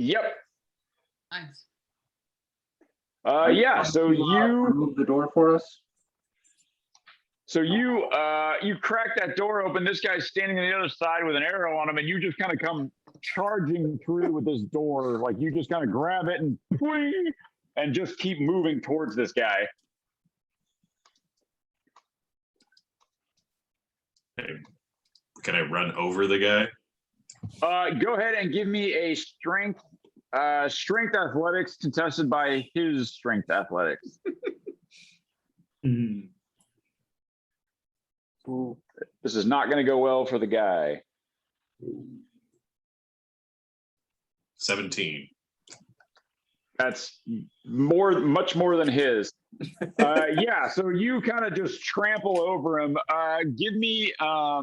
B: Yep.
D: Nice.
B: Yeah. So you
G: move the door for us.
H: So you crack that door open. This guy's standing on the other side with an arrow on him, and you just kind of come charging through with this door. Like you just kind of grab it and just keep moving towards this guy.
F: Can I run over the guy?
H: Go ahead and give me a strength athletics contested by his strength athletics.
E: Ooh.
H: This is not going to go well for the guy.
F: 17.
H: That's much more than his. Yeah, so you kind of just trample over him. Give me a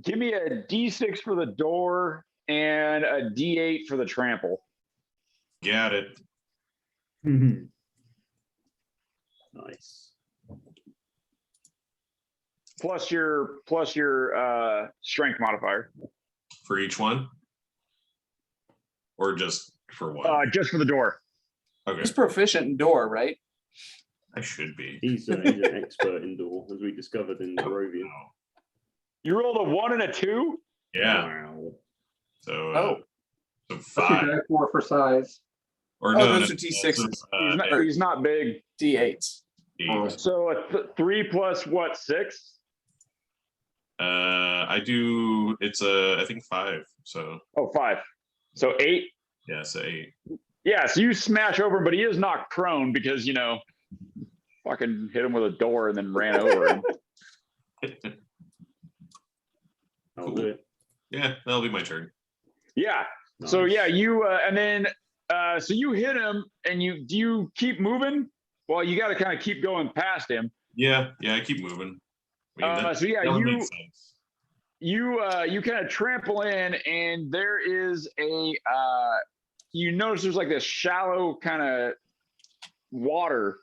H: D6 for the door and a D8 for the trample.
F: Got it.
A: Nice.
H: Plus your strength modifier.
F: For each one? Or just for one?
H: Just for the door.
F: Okay.
I: He's proficient in door, right?
F: I should be.
A: He's an expert in door, as we discovered in Barovia.
H: You rolled a 1 and a 2?
F: Yeah.
A: Wow.
F: So, so
G: What's
F: 5.
G: your die for size?
F: Or
I: Oh,
F: no,
I: those
F: no,
I: are D6s.
H: He's not big.
I: D8s.
H: So a 3 plus what, 6?
F: I do. It's I think 5. So
H: Oh, 5. So 8.
F: yeah, so 8.
H: Yeah, so you smash over him, but he is knocked prone because fucking hit him with a door and then ran over him.
A: I'll do it.
F: Yeah, that'll be my turn.
H: Yeah.
A: Nice.
H: So yeah, you and then so you hit him and do you keep moving? Well, you got to kind of keep going past him.
F: Yeah, I keep moving.
H: So yeah,
F: that would make sense.
H: you kind of trample in, and there is a you notice there's like this shallow kind of water,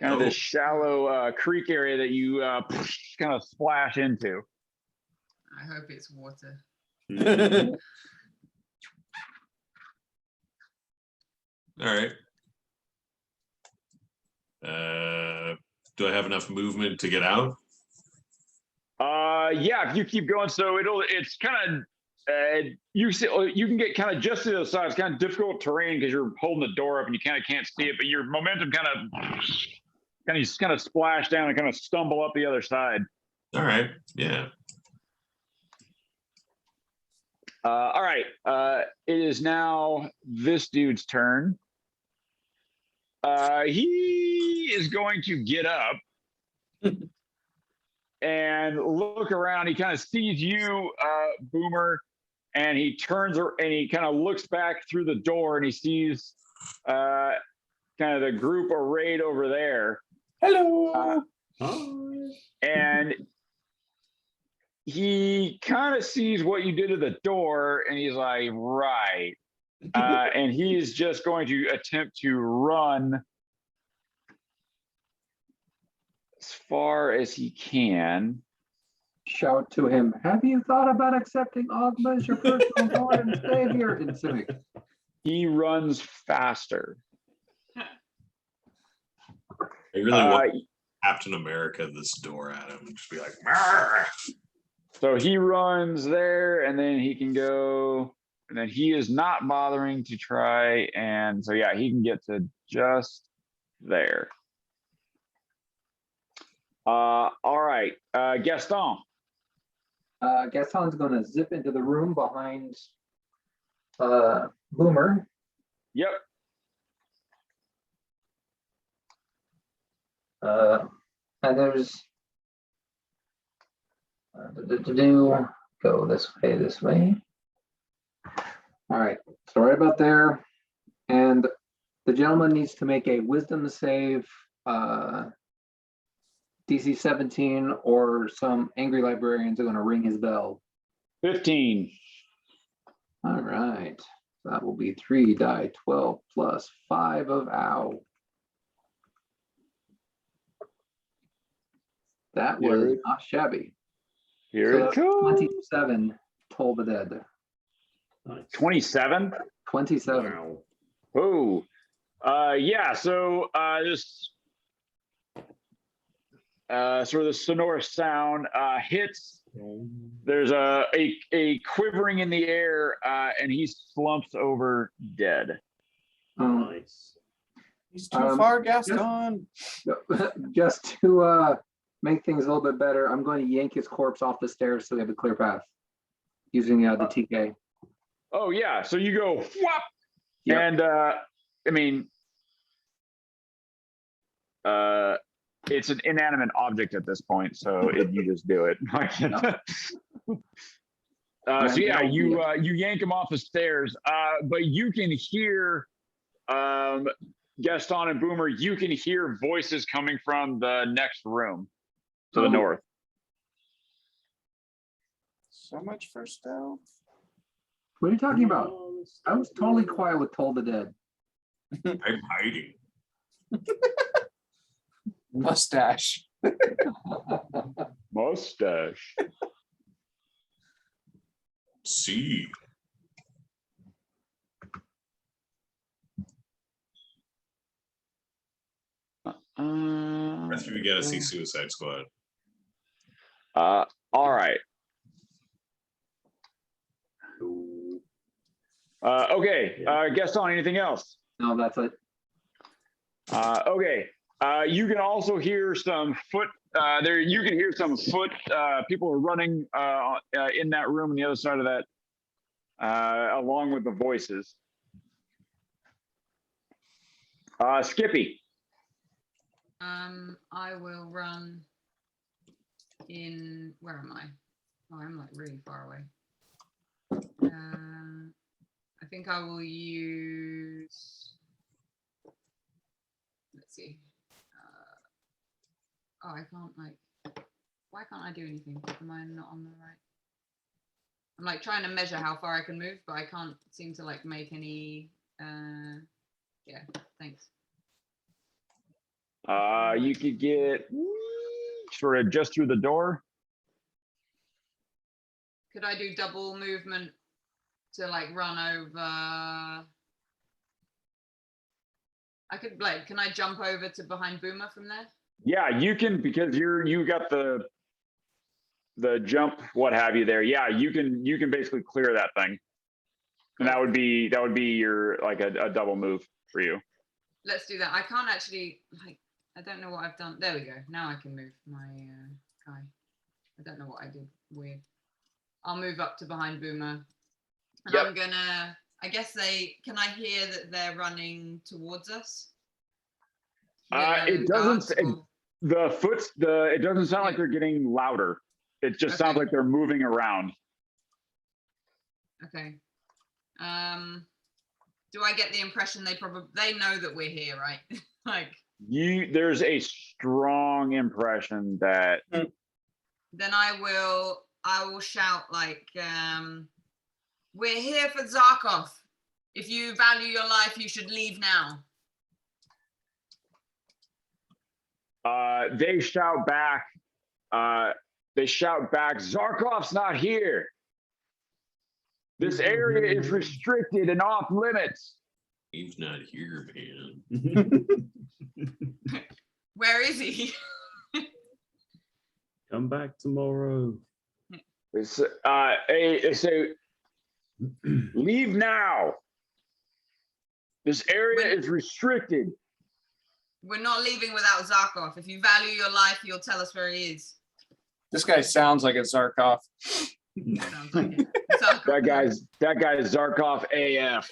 H: kind of this shallow creek area that you kind of splash into.
D: I hope it's water.
F: All right. Do I have enough movement to get out?
H: Yeah, if you keep going, so it's kind of you can get kind of just to the side. It's kind of difficult terrain because you're holding the door up and you kind of can't see it, but your momentum kind of splash down and kind of stumble up the other side.
F: All right. Yeah.
H: All right. It is now this dude's turn. He is going to get up and look around. He kind of sees you, Boomer, and he turns and he kind of looks back through the door and he sees kind of the group arrayed over there.
I: Hello.
H: And he kind of sees what you did to the door and he's like, right. And he's just going to attempt to run as far as he can.
G: Shout to him, have you thought about accepting Ogma as your personal Lord and Savior in Civic?
H: He runs faster.
F: I really want Captain America this door at him and just be like, "Marr!"
H: So he runs there and then he can go, and then he is not bothering to try. And so, yeah, he can get to just there. All right, Gaston.
G: Gaston's going to zip into the room behind Boomer.
H: Yep.
G: And there's go this way. All right, so right about there, and the gentleman needs to make a wisdom save, DC 17, or some angry librarians are going to ring his bell.
H: 15.
G: All right, that will be 3 die 12 plus 5 of ow. That was not shabby.
H: Here it comes.
G: 27 toll the dead.
H: 27?
G: 27.
A: Wow.
H: Oh, yeah. So this sort of the sonorous sound hits. There's a quivering in the air, and he slumps over dead.
A: Nice.
I: He's too far, Gaston.
G: Just to make things a little bit better, I'm going to yank his corpse off the stairs so we have a clear path using the TK.
H: Oh yeah, so you go whop,
G: Yep.
H: and I mean, it's an inanimate object at this point, so you just do it. So yeah, you yank him off the stairs, but you can hear Gaston and Boomer. You can hear voices coming from the next room to the north.
I: So much for stealth.
G: What are you talking about? I was totally quiet with Toll the Dead.
F: I'm hiding.
I: Mustache.
H: Mustache.
F: See. Rest of you gotta see Suicide Squad.
H: All right. Okay. Gaston, anything else?
G: No, that's it.
H: Okay. You can also hear some foot. There, you can hear some foot. People are running in that room on the other side of that, along with the voices. Skippy.
D: I will run in. Where am I? Oh, I'm like really far away. I think I will use. Let's see. Oh, I can't like. Why can't I do anything? Am I not on the right? I'm like trying to measure how far I can move, but I can't seem to like make any. Yeah. Thanks.
H: You could get sort of just through the door.
D: Could I do double movement to like run over? I could like, can I jump over to behind Boomer from there?
H: Yeah, you can, because you got the jump, what have you there. Yeah, you can basically clear that thing. And that would be your like a double move for you.
D: Let's do that. I can't actually like, I don't know what I've done. There we go. Now I can move my guy. I don't know what I did weird. I'll move up to behind Boomer. And
H: Yep.
D: I'm gonna, I guess can I hear that they're running towards us?
H: It doesn't, it doesn't sound like they're getting louder. It just sounds like they're moving around.
D: Okay. Do I get the impression they know that we're here, right? Like
H: There's a strong impression that.
D: Then I will shout like, we're here for Zarkov. If you value your life, you should leave now.
H: They shout back, Zarkov's not here. This area is restricted and off limits.
F: He's not here, man.
D: Where is he?
A: Come back tomorrow.
H: So leave now. This area is restricted.
D: We're not leaving without Zarkov. If you value your life, you'll tell us where he is.
I: This guy sounds like a Zarkov.
D: Sounds like it. Zarkov.
H: That guy is Zarkov AF.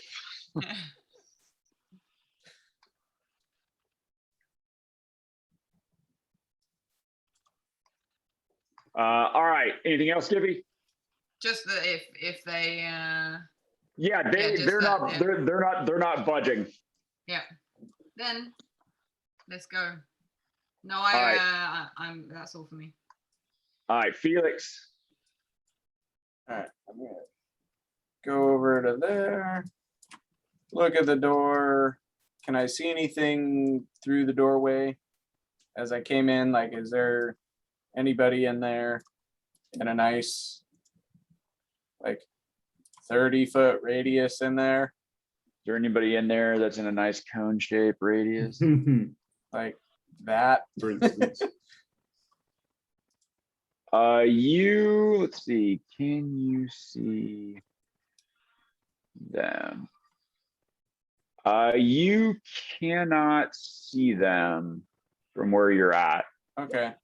H: All right. Anything else, Skippy?
D: Just that if they
H: yeah, they're not budging.
D: Yeah. Then let's go. No, I'm that's all for me.
H: All right, Felix.
I: All right, I'm gonna go over to there. Look at the door. Can I see anything through the doorway as I came in? Like, is there anybody in there in a nice, like, 30-foot radius in there?
H: there anybody in there that's in a nice cone shape radius?
I: Like that.
A: For instance.
H: Let's see, can you see them? You cannot see them from where you're at.
I: Okay.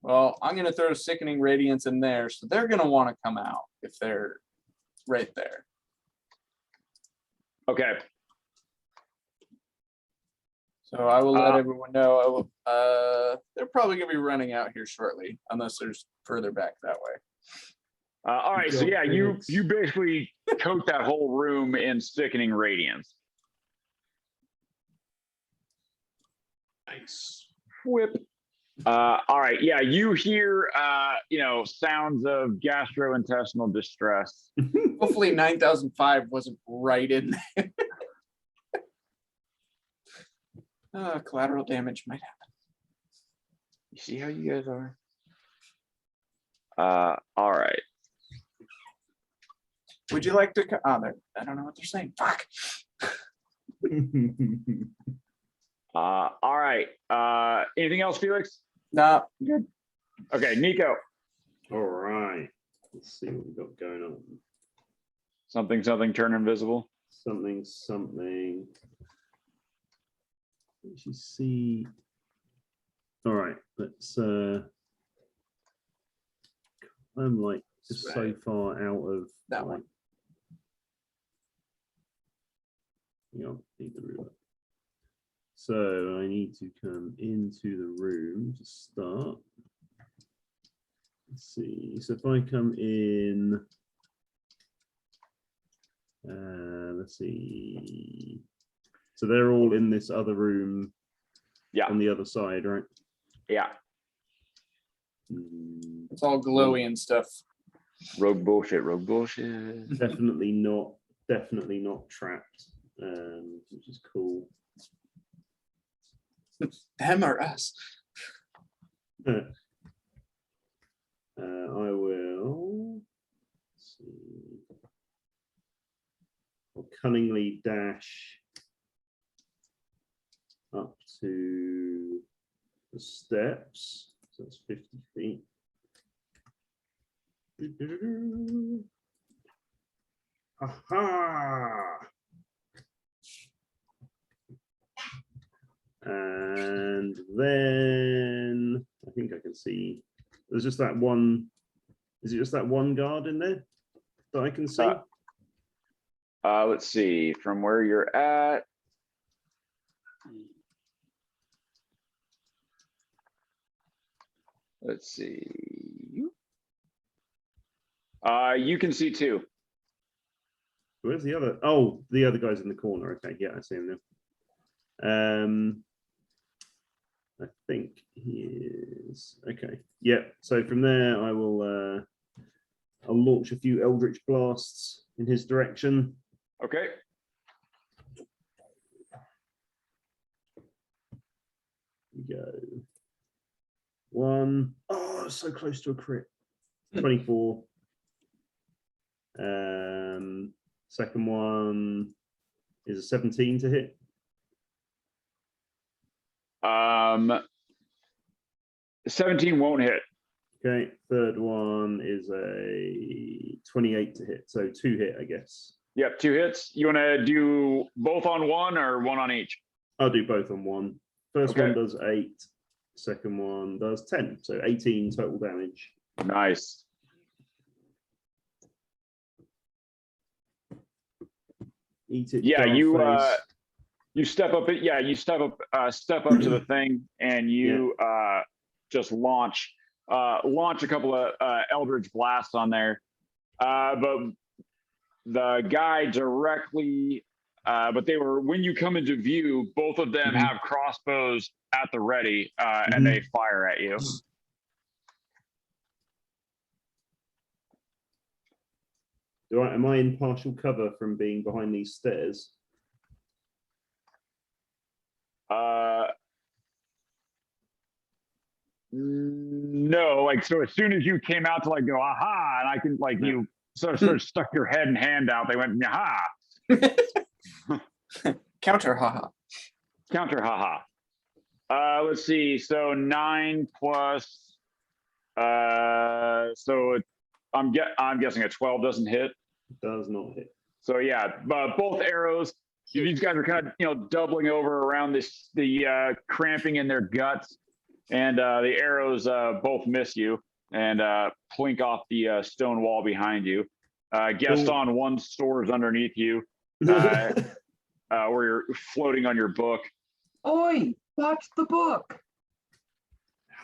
I: Well, I'm gonna throw sickening radiance in there, so they're gonna want to come out if they're right there.
H: Okay.
I: So I will let everyone know. I will. They're probably gonna be running out here shortly, unless there's further back that way.
H: All right. So
A: Go,
H: yeah,
A: Phoenix.
H: you basically coat that whole room in sickening radiance.
F: Nice.
H: Whip. All right. Yeah, you hear sounds of gastrointestinal distress.
I: Hopefully 9005 wasn't right in there. Collateral damage might happen.
H: You see how you guys are? All right.
I: Would you like to? Oh, I don't know what they're saying. Fuck.
H: All right. Anything else, Felix?
I: No, good.
H: Okay, Nico.
A: All right. Let's see what we've got going on.
H: Something turn invisible.
A: Something. Let you see. All right. Let's. I'm like just so far out of
I: That one.
A: Need the ruler. So I need to come into the room to start. Let's see. So if I come in, let's see. So they're all in this other room.
H: Yeah.
A: On the other side, right?
H: Yeah.
I: It's all glowy and stuff.
H: Rogue bullshit.
A: Definitely not trapped. Which is cool.
I: Them or us.
A: I will see. I'll cunningly dash up to the steps. So that's 50 feet. Aha! And then I think I can see there's just that one. Is it just that one guard in there that I can see?
H: Let's see from where you're at. Let's see. You can see two.
A: Where's the other? Oh, the other guy's in the corner. Okay, yeah, I see him now. I think he is okay. Yeah. So from there, I will. I'll launch a few Eldritch blasts in his direction.
H: Okay.
A: We go. One. Oh, so close to a crit. 24. Second one is a 17 to hit.
H: 17 won't hit.
A: Okay. Third one is a 28 to hit. So 2 hit, I guess.
H: Yep, 2 hits. You want to do both on one or one on each?
A: I'll do both on one. First
H: Okay.
A: one does 8. Second one does 10. So 18 total damage.
H: Nice.
A: Eat it.
H: Yeah, you
A: face.
H: you step up. You step up to the thing, and you just launch a couple of Eldritch blasts on there. But the guy directly, but they were when you come into view, both of them have crossbows at the ready, and they fire at you.
A: Am I in partial cover from being behind these stairs?
H: No, like so as soon as you came out to like go aha, and I can like you sort of stuck your head and hand out, they went aha.
E: Counter, haha.
H: Counter, haha. Let's see. So 9 plus. So I'm guessing a 12 doesn't hit.
A: Does not hit.
H: So yeah, both arrows. These guys are kind of doubling over around the cramping in their guts, and the arrows both miss you and plink off the stone wall behind you. Gaston, one soars underneath you, where you're floating on your book.
G: Oi, watch the book.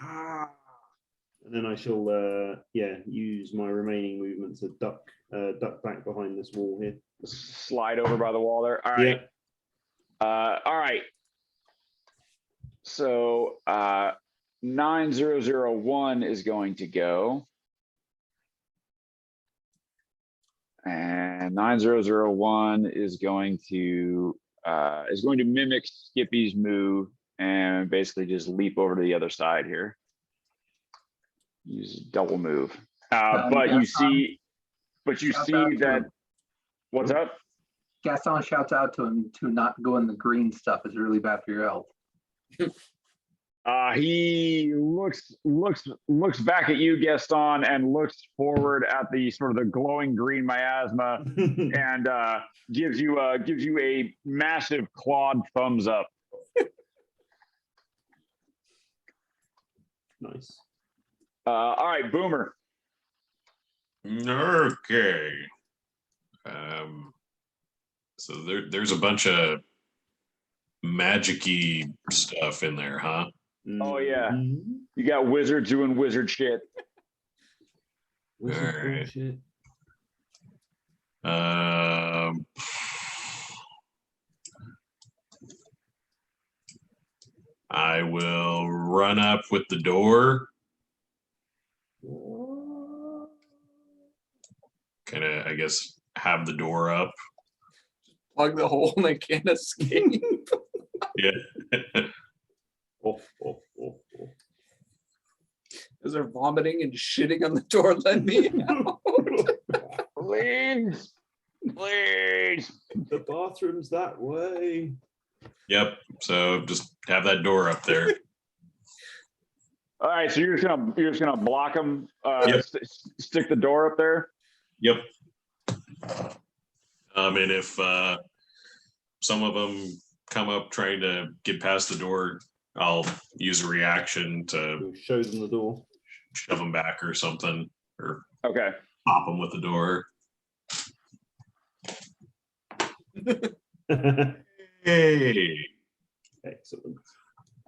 A: And then I shall, use my remaining movement to duck back behind this wall here.
H: Slide over by the wall there. All right. All right. So 9001 is going to go. And 9001 is going to mimic Skippy's move and basically just leap over to the other side here. Use a double move. But you see that. What's up?
G: Gaston shouts out to him to not go in the green stuff. It's really bad for your health.
H: He looks back at you, Gaston, and looks forward at the sort of the glowing green miasma, and gives you a massive clawed thumbs up.
A: Nice.
H: All right, Boomer.
F: Okay. So there's a bunch of magic-y stuff in there, huh?
H: Oh yeah, you got wizards doing wizard shit.
A: Wizard
F: All right.
A: bullshit.
F: I will run up with the door. Kind of, I guess, have the door up.
E: Plug the hole and it can't escape.
F: Yeah.
E: As they're vomiting and shitting on the door, let me out.
H: Please.
A: The bathroom's that way.
F: Yep. So just have that door up there.
H: All right, so you're just gonna block them.
F: Yep.
H: Stick the door up there.
F: Yep. And if some of them come up trying to get past the door, I'll use a reaction to
A: Show them the door.
F: shove them back or something, or
H: Okay.
F: pop them with the door. Hey.
A: Excellent.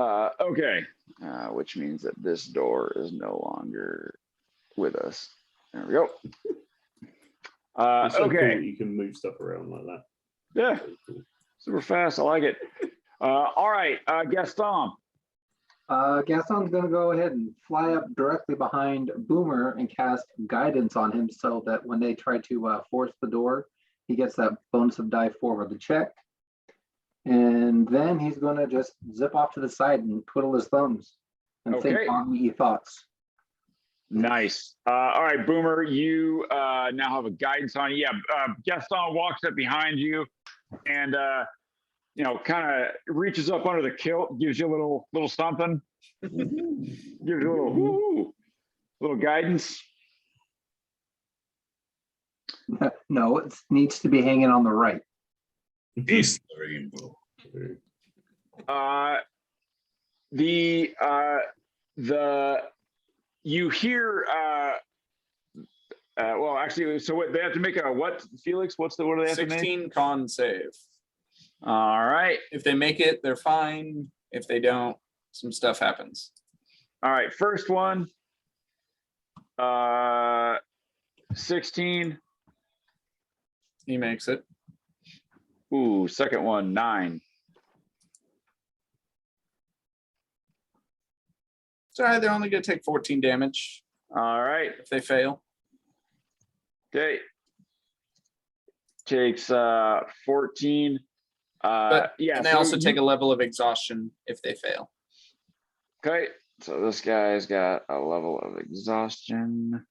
H: Okay. Which means that this door is no longer with us. There we go.
A: It's so cool
H: Okay.
A: that you can move stuff around like that.
H: Yeah.
A: Very cool.
H: Super fast. I like it. All right, Gaston.
G: Gaston's going to go ahead and fly up directly behind Boomer and cast guidance on him so that when they try to force the door, he gets that bonus of die 4 with the check. And then he's going to just zip off to the side and twiddle his thumbs and think
H: Okay.
G: foggy thoughts.
H: Nice. All right, Boomer, you now have a guidance on you. Yeah, Gaston walks up behind you and kind of reaches up under the kilt, gives you a little something. Gives you a little guidance.
G: No, it needs to be hanging on the right.
F: Peace the rainbow.
H: You hear well, actually, so what they have to make a what, Felix? What do they have to make?
E: 16 con save.
H: All right.
E: If they make it, they're fine. If they don't, some stuff happens.
H: All right. First one. 16.
E: He makes it.
H: Ooh, second one, 9.
E: It's all right. They're only going to take 14 damage
H: All right.
E: if they fail.
H: Okay. Takes 14.
E: But
H: yeah.
E: and they
H: so
E: also
H: you-
E: take a level of exhaustion if they fail.
H: Okay. So this guy's got a level of exhaustion.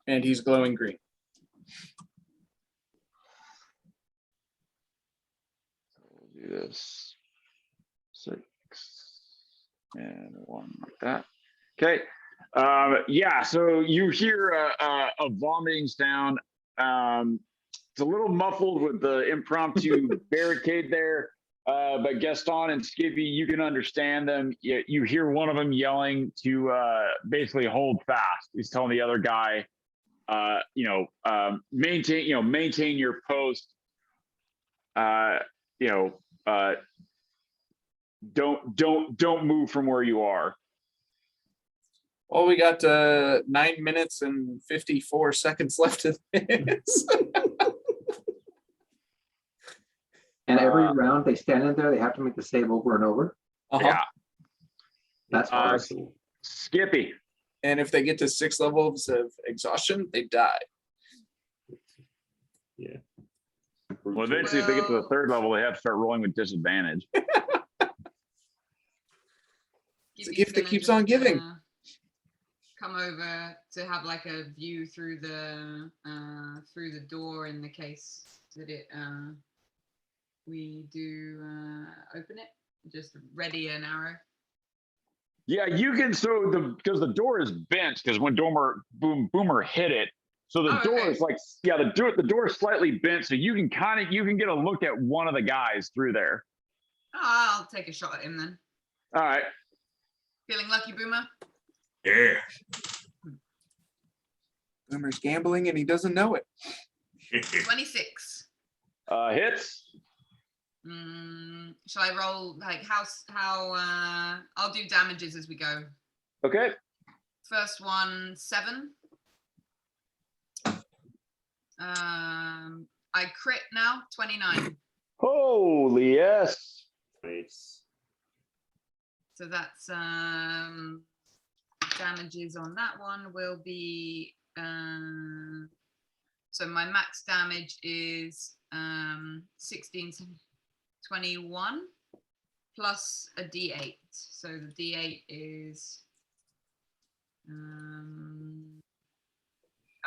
E: And he's glowing green.
H: is 6 and 1 like that. Okay. Yeah, so you hear a vomiting sound. It's a little muffled with the impromptu barricade there, but Gaston and Skippy, you can understand them. You hear one of them yelling to basically hold fast. He's telling the other guy, maintain your post. Don't move from where you are.
I: Well, we got 9 minutes and 54 seconds left of this.
G: And every round they stand in there, they have to make the save over and over.
H: Yeah.
G: That's hard.
H: Skippy.
I: And if they get to 6 levels of exhaustion, they die.
A: Yeah.
H: Well, eventually, if they get to the 3rd level, they have to start rolling with disadvantage.
I: It's a gift that keeps on giving.
D: Come over to have like a view through the door in the case that we do open it. Just ready an arrow.
H: Yeah, you can. Because the door is bent because when Boomer hit it, so the door is like, yeah, the door is slightly bent, so you can get a look at one of the guys through there.
D: Oh, I'll take a shot at him then.
H: All right.
D: Feeling lucky, Boomer?
F: Yeah.
I: Boomer's gambling and he doesn't know it.
D: 26.
H: Hits.
D: Shall I roll like how I'll do damages as we go.
H: Okay.
D: First one, 7. I crit now, 29.
H: Holy yes.
A: Nice.
D: So that's damages on that one will be so my max damage is 16, 21 plus a d8. So the d8 is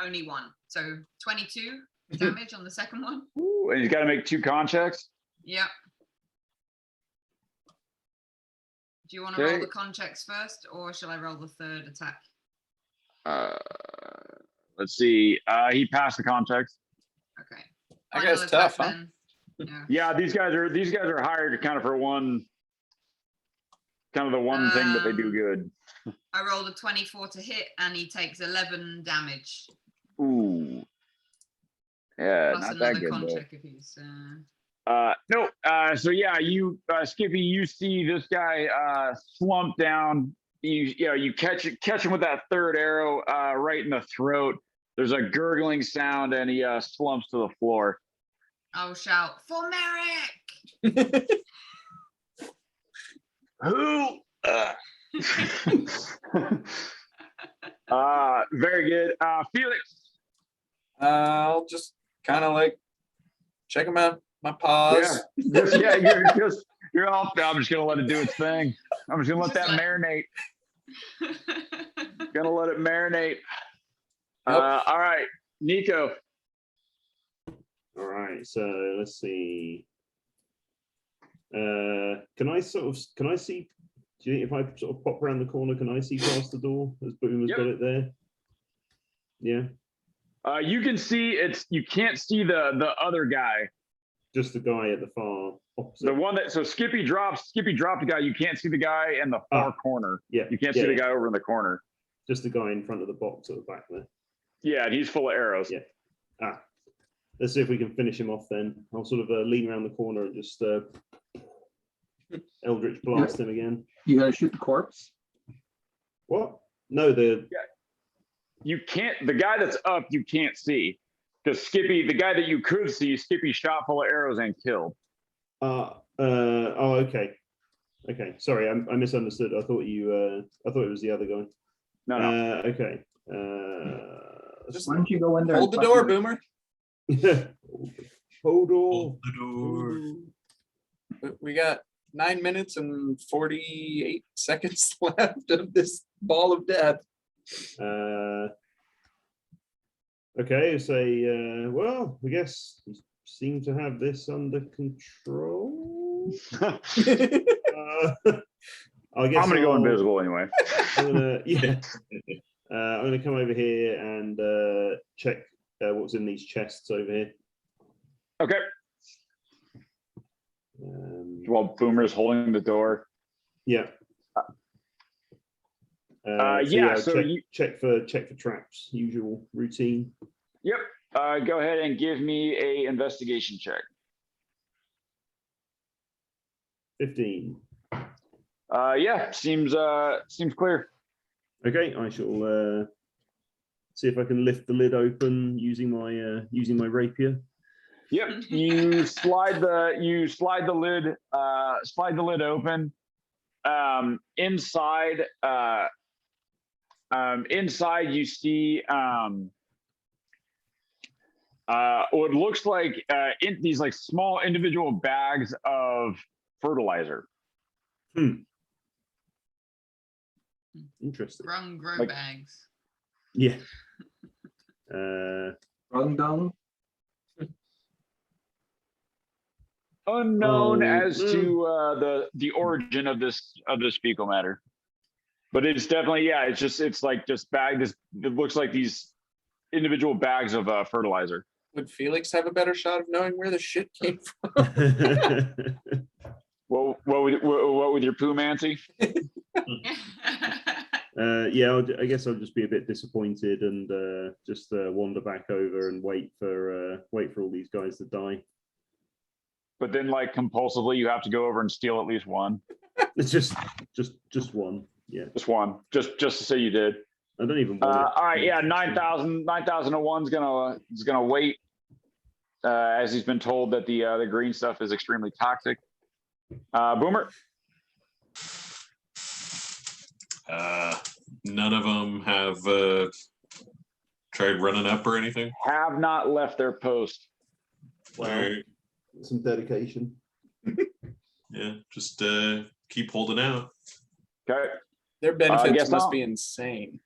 D: only 1. So 22 damage on the second one.
H: Ooh, and he's got to make 2 con checks.
D: Yep. Do you want to roll the con checks first, or shall I roll the 3rd attack?
H: Let's see. He passed the con checks.
D: Okay.
I: That guy's tough, huh?
H: Yeah, these guys are hired kind of for one, kind of the one thing that they do good.
D: I rolled a 24 to hit, and he takes 11 damage.
H: Ooh. Yeah,
D: Plus
H: not that
D: another
H: good.
D: con
H: Though.
D: check if he's.
H: No. So yeah, you Skippy, you see this guy slump down. You catch him with that 3rd arrow right in the throat. There's a gurgling sound, and he slumps to the floor.
D: I'll shout for Merrick.
H: Who? Very good. Felix.
I: I'll just kind of like check him out. My paws.
H: Yeah, you're off now. I'm just gonna let it do its thing. I'm just gonna let that marinate. Gonna let it marinate. All right, Nico.
A: All right, so let's see. Can I see? Do you think if I sort of pop around the corner, can I see past the door as Boomer's got it there? Yeah.
H: You can see you can't see the other guy.
A: Just the guy at the far opposite.
H: The one that Skippy dropped the guy. You can't see the guy in the far corner.
A: Yeah.
H: You can't see the guy over in the corner.
A: Just the guy in front of the box at the back there.
H: Yeah, and he's full of arrows.
A: Yeah. Let's see if we can finish him off then. I'll sort of lean around the corner and just Eldritch blast him again.
G: You gonna shoot the corpse?
A: What? No,
H: you can't. The guy that's up, you can't see. Because Skippy, the guy that you could see, Skippy shot full of arrows and killed.
A: Oh, okay. Okay, sorry, I misunderstood. I thought it was the other guy.
H: No.
A: Okay.
G: Why don't you go in there?
I: Hold the door, Boomer.
A: Hold
F: the door.
I: We got 9 minutes and 48 seconds left of this ball of death.
A: Okay, say, well, I guess we seem to have this under control. I guess
H: I'm gonna go
A: I'll-
H: invisible anyway.
A: I'm gonna I'm gonna come over here and check what's in these chests over here.
H: Okay. While Boomer's holding the door.
A: Yeah.
H: Yeah, so
A: check for traps. Usual routine.
H: Yep. Go ahead and give me a investigation check.
A: 15.
H: Yeah, seems clear.
A: Okay, I shall see if I can lift the lid open using my rapier.
H: Yep. You slide the lid open. Inside you see what looks like in these like small individual bags of fertilizer.
A: Interesting.
D: Grow
H: Like-
D: bags.
A: Yeah.
G: Rungdung.
H: Unknown as
A: no.
H: to the origin of this fecal matter, but it's definitely it's like just bag. It looks like these individual bags of fertilizer.
I: Would Felix have a better shot of knowing where the shit came from?
H: What with your poo mancy?
A: Yeah, I guess I'll just be a bit disappointed and just wander back over and wait for all these guys to die.
H: But then, like compulsively, you have to go over and steal at least one.
A: It's just one. Yeah,
H: Just one, just to say you did.
A: I don't even want
H: All right, yeah, 9,001's gonna wait, as he's been told that the green stuff is extremely toxic. Boomer.
F: None of them have tried running up or anything.
H: Have not left their post.
A: Wow.
F: Alright,
A: some dedication.
F: yeah, just keep holding out.
H: Okay.
I: Their benefits
H: guess
I: must
H: not.
I: be insane.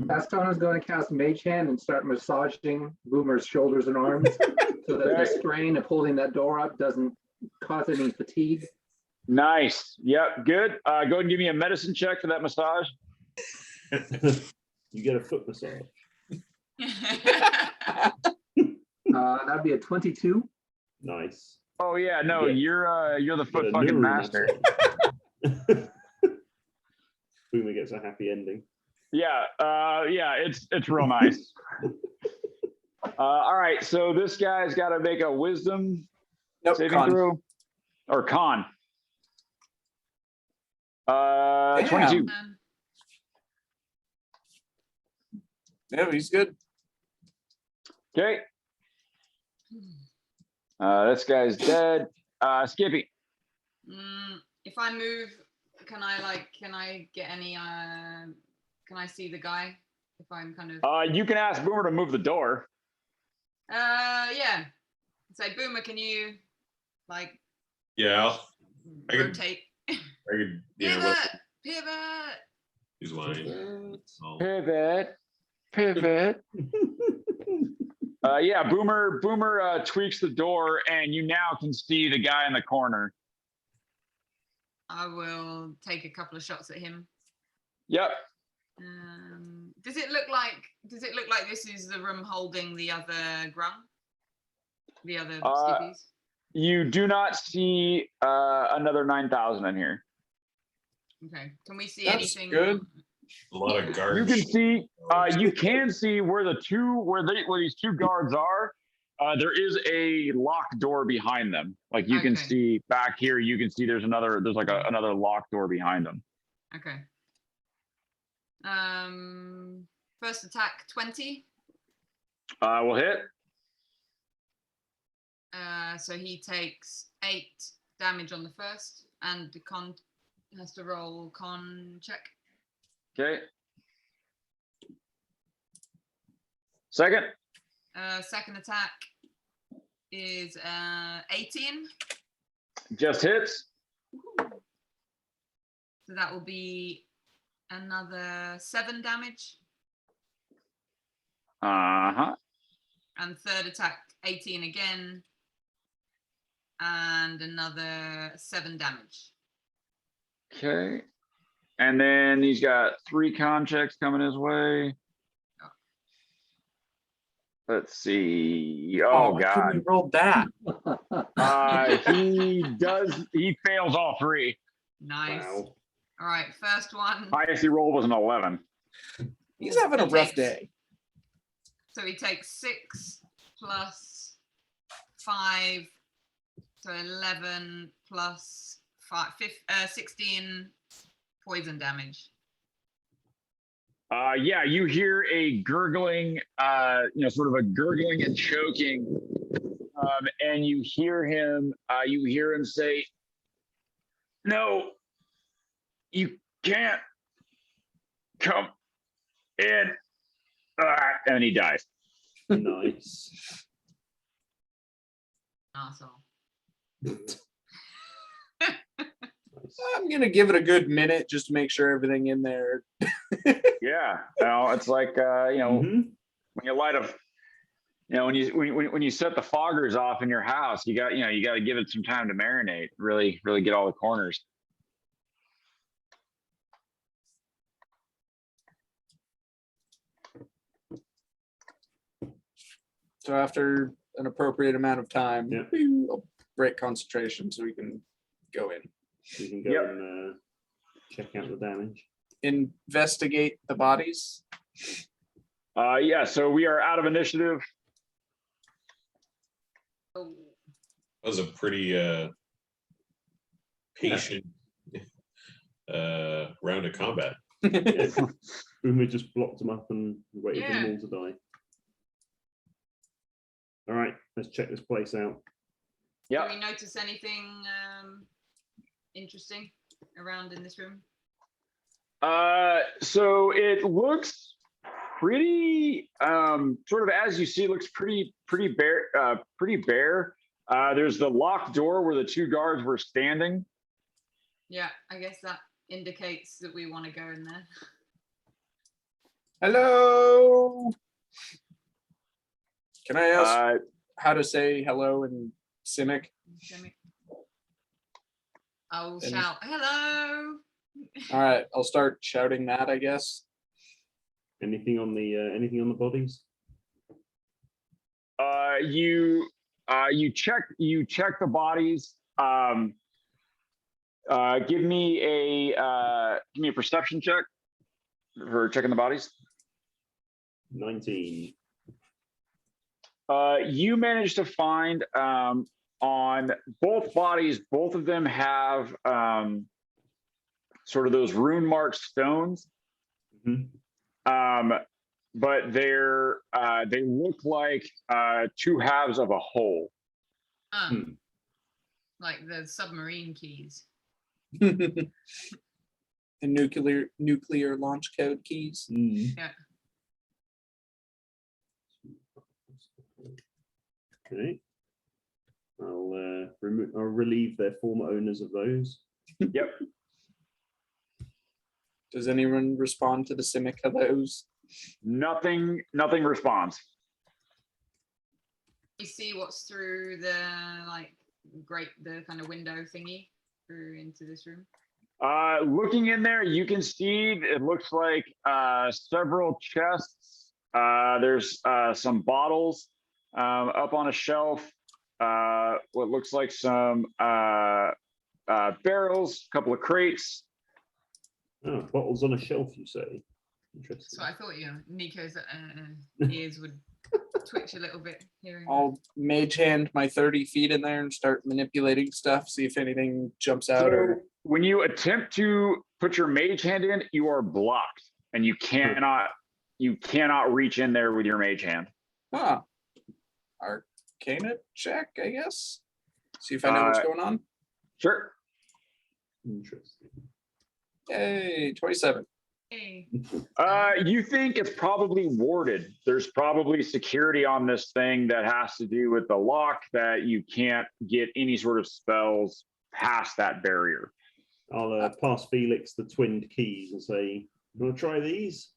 G: Gaston is going to cast Mage Hand and start massaging Boomer's shoulders and arms so that the strain of holding that door up doesn't cause any fatigue.
H: Nice. Yep. Good. Go ahead and give me a medicine check for that massage.
A: You get a foot massage.
G: That'd be a 22.
A: Nice.
H: Oh yeah, no,
A: Yeah.
H: you're the
A: Get
H: foot
A: a
H: fucking
A: neural
H: master.
A: massage. Boomer gets a happy ending.
H: Yeah, it's real nice. All right, so this guy's got to make a wisdom saving
I: Con.
H: throw or con.
I: Damn.
H: 22.
I: No, he's good.
H: Okay. This guy's dead. Skippy.
D: If I move, can I get any can I see the guy if I'm kind of
H: You can ask Boomer to move the door.
D: yeah. Say, Boomer, can you like
F: Yeah, I could-
D: rotate?
F: I could, yeah,
D: Pivot.
F: he's lying. Oh.
H: Pivot. Yeah, Boomer tweaks the door, and you now can see the guy in the corner.
D: I will take a couple of shots at him.
H: Yep.
D: Does it look like this is the room holding the other grung? The other skippies?
H: You do not see another 9,000 in here.
D: Okay. Can we see
I: That's
D: anything?
I: good.
F: A lot of
H: You
F: garbage.
H: can see where these two guards are. There is a locked door behind them. Like you can
D: Okay.
H: see back here, you can see there's another locked door behind them.
D: Okay. First attack 20.
H: We'll hit.
D: So he takes 8 damage on the first, and the con has to roll con check.
H: Okay. Second.
D: Second attack is 18.
H: Just hits.
D: So that will be another 7 damage.
H: Uh-huh.
D: And third attack 18 again. and another 7 damage.
H: Okay. And then he's got 3 con checks coming his way. Let's see. Oh
I: why couldn't
H: God.
I: we roll that?
H: He fails all 3.
D: Nice.
A: Wow.
D: All right, first one.
H: Highest he rolled was an 11.
I: He's having a
D: He
I: rough
D: takes-
I: day.
D: So he takes 6 plus 5, so 11 plus 5, 16 poison damage.
H: Yeah, you hear a gurgling, sort of a gurgling and choking, and you hear him say, "No, you can't come in," and he dies.
A: Nice.
D: Asshole.
I: I'm gonna give it a good minute just to make sure everything in there.
H: Yeah, it's like
A: Mhm.
H: when you light a, when you set the foggers off in your house, you got to give it some time to marinate, really get all the corners.
I: So after an appropriate amount of time,
A: Yeah.
I: I'll break concentration so we can go in.
A: You can go
H: Yep.
A: and check out the damage.
I: Investigate the bodies.
H: Yeah, so we are out of initiative.
D: Oh,
F: That was a pretty patient round of combat.
A: We just blocked them up and waited for them
D: Yeah.
A: all to die. All right, let's check this place out.
D: do
H: Yep.
D: we notice anything interesting around in this room?
H: So it looks pretty, sort of as you see, it looks pretty bare. There's the locked door where the 2 guards were standing.
D: Yeah, I guess that indicates that we want to go in there.
I: Hello. Can I ask
H: Uh,
I: how to say hello in Simic?
D: I'll
I: And-
D: shout, hello.
I: All right, I'll start shouting that, I guess.
A: Anything on the bodies?
H: you check the bodies. Give me a perception check for checking the bodies.
A: 19.
H: You managed to find on both bodies, both of them have sort of those rune marked stones.
A: Mhm.
H: But they look like 2 halves of a hole.
A: Hmm.
D: Like the submarine keys.
I: The nuclear launch code keys.
D: Yeah.
A: Okay. I'll relieve their former owners of those.
H: Yep.
I: Does anyone respond to the Simic hellos?
H: Nothing responds.
D: You see what's through the the kind of window thingy through into this room?
H: Looking in there, you can see it looks like several chests. There's some bottles up on a shelf. What looks like some barrels, a couple of crates.
A: Oh, bottles on a shelf, you say? Interesting.
D: So I thought, Nico's ears would twitch a little bit hearing that.
I: I'll mage hand my 30 feet in there and start manipulating stuff, see if anything jumps out.
H: So
I: Or
H: when you attempt to put your mage hand in, you are blocked, and you cannot reach in there with your mage hand.
I: Arcana check, I guess. See if I know what's going on.
H: Sure.
A: Interesting.
I: Yay, 27.
D: Hey.
H: You think it's probably warded. There's probably security on this thing that has to do with the lock, that you can't get any sort of spells past that barrier.
A: I'll pass Felix the twinned keys and say, "You want to try these?"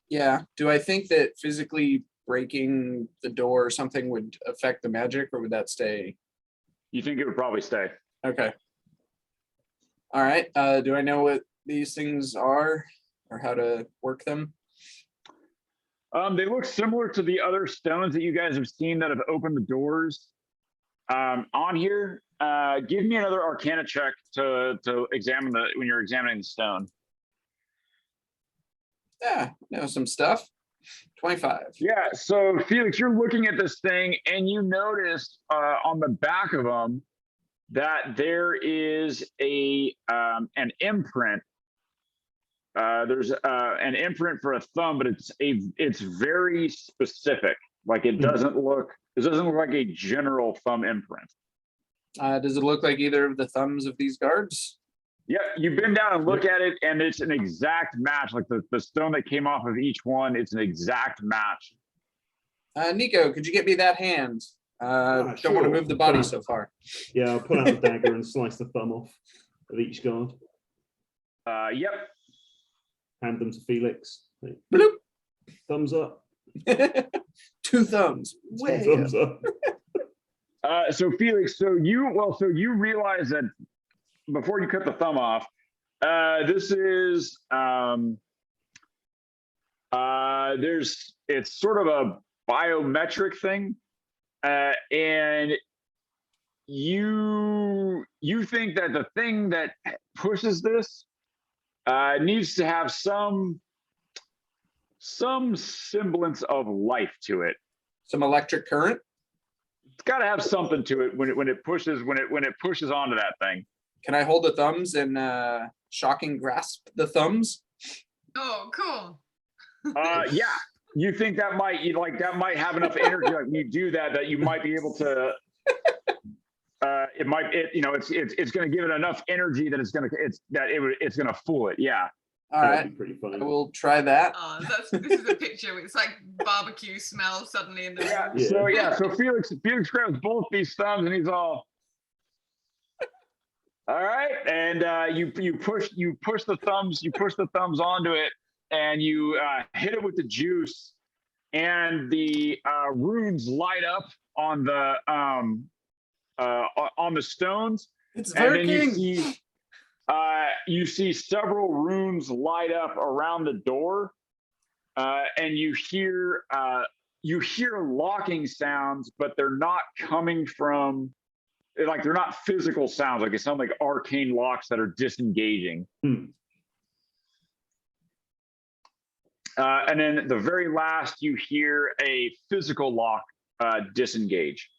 I: Yeah. Do I think that physically breaking the door or something would affect the magic, or would that stay?
H: You think it would probably stay?
I: Okay. All right. Do I know what these things are or how to work them?
H: They look similar to the other stones that you guys have seen that have opened the doors on here. Give me another Arcana check to examine when you're examining the stone.
I: Yeah, know some stuff. 25.
H: Yeah. So Felix, you're looking at this thing, and you notice on the back of them that there is an imprint. There's an imprint for a thumb, but it's very specific. Like it doesn't look like a general thumb imprint.
I: Does it look like either of the thumbs of these guards?
H: Yeah, you bend down and look at it, and it's an exact match. Like the stone that came off of each one, it's an exact match.
I: Nico, could you get me that hand? Don't want to
A: sure.
I: move the body so far.
A: Yeah, I'll pull out the dagger and slice the thumb off of each guard.
H: Yep.
A: Hand them to Felix.
I: Bloop.
A: Thumbs up.
I: 2 thumbs. Way
A: Thumbs up.
H: So Felix, so you realize that before you cut the thumb off, this is it's sort of a biometric thing, and you think that the thing that pushes this needs to have some semblance of life to it.
I: Some electric current.
H: It's got to have something to it when it pushes onto that thing.
I: Can I hold the thumbs and shocking grasp the thumbs?
D: Oh, cool.
H: Yeah. You think that might have enough energy, like when you do that you might be able to. It's going to give it enough energy that it's going to fool it. Yeah.
I: All right.
A: Pretty funny.
I: I will try that.
D: Oh, this is a picture. It's like barbecue smell suddenly in the
H: room. So Felix grabs both these thumbs and he's all right. And you push the thumbs onto it, and you hit it with the juice, and the runes light up on the stones.
I: It's
H: and
I: working.
H: then you see several runes light up around the door, and you hear locking sounds, but they're not coming from, like, they're not physical sounds. Like, it sounds like arcane locks that are disengaging. And then the very last, you hear a physical lock disengage.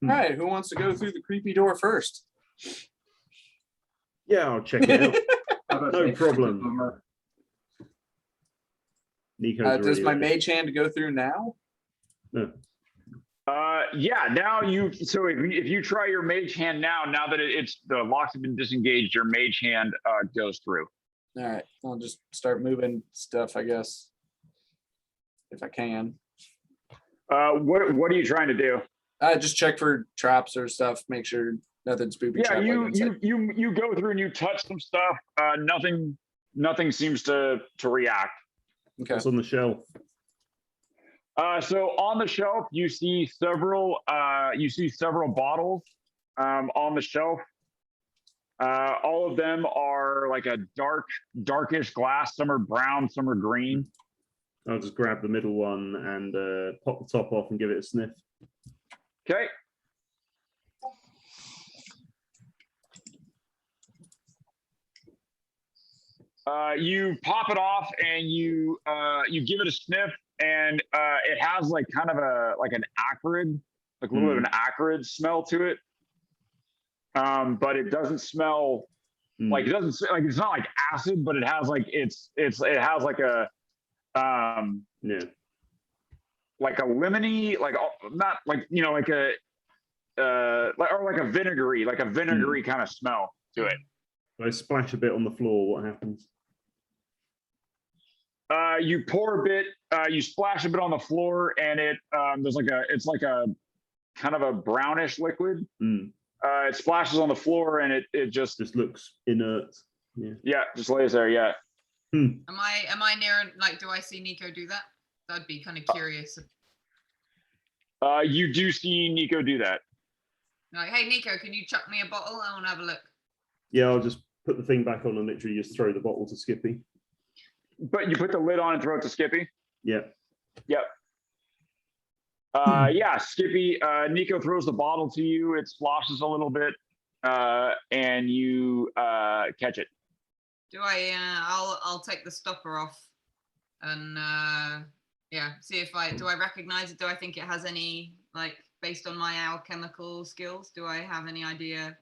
I: All right, who wants to go through the creepy door first?
A: Yeah, I'll check it out. No problem. Nico's
I: does my
A: ready.
I: mage hand go through now?
A: No.
H: Yeah, now if you try your mage hand now that the locks have been disengaged, your mage hand goes through.
I: All right, I'll just start moving stuff, I guess, if I can.
H: What are you trying to do?
I: Just check for traps or stuff, make sure nothing's booby
H: Yeah,
I: trapped.
H: you go through and you touch some stuff. Nothing seems to react.
I: Okay.
A: What's on the shelf?
H: So on the shelf, you see several bottles on the shelf. All of them are like a darkish glass. Some are brown, some are green.
A: I'll just grab the middle one and pop the top off and give it a sniff.
H: Okay. You pop it off and you give it a sniff, and it has like kind of an acrid, like a little bit of an acrid smell to it. But it doesn't smell like it's not like acid, but it has like it has like a like a lemony, like not like like a or like a vinegary kind of smell to it.
A: If I splash a bit on the floor, what happens?
H: You pour a bit, you splash a bit on the floor, and it's like a kind of a brownish liquid. It splashes on the floor, and it just
A: looks inert.
H: Yeah, just lays there. Yeah.
D: Am I near? Like, do I see Nico do that? I'd be kind of curious.
H: You do see Nico do that.
D: Like, hey Nico, can you chuck me a bottle? I want to have a look.
A: Yeah, I'll just put the thing back on and literally just throw the bottle to Skippy.
H: But you put the lid on and throw it to Skippy?
A: Yeah.
H: Yep. Yeah, Skippy, Nico throws the bottle to you. It sloshes a little bit, and you catch it.
D: Do I? I'll take the stopper off, and yeah, see if I recognize it. Do I think it has any, like, based on my alchemical skills? Do I have any idea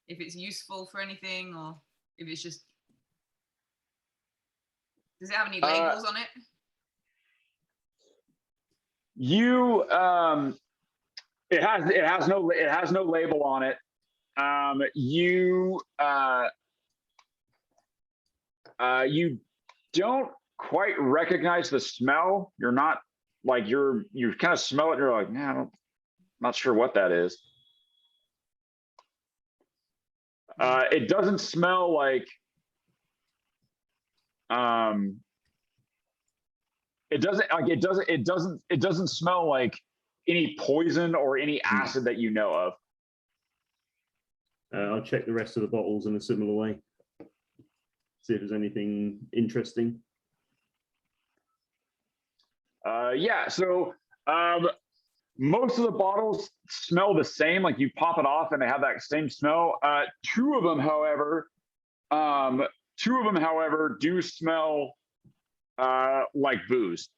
D: if it's useful for anything, or if it's just? Does it have any labels on it?
H: You it has no label on it. You don't quite recognize the smell. You're not like you kind of smell it and you're like, nah, I'm not sure what that is. It doesn't smell like it doesn't smell like any poison or any acid that you know of.
A: I'll check the rest of the bottles in a similar way. See if there's anything interesting.
H: Yeah, so most of the bottles smell the same, like you pop it off and they have that same smell. Two of them, however, do smell like booze.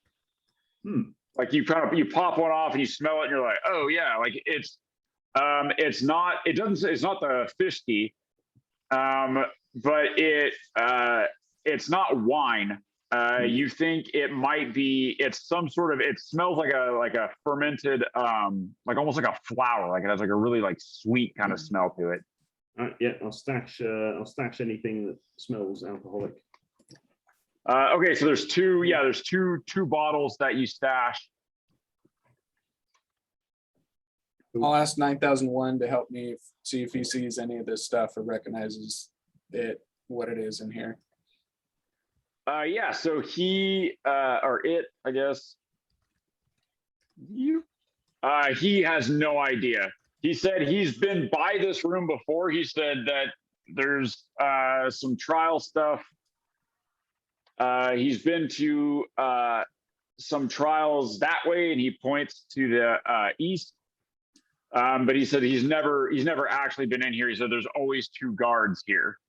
H: Like you pop one off and you smell it and you're like, oh yeah, like it's not the fisky, but it's not wine. You think it might be, it's some sort of, it smells like a fermented, like almost like a flour, like it has like a really like sweet kind of smell to it.
A: All right, yeah, I'll stash anything that smells alcoholic.
H: Okay, so there's two bottles that you stash.
I: I'll ask 9001 to help me see if he sees any of this stuff or recognizes what it is in here.
H: Yeah, so he or it, I guess. He has no idea. He said he's been by this room before. He said that there's some trial stuff. He's been to some trials that way, and he points to the east. But he said he's never actually been in here. He said there's always 2 guards here.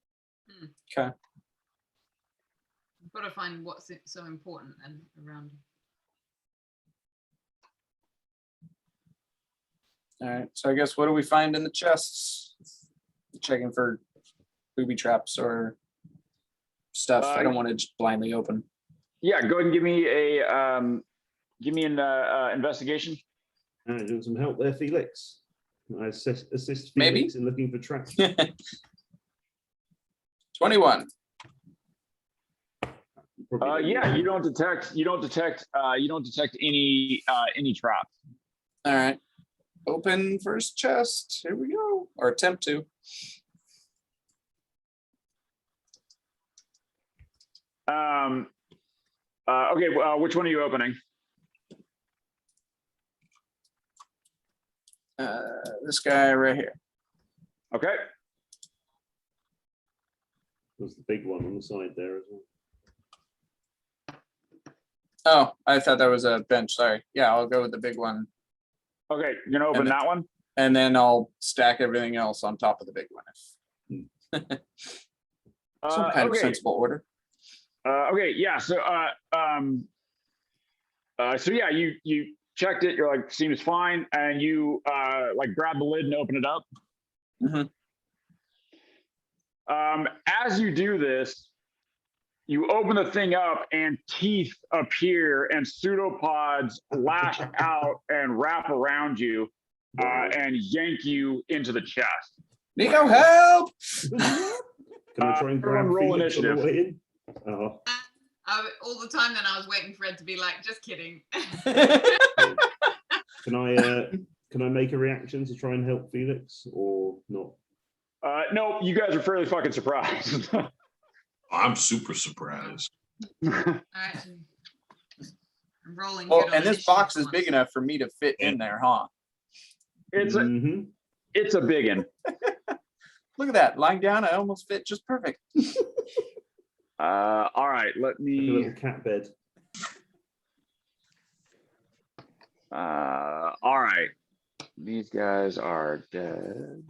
I: Okay.
D: I've got to find what's so important and around.
I: All right. So I guess what do we find in the chests? Checking for booby traps or stuff. I don't want to just blindly open.
H: Yeah, go ahead and give me an investigation.
A: Doing some help there, Felix. I assist Felix
I: Maybe
A: in looking for traps.
I: 21.
H: Yeah, you don't detect any traps.
I: All right. Open first chest. Here we go. Or attempt to.
H: Okay, which one are you opening?
I: This guy right here.
H: Okay.
A: There's the big one on the side there as well.
I: Oh, I thought that was a bench. Sorry. Yeah, I'll go with the big one.
H: Okay, you're gonna open that one?
I: And then I'll stack everything else on top of the big one. Some kind of sensible order.
H: Okay, yeah. So yeah, you checked it, you're like, seems fine, and you like grab the lid and open it up. As you do this, you open the thing up and teeth appear and pseudopods lash out and wrap around you and yank you into the chest.
I: Nico, help!
A: Can I try and grab
H: roll
A: Felix on the
H: initiative.
A: way in? Oh.
D: All the time then I was waiting for Ed to be like, just kidding.
A: Can I make a reaction to try and help Felix or not?
H: No, you guys are fairly fucking surprised.
F: I'm super surprised.
D: Actually, rolling.
I: Well,
D: good on
I: and this
D: initiative
I: box is
D: for
I: big
D: once.
I: enough for me to fit in there, huh?
B: It's a
A: Mhm.
B: it's a big one.
I: Look at that. Lying down, I almost fit just perfect.
B: All right, let
A: Like a
B: me.
A: little cat bed.
B: All right, these guys are dead.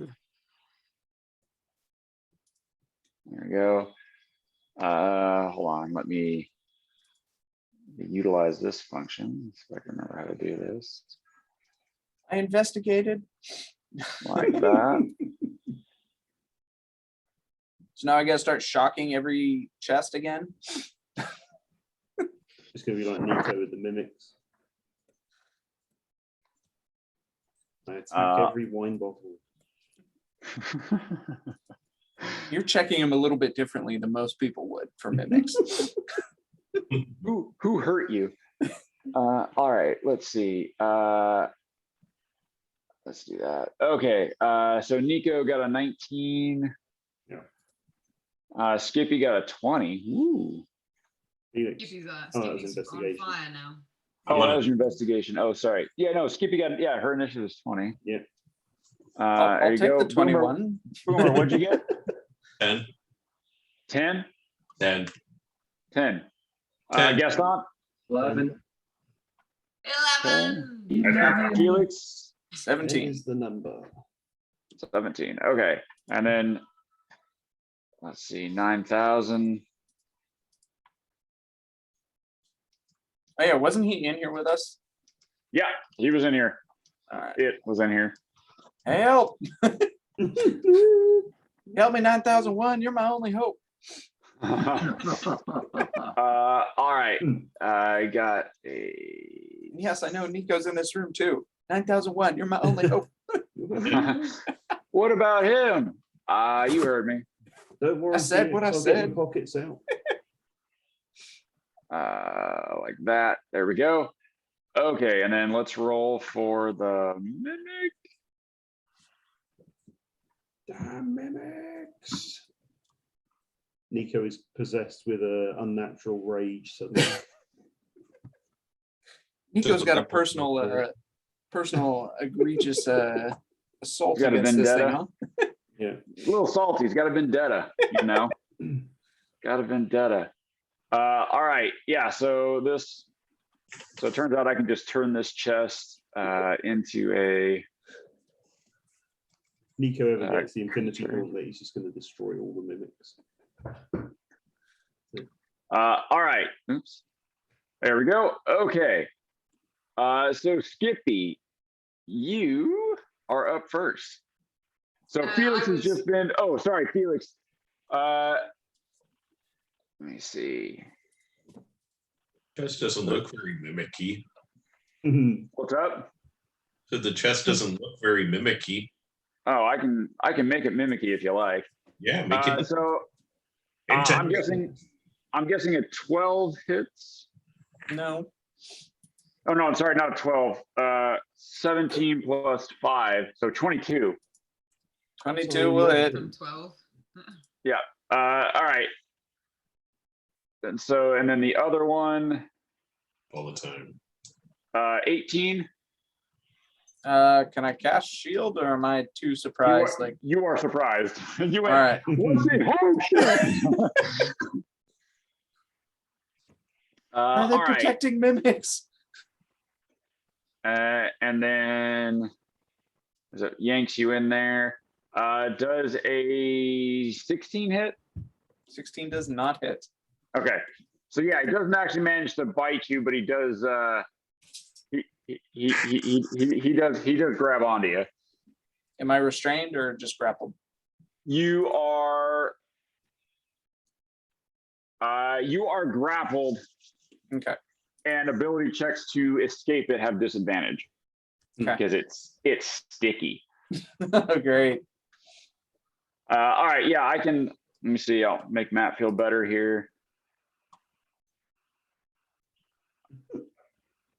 B: There we go. Hold on, let me utilize this function so I can remember how to do this.
I: I investigated.
B: Like that.
I: So now I gotta start shocking every chest again.
A: It's gonna be like Nico with the mimics. I attack every wine bottle.
I: You're checking them a little bit differently than most people would for mimics.
B: Who hurt you? All right, let's see. Let's do that. Okay, so Nico got a 19.
A: Yeah.
B: Skippy got a 20. Ooh.
A: Felix.
D: Skippy's,
A: Oh, that was
D: Skippy's on
A: investigation.
D: fire now.
B: Oh, that was your investigation. Oh, sorry. Yeah, no, Skippy got, yeah, her initiative is 20.
A: Yeah.
B: There
I: I'll
B: you
I: take
B: go.
I: the 21.
B: Boomer, what'd you get?
F: 10.
B: 10?
F: 10.
B: 10.
F: 10.
B: Gaston?
G: 11.
D: 11.
B: Felix?
I: 17
A: is the number.
B: 17. Okay. And then let's see, 9,000.
I: Oh yeah, wasn't he in here with us?
B: Yeah, he was in here.
I: All right.
B: It was in here.
I: Help! Help me, 9001. You're my only hope.
B: All right. I got a.
I: Yes, I know Nico's in this room too. 9001. You're my only hope.
B: What about him? You heard me.
A: Don't worry.
I: I said
A: Felix,
I: what I
A: I'll get my
I: said.
A: pockets out.
B: Like that. There we go. Okay, and then let's roll for the mimic.
A: Damn mimics. Nico is possessed with a unnatural rage suddenly.
I: Nico's got a personal egregious assault
B: Got a
I: against this thing,
B: vendetta.
I: huh?
A: Yeah.
B: A little salty. He's got a vendetta, you know. Got a vendetta. All right. Yeah. So it turns out I can just turn this chest into a.
A: Nico ever gets the Infinity Gauntlet, he's just going to destroy all the mimics.
B: All right. Oops. There we go. Okay. So Skippy, you are up first. So Felix has just been. Oh, sorry, Felix. Let me see.
F: Chest doesn't look very mimicky.
B: What's up?
F: So the chest doesn't look very mimicky.
B: Oh, I can make it mimicky if you like.
F: Yeah, make it.
B: So I'm guessing a 12 hits.
I: No.
B: Oh no, I'm sorry, not a 12. 17 plus 5, so 22.
I: 22 will hit.
D: From 12.
B: Yeah. All right. And then the other one,
F: All the time.
B: 18.
I: Can I cast shield or am I too surprised?
B: You are surprised. You went,
I: all right.
B: what's it? Oh shit.
I: Are they
B: all right.
I: protecting mimics?
B: And then it yanks you in there. Does a 16 hit?
I: 16 does not hit.
B: Okay. So yeah, he doesn't actually manage to bite you, but he does he does grab onto you.
I: Am I restrained or just grappled?
B: You are grappled.
I: Okay.
B: And ability checks to escape it have disadvantage.
I: Okay.
B: Because it's sticky.
I: Great.
B: All right, yeah, I can. Let me see. I'll make Matt feel better here.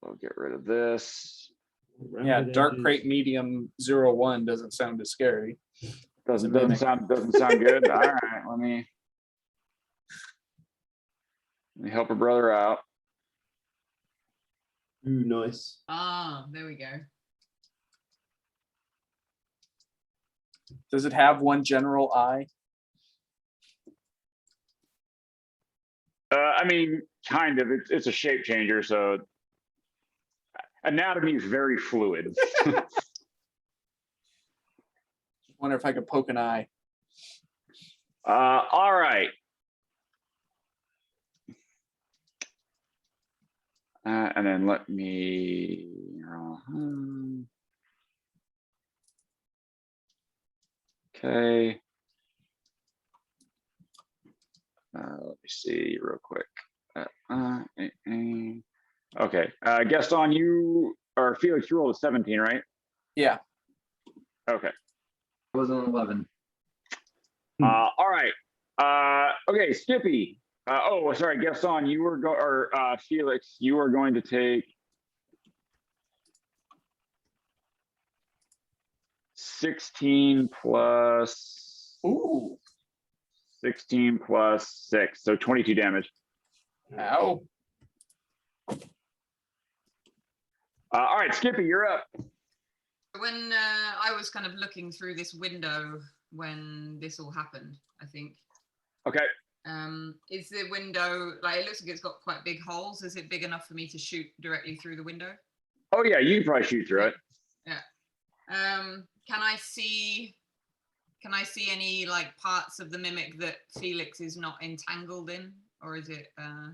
B: I'll get rid of this.
I: Yeah, dark crate medium 01 doesn't sound as scary.
B: Doesn't sound good. All right, let me help a brother out.
A: Ooh, nice.
D: Ah, there we go.
I: Does it have one general eye?
H: I mean, kind of. It's a shape changer, so anatomy is very fluid.
I: Wonder if I could poke an eye.
H: All right. And then let me. Okay. Let me see real quick. Okay. Gaston, you or Felix, you rolled a 17, right?
I: Yeah.
H: Okay.
G: It was an 11.
H: All right. Okay, Skippy. Oh, sorry, Gaston, you were Felix, you are going to take 16 plus.
I: Ooh.
H: 16 plus 6, so 22 damage.
I: Ow.
H: All right, Skippy, you're up.
D: When I was kind of looking through this window when this all happened, I think.
H: Okay.
D: Is the window, like, it looks like it's got quite big holes. Is it big enough for me to shoot directly through the window?
H: Oh yeah, you can probably shoot through it.
D: Yeah. Can I see any like parts of the mimic that Felix is not entangled in, or is it?
H: Yeah,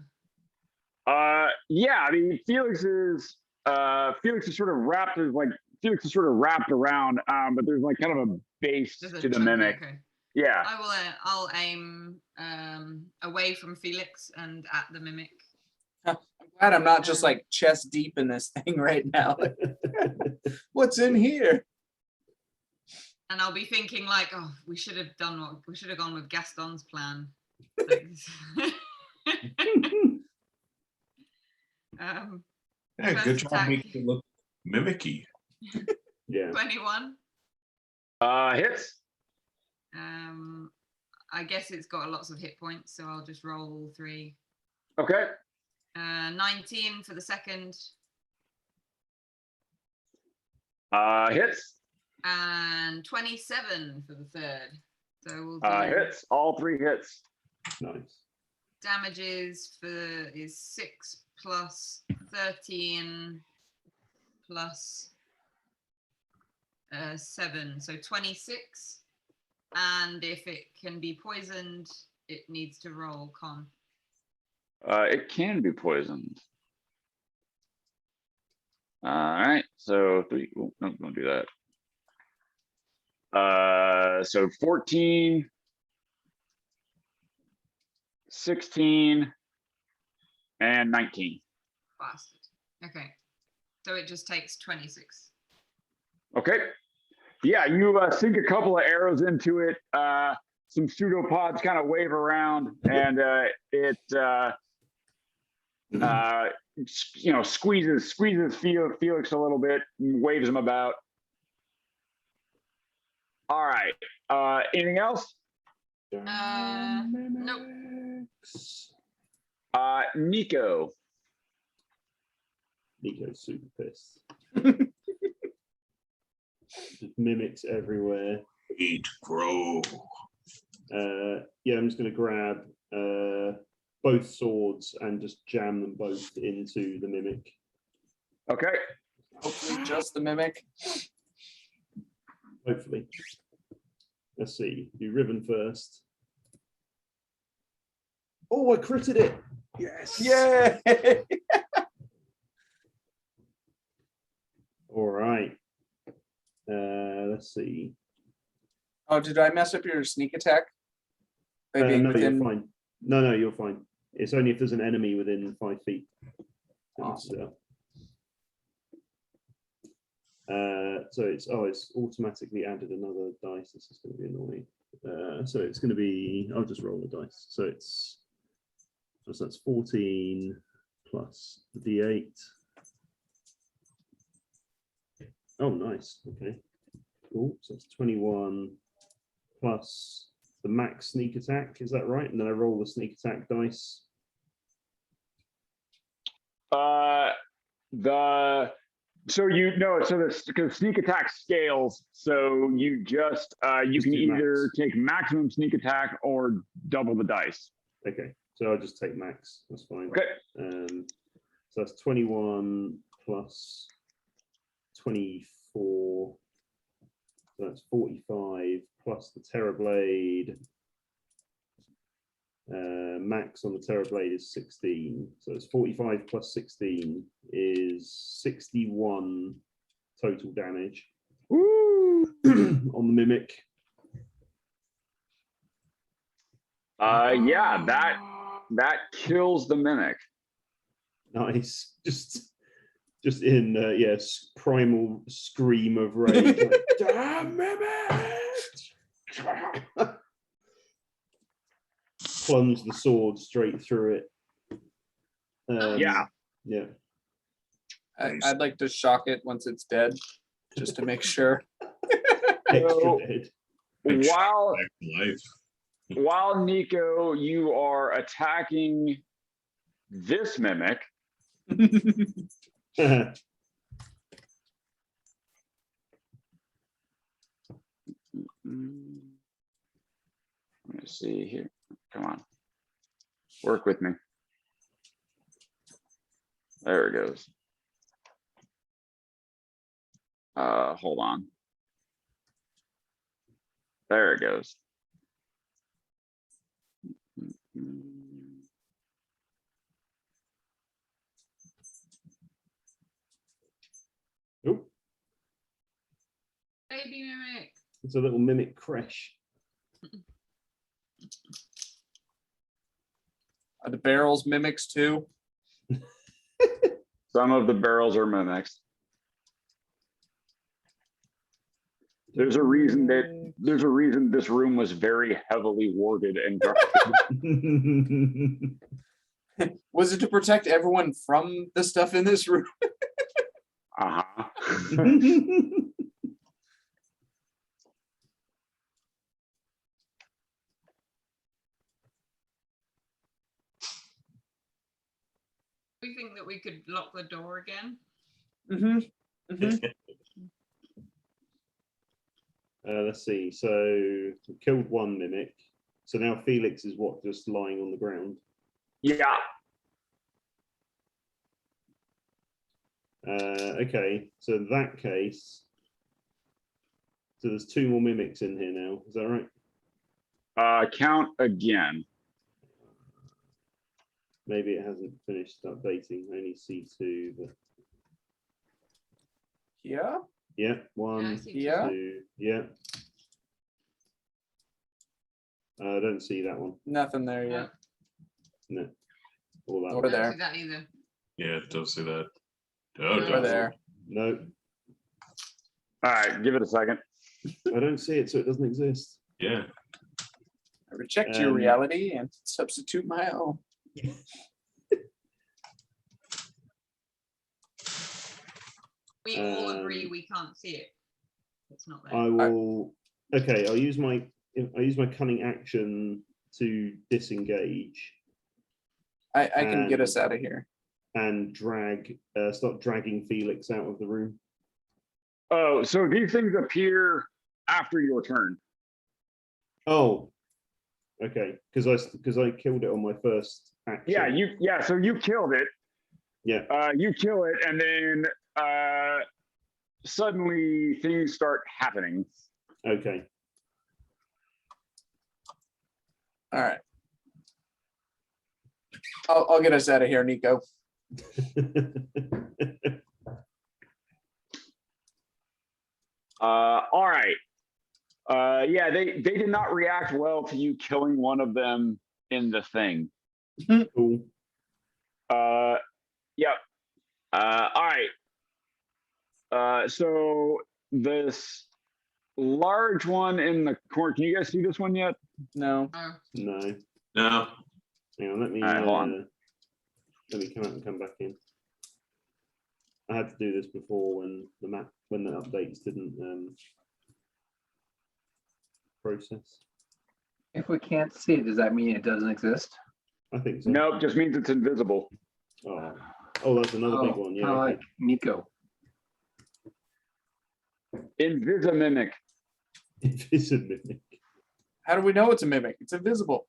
H: I mean, Felix is sort of wrapped around, but there's like kind of a base
D: There's a
H: to the
D: chunky-
H: mimic.
D: okay.
H: Yeah.
D: I'll aim away from Felix and at the mimic.
I: I'm glad I'm not just like chest deep in this thing right now. What's in here?
D: And I'll be thinking like, oh, we should have gone with Gaston's plan.
F: Yeah,
D: first
F: good job
D: attack.
F: making it look mimicky.
A: Yeah.
D: 21.
H: Hits.
D: I guess it's got lots of hit points, so I'll just roll all 3.
H: Okay.
D: 19 for the second.
H: Hits.
D: And 27 for the third. So we'll do
H: Hits. All 3 hits.
A: Nice.
D: damages is 6 plus 13 plus 7, so 26. And if it can be poisoned, it needs to roll con.
H: It can be poisoned. All right, so 3. Oh, no, don't do that. So 14, 16, and 19.
D: Bastard. Okay, so it just takes 26.
H: Okay. Yeah, you sink a couple of arrows into it. Some pseudopods kind of wave around, and it squeezes Felix a little bit, and waves him about. All right. Anything else?
D: Nope.
H: Nico.
A: Nico's super pissed. Just mimics everywhere.
F: Eat, grow.
A: Yeah, I'm just going to grab both swords and just jam them both into the mimic.
H: Okay.
I: Hopefully just the mimic.
A: Hopefully. Let's see. Do Riven first. Oh, I critted it. Yes.
I: Yay!
A: All right. Let's see.
I: Oh, did I mess up your sneak attack? By being
A: No,
I: within-
A: you're fine. No, you're fine. It's only if there's an enemy within 5 feet.
I: Awesome.
A: So it's automatically added another dice. This is going to be annoying. So it's going to be, I'll just roll the dice. So that's 14 plus the D8. Oh, nice. Okay. Cool. So it's 21 plus the max sneak attack. Is that right? And then I roll the sneak attack dice.
H: So you know, so this because sneak attack scales, so you just you can
A: do
H: either
A: max.
H: take maximum sneak attack or double the dice.
A: Okay, so I'll just take max. That's fine.
H: Okay.
A: So that's 21 plus 24. So that's 45 plus the Terrorblade. Max on the Terrorblade is 16. So it's 45 plus 16 is 61 total damage.
H: Woo!
A: On the Mimic.
H: Yeah, that kills the mimic.
A: Nice. Just in yes, primal scream of rage. Like, damn it! Plunge the sword straight through it.
H: Yeah.
A: Yeah.
I: I'd like to shock it once it's dead, just to make sure.
A: Extra
H: So-
A: dead.
H: While
F: Back to life.
H: while Nico, you are attacking this mimic. Let me see here. Come on. Work with me. There it goes. Hold on. There it goes.
A: Oh,
D: Baby mimic.
A: it's a little mimic crash.
I: Are the barrels mimics too?
H: Some of the barrels are mimics. There's a reason this room was very heavily warded and guarded.
I: Was it to protect everyone from the stuff in this room?
H: Uh-huh.
D: We think that we could lock the door again.
A: Let's see. So we killed one mimic. So now Felix is what? Just lying on the ground.
H: Yeah.
A: Okay. So in that case, so there's two more mimics in here now. Is that right?
H: Count again.
A: Maybe it hasn't finished updating. I only see two, but
I: Yeah.
A: yeah,
D: Yeah, I
A: one,
D: see
I: Yeah.
A: two, yeah. I don't see that one.
I: Nothing there yet.
A: No. Or that
I: Over
A: one.
D: I don't
I: there.
D: see that either.
F: Yeah, don't see that. Oh,
D: Over
I: Over
F: don't.
I: there.
A: No,
H: All right, give it a second.
A: I don't see it, so it doesn't exist.
F: Yeah.
I: I reject your reality and substitute my own.
D: We all agree we can't see it. It's not there.
A: I will. Okay, I'll use my cunning action to disengage
I: I can get us out of here.
A: and start dragging Felix out of the room.
H: Oh, so these things appear after your turn.
A: Oh, okay, because I killed it on my first action.
H: Yeah, so you killed it.
A: Yeah.
H: You kill it, and then suddenly things start happening.
A: Okay.
I: All right. I'll get us out of here, Nico.
H: All right. Yeah, they did not react well to you killing one of them in the thing.
A: Cool.
H: Yep. All right. So this large one in the corner, can you guys see this one yet?
I: No.
D: Oh,
A: No.
F: No.
A: Hang on, let me
H: All right, hold on.
A: let me come out and come back in. I had to do this before when the updates didn't process.
G: If we can't see it, does that mean it doesn't exist?
A: I think so.
H: Nope, just means it's invisible.
A: Oh, Oh, that's another big one. Yeah.
G: Kind of
A: Okay.
G: like Nico.
H: Invisimimic.
A: Invisimimic.
I: How do we know it's a mimic? It's invisible.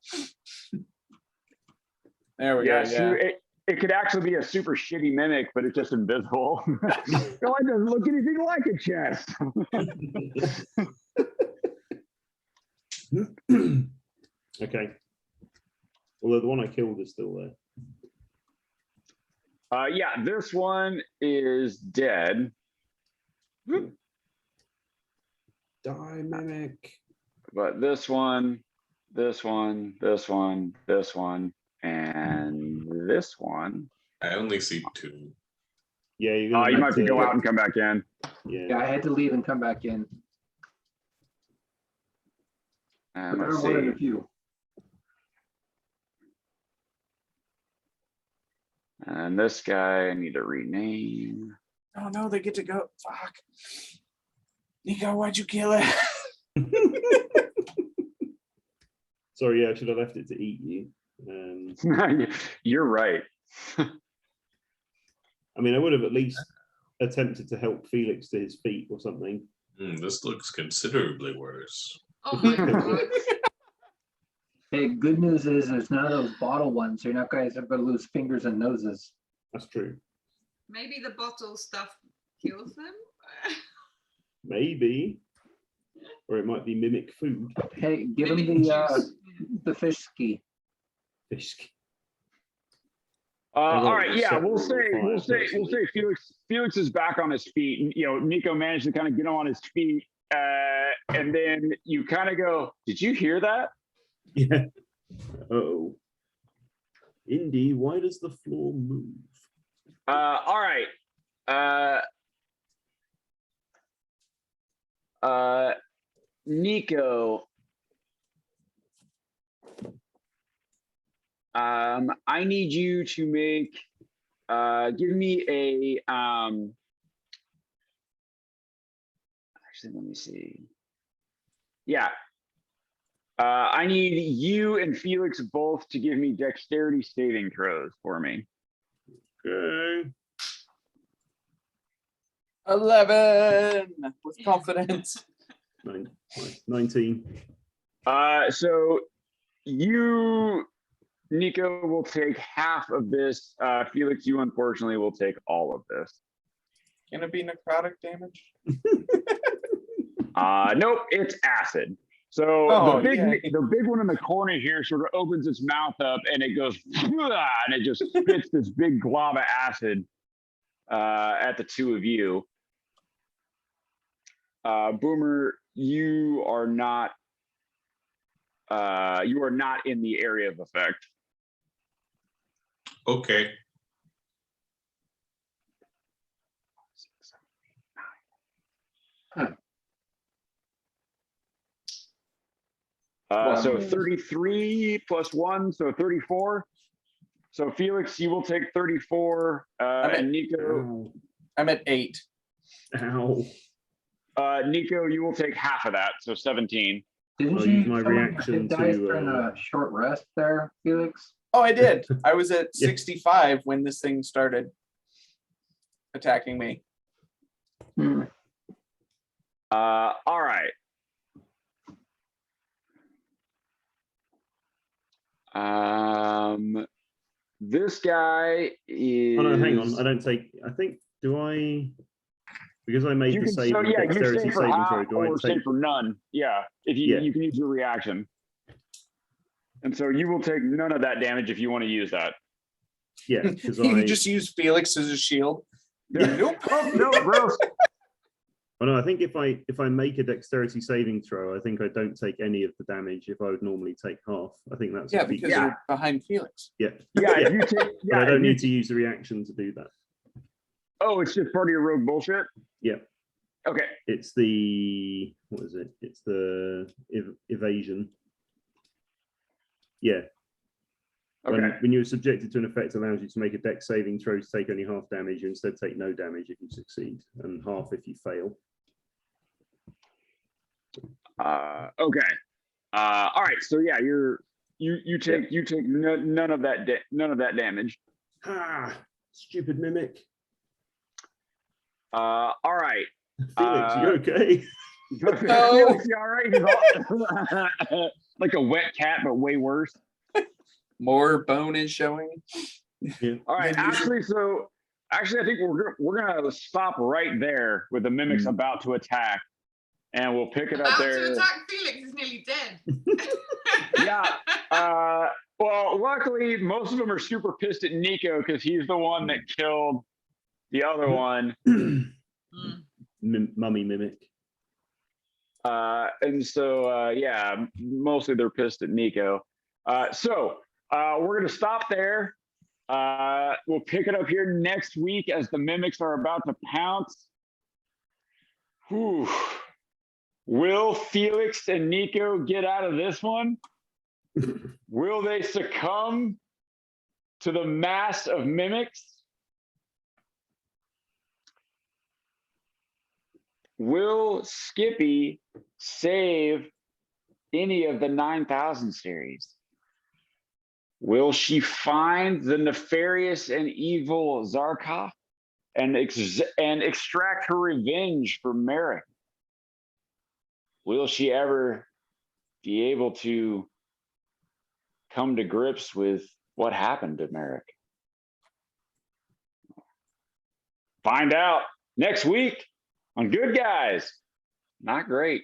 I: There we
H: Yeah,
I: go.
H: so
I: Yeah.
H: it could actually be a super shitty mimic, but it's just invisible. No, it doesn't look anything like a chest.
A: Okay. Although the one I killed is still there.
H: Yeah, this one is dead.
A: Die, mimic.
H: But this one, this one, this one, this one, and this one.
F: I only see 2.
A: Yeah, you're
H: You
A: gonna
H: might have to go out and come back in.
A: Yeah.
G: Yeah, I had to leave and come back in.
H: And
G: But there
H: let's
G: were one
H: see.
G: of the few.
H: And this guy, I need to rename.
I: Oh no, they get to go. Fuck. Nico, why'd you kill it?
A: Sorry, yeah, I should have left it to eat you.
H: You're right.
A: I mean, I would have at least attempted to help Felix to his feet or something.
F: This looks considerably worse.
D: Oh my god.
G: Hey, good news is there's none of those bottle ones. So you're not guys are going to lose fingers and noses.
A: That's true.
D: Maybe the bottle stuff kills them.
A: Maybe. Or it might be mimic food.
G: Hey, give
D: Mimic
G: him
D: juice.
G: the fish ski.
A: Fish.
H: All right, yeah,
A: Separate
H: we'll
A: little
H: say
A: fire,
H: Felix is back on his feet, and Nico managed to kind of get him on his feet, and then you kind of go, "Did you hear that?"
A: Yeah. Uh-oh. Indy, why does the floor move?
H: All right. Nico. I need you to make give me a actually let me see. Yeah. I need you and Felix both to give me dexterity saving throws for me.
A: Okay.
I: 11 with confidence.
A: 19.
H: So you, Nico, will take half of this. Felix, you unfortunately will take all of this.
I: Can it be necrotic damage?
H: Nope, it's acid. So the big one in the corner here sort of opens its mouth up and it goes and it just spits this big glob of acid at the two of you. Boomer, you are not in the area of effect.
F: Okay.
H: So 33 plus 1, so 34. So Felix, you will take 34, and Nico.
I: I'm at 8.
A: Ow.
H: Nico, you will take half of that, so 17.
G: Didn't
A: I'll
G: you
A: use my
G: use some
A: reaction
G: hit dice
A: to,
G: during a short rest there, Felix?
I: Oh, I did. I was at
A: Yeah.
I: 65 when this thing started attacking me.
G: Hmm.
H: All right. This guy is.
A: Oh no, hang on. I don't take. I think. Do I? Because I made
H: You
A: the
H: can
A: save.
H: so yeah, you
A: dexterity
H: save for
A: saving
H: half
A: throw. Do I
H: or
A: take?
H: save for none. Yeah, if you
A: Yeah.
H: you can use your reaction. And so you will take none of that damage if you want to use that.
A: Yeah, because
I: You
A: I.
I: can just use Felix as a shield.
H: Yeah.
I: Nope.
H: Oh, no, gross.
A: Oh no, I think if I make a dexterity saving throw, I think I don't take any of the damage if I would normally take half. I think that's
I: Yeah,
A: a feature.
I: because you're behind Felix.
A: Yeah.
H: Yeah, if you take.
A: But I
H: Yeah,
A: don't
H: if you-
A: need to use the reaction to do that.
H: Oh, it's just part of your rogue bullshit.
A: Yeah.
H: Okay.
A: It's the what is it? It's the evasion. Yeah.
H: Okay.
A: When you're subjected to an effect that allows you to make a dex saving throw to take only half damage, you instead take no damage if you succeed, and half if you fail.
H: Okay. All right. So yeah, you take none of that damage.
A: Ah, stupid mimic.
B: All right.
A: Felix, you okay?
B: Felix, you all right? He's all- like a wet cat, but way worse.
I: More bone is showing.
A: Yeah.
B: All right.
I: Than usual.
B: Actually, I think we're gonna stop right there with the mimics about to attack, and we'll pick it up
D: About
B: there.
D: to attack Felix is nearly dead.
B: Yeah. Well, luckily, most of them are super pissed at Nico because he's the one that killed the other one.
A: Mummy mimic.
B: And so, yeah, mostly they're pissed at Nico. So we're going to stop there. We'll pick it up here next week as the mimics are about to pounce. Whew. Will Felix and Nico get out of this one? Will they succumb to the mass of mimics? Will Skippy save any of the 9000 series? Will she find the nefarious and evil Zarkov and extract her revenge for Merrick? Will she ever be able to come to grips with what happened to Merrick? Find out next week on Good Guys. Not great.